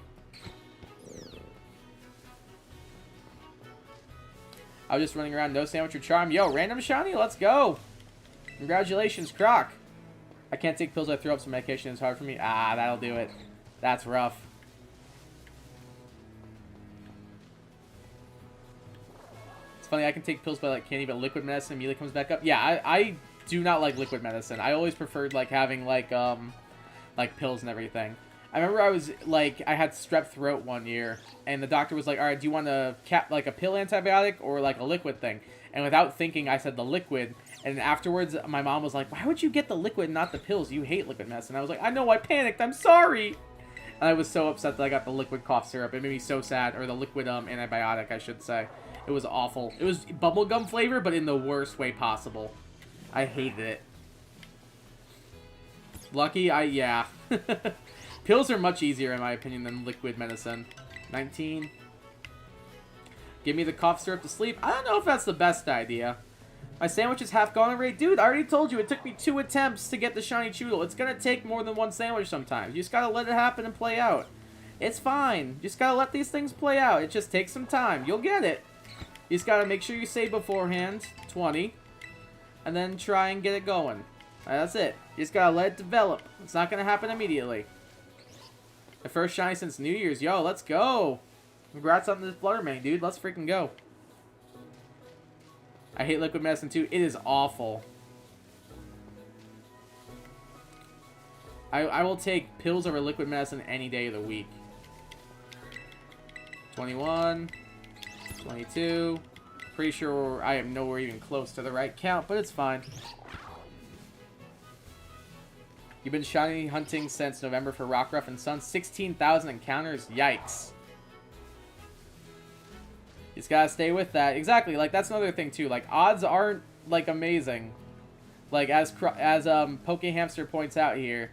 I was just running around, no sandwich or charm. Yo, random shiny, let's go. Congratulations, Croc. I can't take pills, I throw up, some medication is hard for me. Ah, that'll do it. That's rough. It's funny, I can take pills but like candy, but liquid medicine immediately comes back up. Yeah, I do not like liquid medicine. I always preferred like having like pills and everything. I remember I had strep throat one year, and the doctor was like, all right, do you want a pill antibiotic or like a liquid thing? And without thinking, I said the liquid. And afterwards, my mom was like, why would you get the liquid and not the pills? You hate liquid medicine. I was like, I know, I panicked. I'm sorry. And I was so upset that I got the liquid cough syrup. It made me so sad. Or the liquid antibiotic, I should say. It was awful. It was bubblegum flavor, but in the worst way possible. I hated it. Lucky, yeah. Pills are much easier, in my opinion, than liquid medicine. 19. Give me the cough syrup to sleep. I don't know if that's the best idea. My sandwich is half gone already. Dude, I already told you, it took me 2 attempts to get the shiny Choodle. It's gonna take more than 1 sandwich sometimes. You just gotta let it happen and play out. It's fine. You just gotta let these things play out. It just takes some time. You'll get it. You just gotta make sure you save beforehand. 20. And then try and get it going. That's it. You just gotta let it develop. It's not gonna happen immediately. The first shiny since New Year's. Yo, let's go. Congrats on this Fluttermane, dude. Let's freaking go. I hate liquid medicine too. It is awful. I will take pills over liquid medicine any day of the week. 21. 22. Pretty sure I am nowhere even close to the right count, but it's fine. You've been shiny hunting since November for Rockruff and Sun. 16,000 encounters. Yikes. You just gotta stay with that. Exactly. Like, that's another thing, too. Like, odds aren't, like, amazing. Like, as PokeHamster points out here,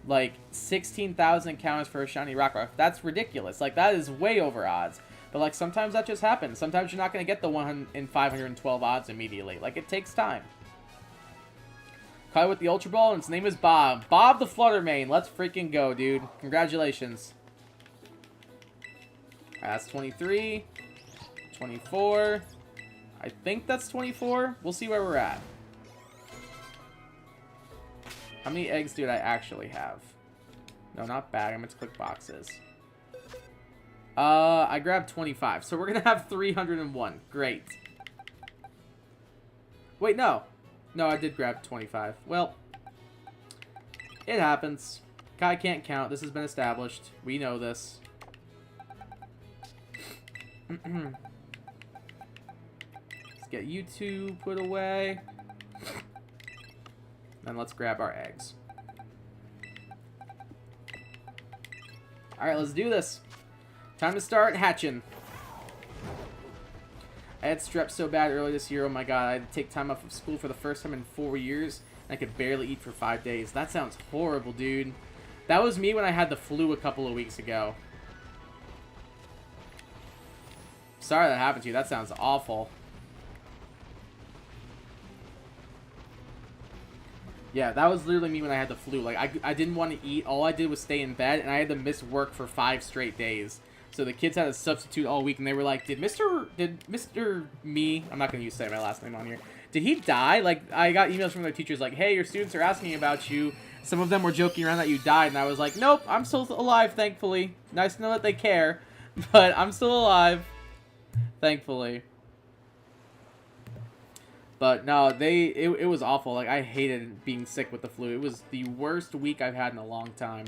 like, 16,000 encounters for a shiny Rockruff. That's ridiculous. Like, that is way over odds. But, like, sometimes that just happens. Sometimes you're not going to get the 1 in 512 odds immediately. Like, it takes time. Caught with the Ultra Ball, and his name is Bob. Bob the Fluttermane. Let's freaking go, dude. Congratulations. That's 23. 24. I think that's 24. We'll see where we're at. How many eggs did I actually have? No, not bag. I meant to click boxes. I grabbed 25. So we're going to have 301. Great. Wait, no. No, I did grab 25. Well, it happens. Kai can't count. This has been established. We know this. Let's get you two put away. Then let's grab our eggs. Alright, let's do this. Time to start hatching. I had strep so bad earlier this year. Oh my god, I had to take time off of school for the first time in 4 years. I could barely eat for 5 days. That sounds horrible, dude. That was me when I had the flu a couple of weeks ago. Sorry that happened to you. That sounds awful. Yeah, that was literally me when I had the flu. Like, I didn't want to eat. All I did was stay in bed, and I had to miss work for 5 straight days. So the kids had a substitute all week, and they were like, did Mr. Me, I'm not going to say my last name on here, did he die? Like, I got emails from their teachers like, hey, your students are asking about you. Some of them were joking around that you died, and I was like, nope, I'm still alive, thankfully. Nice to know that they care, but I'm still alive, thankfully. But no, it was awful. Like, I hated being sick with the flu. It was the worst week I've had in a long time.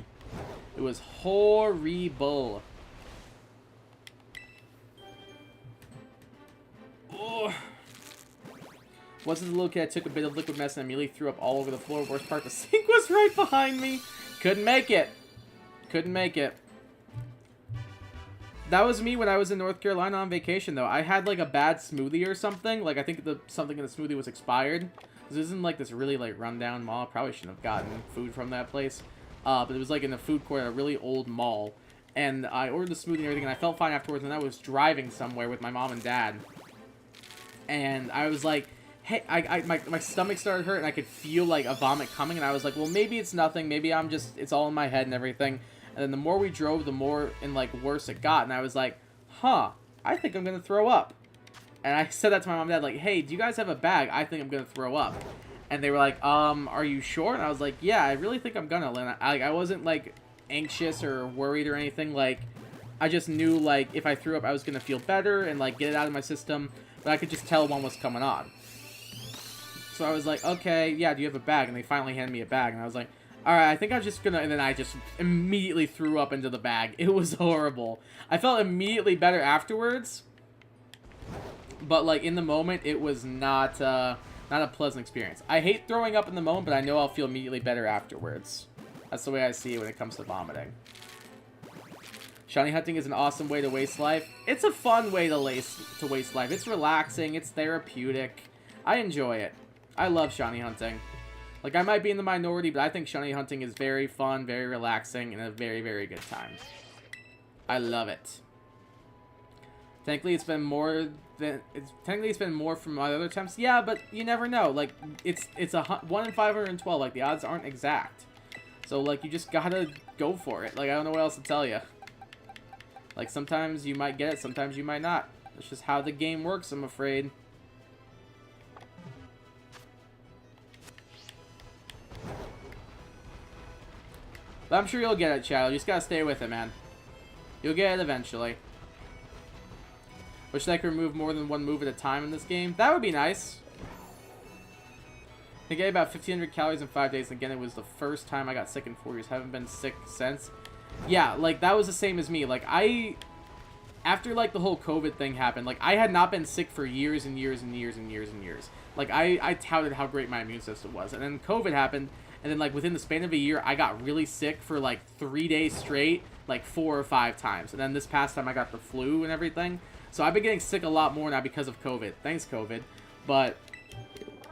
It was horrible. Oh. Once as a little kid, I took a bit of liquid mess and immediately threw up all over the floor. Worst part, the sink was right behind me. Couldn't make it. Couldn't make it. That was me when I was in North Carolina on vacation, though. I had, like, a bad smoothie or something. Like, I think something in the smoothie was expired. This isn't, like, this really, like, rundown mall. I probably shouldn't have gotten food from that place. But it was, like, in the food court at a really old mall. And I ordered the smoothie and everything, and I felt fine afterwards. And I was driving somewhere with my mom and dad. And I was like, hey, my stomach started hurt, and I could feel, like, a vomit coming. And I was like, well, maybe it's nothing. Maybe it's all in my head and everything. And then the more we drove, the more and, like, worse it got. And I was like, huh, I think I'm going to throw up. And I said that to my mom and dad, like, hey, do you guys have a bag? I think I'm going to throw up. And they were like, are you sure? And I was like, yeah, I really think I'm going to. And I wasn't, like, anxious or worried or anything. Like, I just knew, like, if I threw up, I was going to feel better and, like, get it out of my system. But I could just tell one was coming on. So I was like, okay, yeah, do you have a bag? And they finally handed me a bag. And I was like, alright, I think I'm just gonna... And then I just immediately threw up into the bag. It was horrible. I felt immediately better afterwards. But, like, in the moment, it was not a pleasant experience. I hate throwing up in the moment, but I know I'll feel immediately better afterwards. That's the way I see it when it comes to vomiting. Shiny hunting is an awesome way to waste life. It's a fun way to waste life. It's relaxing. It's therapeutic. I enjoy it. I love shiny hunting. Like, I might be in the minority, but I think shiny hunting is very fun, very relaxing, and a very, very good time. I love it. Technically, it's been more from my other attempts. Yeah, but you never know. Like, it's a 1 in 512. Like, the odds aren't exact. So, like, you just gotta go for it. Like, I don't know what else to tell you. Like, sometimes you might get it, sometimes you might not. That's just how the game works, I'm afraid. But I'm sure you'll get it, Chad. You just gotta stay with it, man. You'll get it eventually. Wish I could remove more than one move at a time in this game. That would be nice. I get about 1,500 calories in 5 days. Again, it was the first time I got sick in 4 years. Haven't been sick since. Yeah, like, that was the same as me. Like, after, like, the whole COVID thing happened, like, I had not been sick for years and years and years and years and years. Like, I touted how great my immune system was. And then COVID happened. And then, like, within the span of a year, I got really sick for, like, 3 days straight, like, 4 or 5 times. And then this past time, I got the flu and everything. So I've been getting sick a lot more now because of COVID. Thanks, COVID. But,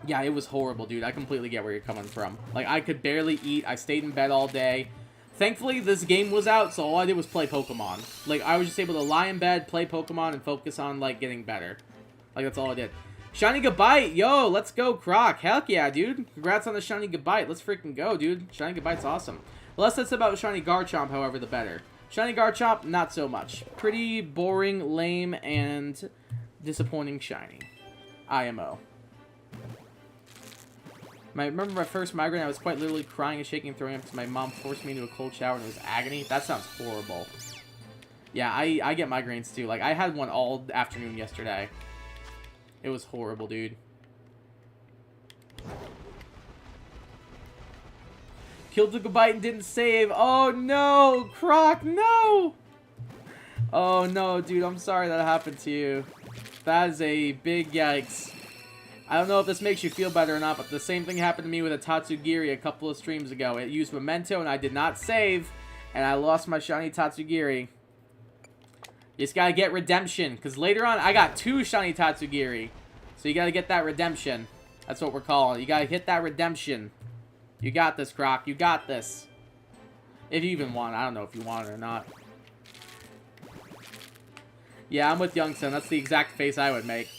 yeah, it was horrible, dude. I completely get where you're coming from. Like, I could barely eat. I stayed in bed all day. Thankfully, this game was out, so all I did was play Pokemon. Like, I was just able to lie in bed, play Pokemon, and focus on, like, getting better. Like, that's all I did. Shiny Gabite! Yo, let's go, Croc. Heck yeah, dude. Congrats on the Shiny Gabite. Let's freaking go, dude. Shiny Gabite's awesome. The less that's about Shiny Garchomp, however, the better. Shiny Garchomp, not so much. Pretty boring, lame, and disappointing shiny. IMO. I remember my first migraine, I was quite literally crying and shaking and throwing up because my mom forced me into a cold shower and it was agony. That sounds horrible. Yeah, I get migraines too. Like, I had one all afternoon yesterday. It was horrible, dude. Killed the Gabite and didn't save. Oh, no. Croc, no. Oh, no, dude. I'm sorry that happened to you. That is a big yikes. I don't know if this makes you feel better or not, but the same thing happened to me with a Tatsugiri a couple of streams ago. It used Memento, and I did not save, and I lost my shiny Tatsugiri. You just gotta get redemption, because later on, I got 2 shiny Tatsugiri. So you gotta get that redemption. That's what we're calling it. You gotta hit that redemption. You got this, Croc. You got this. If you even want it. I don't know if you want it or not. Yeah, I'm with Youngson. That's the exact face I would make.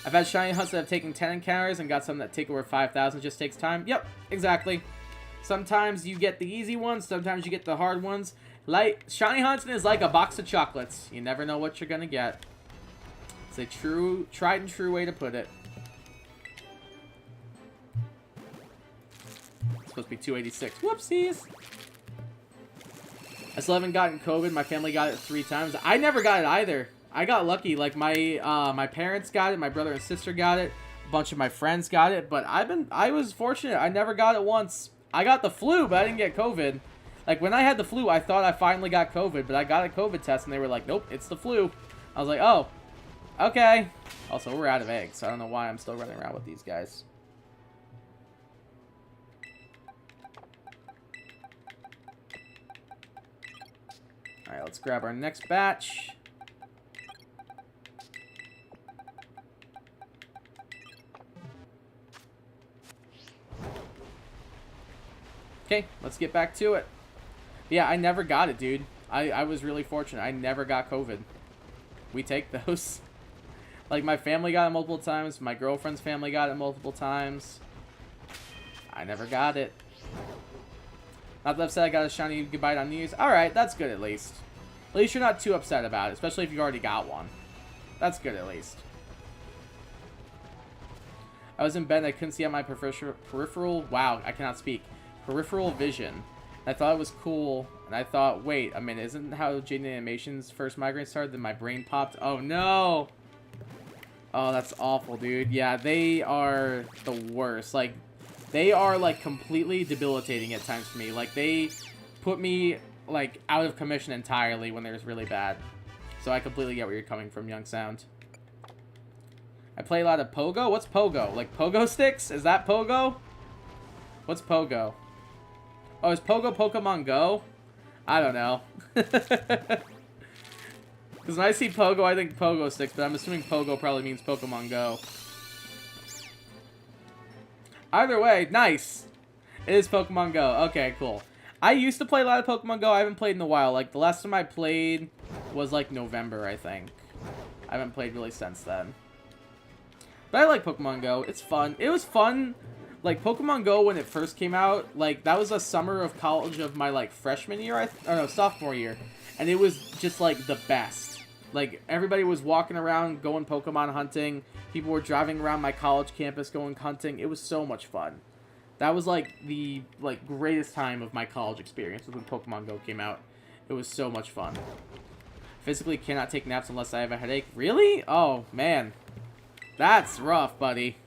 I've had shiny hunts that have taken 10 encounters and got some that take over 5,000. Just takes time. Yep, exactly. Sometimes you get the easy ones. Sometimes you get the hard ones. Like, shiny hunting is like a box of chocolates. You never know what you're going to get. It's a true, tried and true way to put it. It's supposed to be 286. Whoopsies. I still haven't gotten COVID. My family got it 3 times. I never got it either. I got lucky. Like, my parents got it. My brother and sister got it. A bunch of my friends got it. But I was fortunate. I never got it once. I got the flu, but I didn't get COVID. Like, when I had the flu, I thought I finally got COVID. But I got a COVID test, and they were like, nope, it's the flu. I was like, oh, okay. Also, we're out of eggs, so I don't know why I'm still running around with these guys. Alright, let's grab our next batch. Okay, let's get back to it. Yeah, I never got it, dude. I was really fortunate. I never got COVID. We take those. Like, my family got it multiple times. My girlfriend's family got it multiple times. I never got it. Not that upset I got a shiny goodbye on New Year's. Alright, that's good at least. At least you're not too upset about it, especially if you already got one. That's good at least. I was in bed and I couldn't see out my peripheral... Wow, I cannot speak. Peripheral vision. I thought it was cool, and I thought, wait a minute, isn't how Jaden Animation's first migraine started? Then my brain popped. Oh, no! Oh, that's awful, dude. Yeah, they are the worst. Like, they are, like, completely debilitating at times for me. Like, they put me, like, out of commission entirely when they're really bad. So I completely get where you're coming from, Young Sound. I play a lot of Pogo? What's Pogo? Like, Pogo sticks? Is that Pogo? What's Pogo? Oh, is Pogo Pokemon Go? I don't know. Because when I see Pogo, I think Pogo sticks, but I'm assuming Pogo probably means Pokemon Go. Either way, nice. It is Pokemon Go. Okay, cool. I used to play a lot of Pokemon Go. I haven't played in a while. Like, the last time I played was, like, November, I think. I haven't played really since then. But I like Pokemon Go. It's fun. It was fun. Like, Pokemon Go, when it first came out, like, that was a summer of college of my, like, freshman year, or no, sophomore year. And it was just, like, the best. Like, everybody was walking around going Pokemon hunting. People were driving around my college campus going hunting. It was so much fun. That was, like, the, like, greatest time of my college experience was when Pokemon Go came out. It was so much fun. Physically cannot take naps unless I have a headache. Really? Oh, man. That's rough, buddy.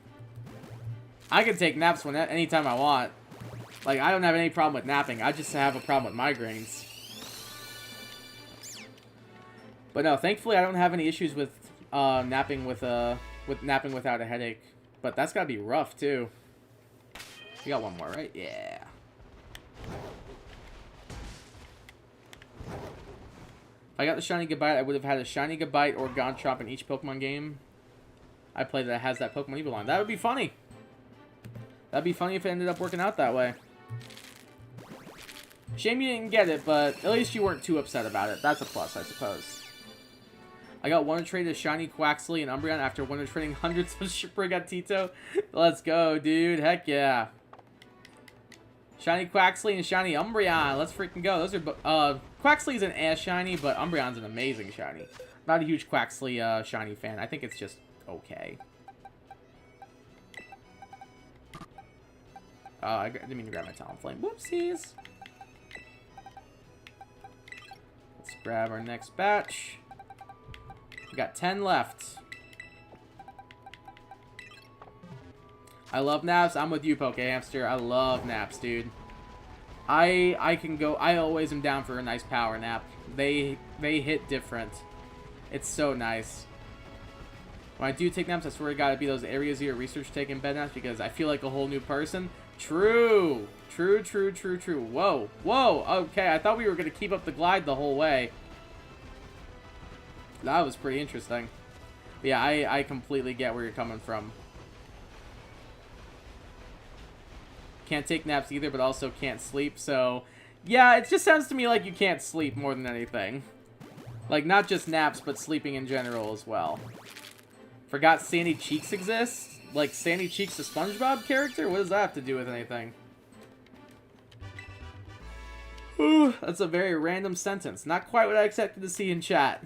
I can take naps anytime I want. Like, I don't have any problem with napping. I just have a problem with migraines. But no, thankfully I don't have any issues with napping without a headache. But that's gotta be rough too. You got one more, right? Yeah. If I got the shiny Goodbite, I would have had a shiny Goodbite or Garchomp in each Pokemon game I play that has that Pokemon Evo line. That would be funny. That'd be funny if it ended up working out that way. Shame you didn't get it, but at least you weren't too upset about it. That's a plus, I suppose. I got Wonder Trade a shiny Quaxley and Umbreon after Wonder Trading hundreds of Sprigatito. Let's go, dude. Heck yeah. Shiny Quaxley and shiny Umbreon. Let's freaking go. Those are Quaxley's an ass shiny, but Umbreon's an amazing shiny. Not a huge Quaxley shiny fan. I think it's just okay. I didn't mean to grab my Talonflame. Whoopsies. Let's grab our next batch. We got 10 left. I love naps. I'm with you, Poke Hamster. I love naps, dude. I always am down for a nice power nap. They hit different. It's so nice. When I do take naps, I swear to God, it'd be those areas of your research taking bed naps because I feel like a whole new person. True. True, true, true, true. Whoa. Whoa. Okay, I thought we were going to keep up the glide the whole way. That was pretty interesting. But yeah, I completely get where you're coming from. Can't take naps either, but also can't sleep. So, yeah, it just sounds to me like you can't sleep more than anything. Like, not just naps, but sleeping in general as well. Forgot Sandy Cheeks exists? Like, Sandy Cheeks, the SpongeBob character? What does that have to do with anything? Ooh, that's a very random sentence. Not quite what I expected to see in chat.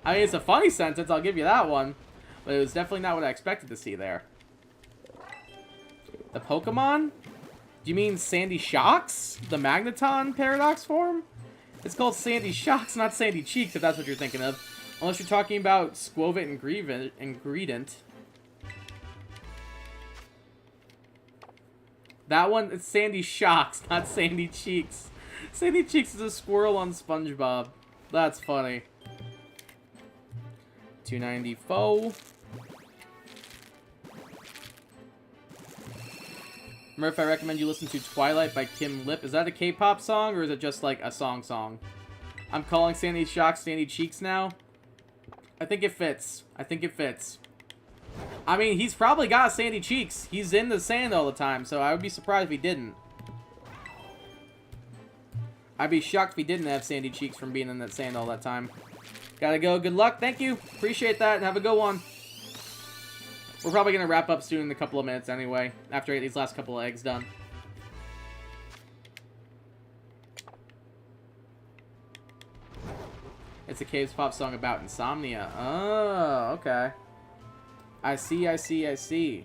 I mean, it's a funny sentence, I'll give you that one. But it was definitely not what I expected to see there. The Pokemon? Do you mean Sandy Shocks? The Magneton paradox form? It's called Sandy Shocks, not Sandy Cheeks, if that's what you're thinking of. Unless you're talking about Squovit and Greedent. That one, it's Sandy Shocks, not Sandy Cheeks. Sandy Cheeks is a squirrel on SpongeBob. That's funny. 294. Murph, I recommend you listen to Twilight by Kim Lip. Is that a K-pop song, or is it just like a song? I'm calling Sandy Shocks Sandy Cheeks now. I think it fits. I think it fits. I mean, he's probably got Sandy Cheeks. He's in the sand all the time, so I would be surprised if he didn't. I'd be shocked if he didn't have Sandy Cheeks from being in that sand all that time. Gotta go. Good luck. Thank you. Appreciate that. Have a good one. We're probably going to wrap up soon in a couple of minutes anyway, after I get these last couple of eggs done. It's a Caves Pop song about insomnia. Oh, okay. I see, I see, I see.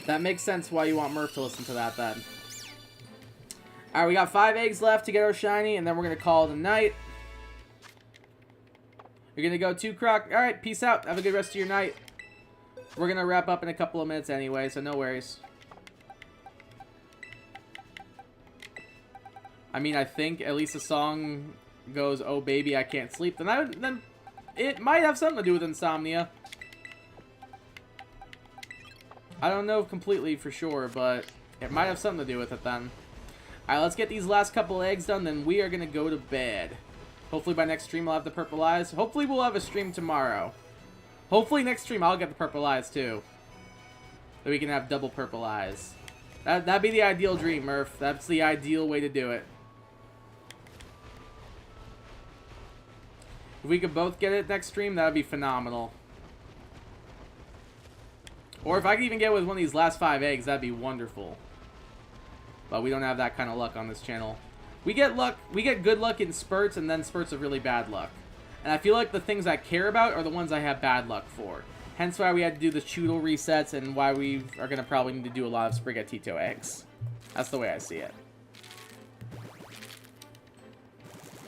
That makes sense why you want Murph to listen to that then. Alright, we got 5 eggs left to get our shiny, and then we're going to call it a night. You're going to go 2 Croc. Alright, peace out. Have a good rest of your night. We're going to wrap up in a couple of minutes anyway, so no worries. I mean, I think at least the song goes, "Oh baby, I can't sleep." Then it might have something to do with insomnia. I don't know completely for sure, but it might have something to do with it then. Alright, let's get these last couple eggs done, then we are going to go to bed. Hopefully by next stream I'll have the purple eyes. Hopefully we'll have a stream tomorrow. Hopefully next stream I'll get the purple eyes too. So we can have double purple eyes. That'd be the ideal dream, Murph. That's the ideal way to do it. If we could both get it next stream, that would be phenomenal. Or if I could even get with one of these last 5 eggs, that'd be wonderful. But we don't have that kind of luck on this channel. We get luck, we get good luck in spurts and then spurts of really bad luck. And I feel like the things I care about are the ones I have bad luck for. Hence why we had to do the Choodle resets and why we are going to probably need to do a lot of Sprigatito eggs. That's the way I see it.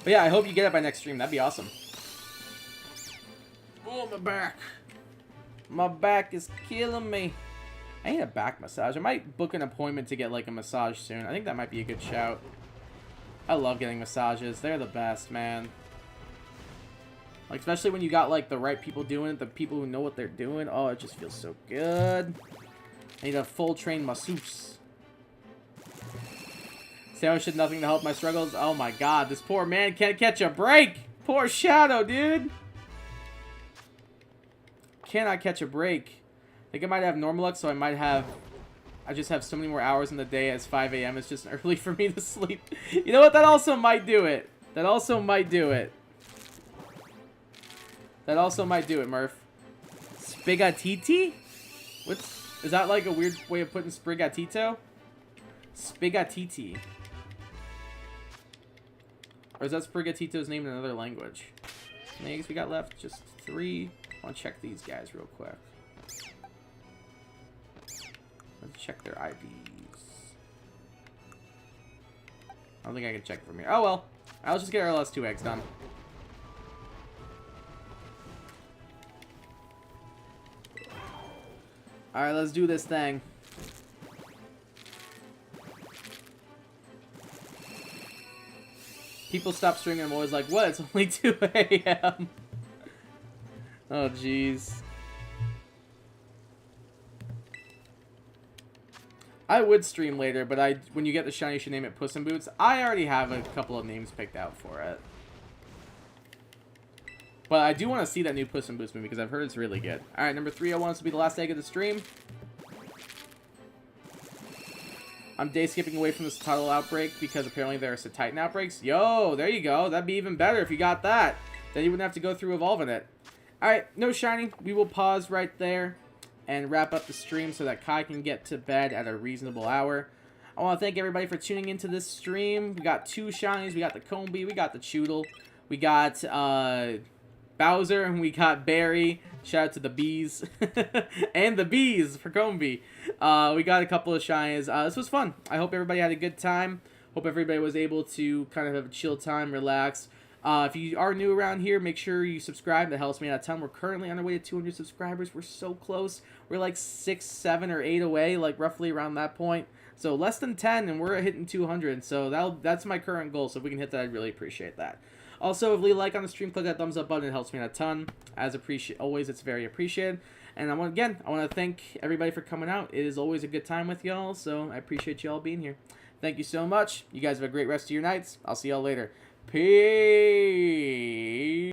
But yeah, I hope you get it by next stream. That'd be awesome. Oh, my back. My back is killing me. I need a back massage. I might book an appointment to get like a massage soon. I think that might be a good shout. I love getting massages. They're the best, man. Like, especially when you got like the right people doing it, the people who know what they're doing. Oh, it just feels so good. I need a full trained masseuse. Sandwich did nothing to help my struggles. Oh my god, this poor man can't catch a break. Poor Shadow, dude. Cannot catch a break. I think I might have normal luck, so I just have so many more hours in the day as 5 a.m. is just early for me to sleep. You know what? That also might do it. That also might do it. That also might do it, Murph. Sprigatiti? Is that like a weird way of putting Sprigatito? Sprigatiti. Or is that Sprigatito's name in another language? How many eggs we got left? Just 3. I want to check these guys real quick. Let's check their IVs. I don't think I can check from here. Oh well. I'll just get our last 2 eggs done. Alright, let's do this thing. People stop stringing. I'm always like, what? It's only 2 a.m. Oh, jeez. I would stream later, but when you get the shiny, you should name it Puss in Boots. I already have a couple of names picked out for it. But I do want to see that new Puss in Boots movie because I've heard it's really good. All right, number 301 wants to be the last egg of the stream. I'm day skipping away from this title outbreak because apparently there are some Titan outbreaks. Yo, there you go. That'd be even better if you got that. Then you wouldn't have to go through evolving it. Alright, no shiny. We will pause right there and wrap up the stream so that Kai can get to bed at a reasonable hour. I want to thank everybody for tuning into this stream. We got 2 shinies. We got the Combi. We got the Choodle. We got Bowser, and we got Barry. Shout out to the bees. And the bees for Combi. We got a couple of shinies. This was fun. I hope everybody had a good time. Hope everybody was able to kind of have a chill time, relax. If you are new around here, make sure you subscribe. That helps me out a ton. We're currently on our way to 200 subscribers. We're so close. We're like 6, 7, or 8 away, like roughly around that point. So less than 10, and we're hitting 200. So that's my current goal. So if we can hit that, I'd really appreciate that. Also, if you leave a like on the stream, click that thumbs up button. It helps me out a ton. As always, it's very appreciated. And I want to thank everybody for coming out. It is always a good time with y'all. So I appreciate y'all being here. Thank you so much. You guys have a great rest of your nights. I'll see y'all later. Peace.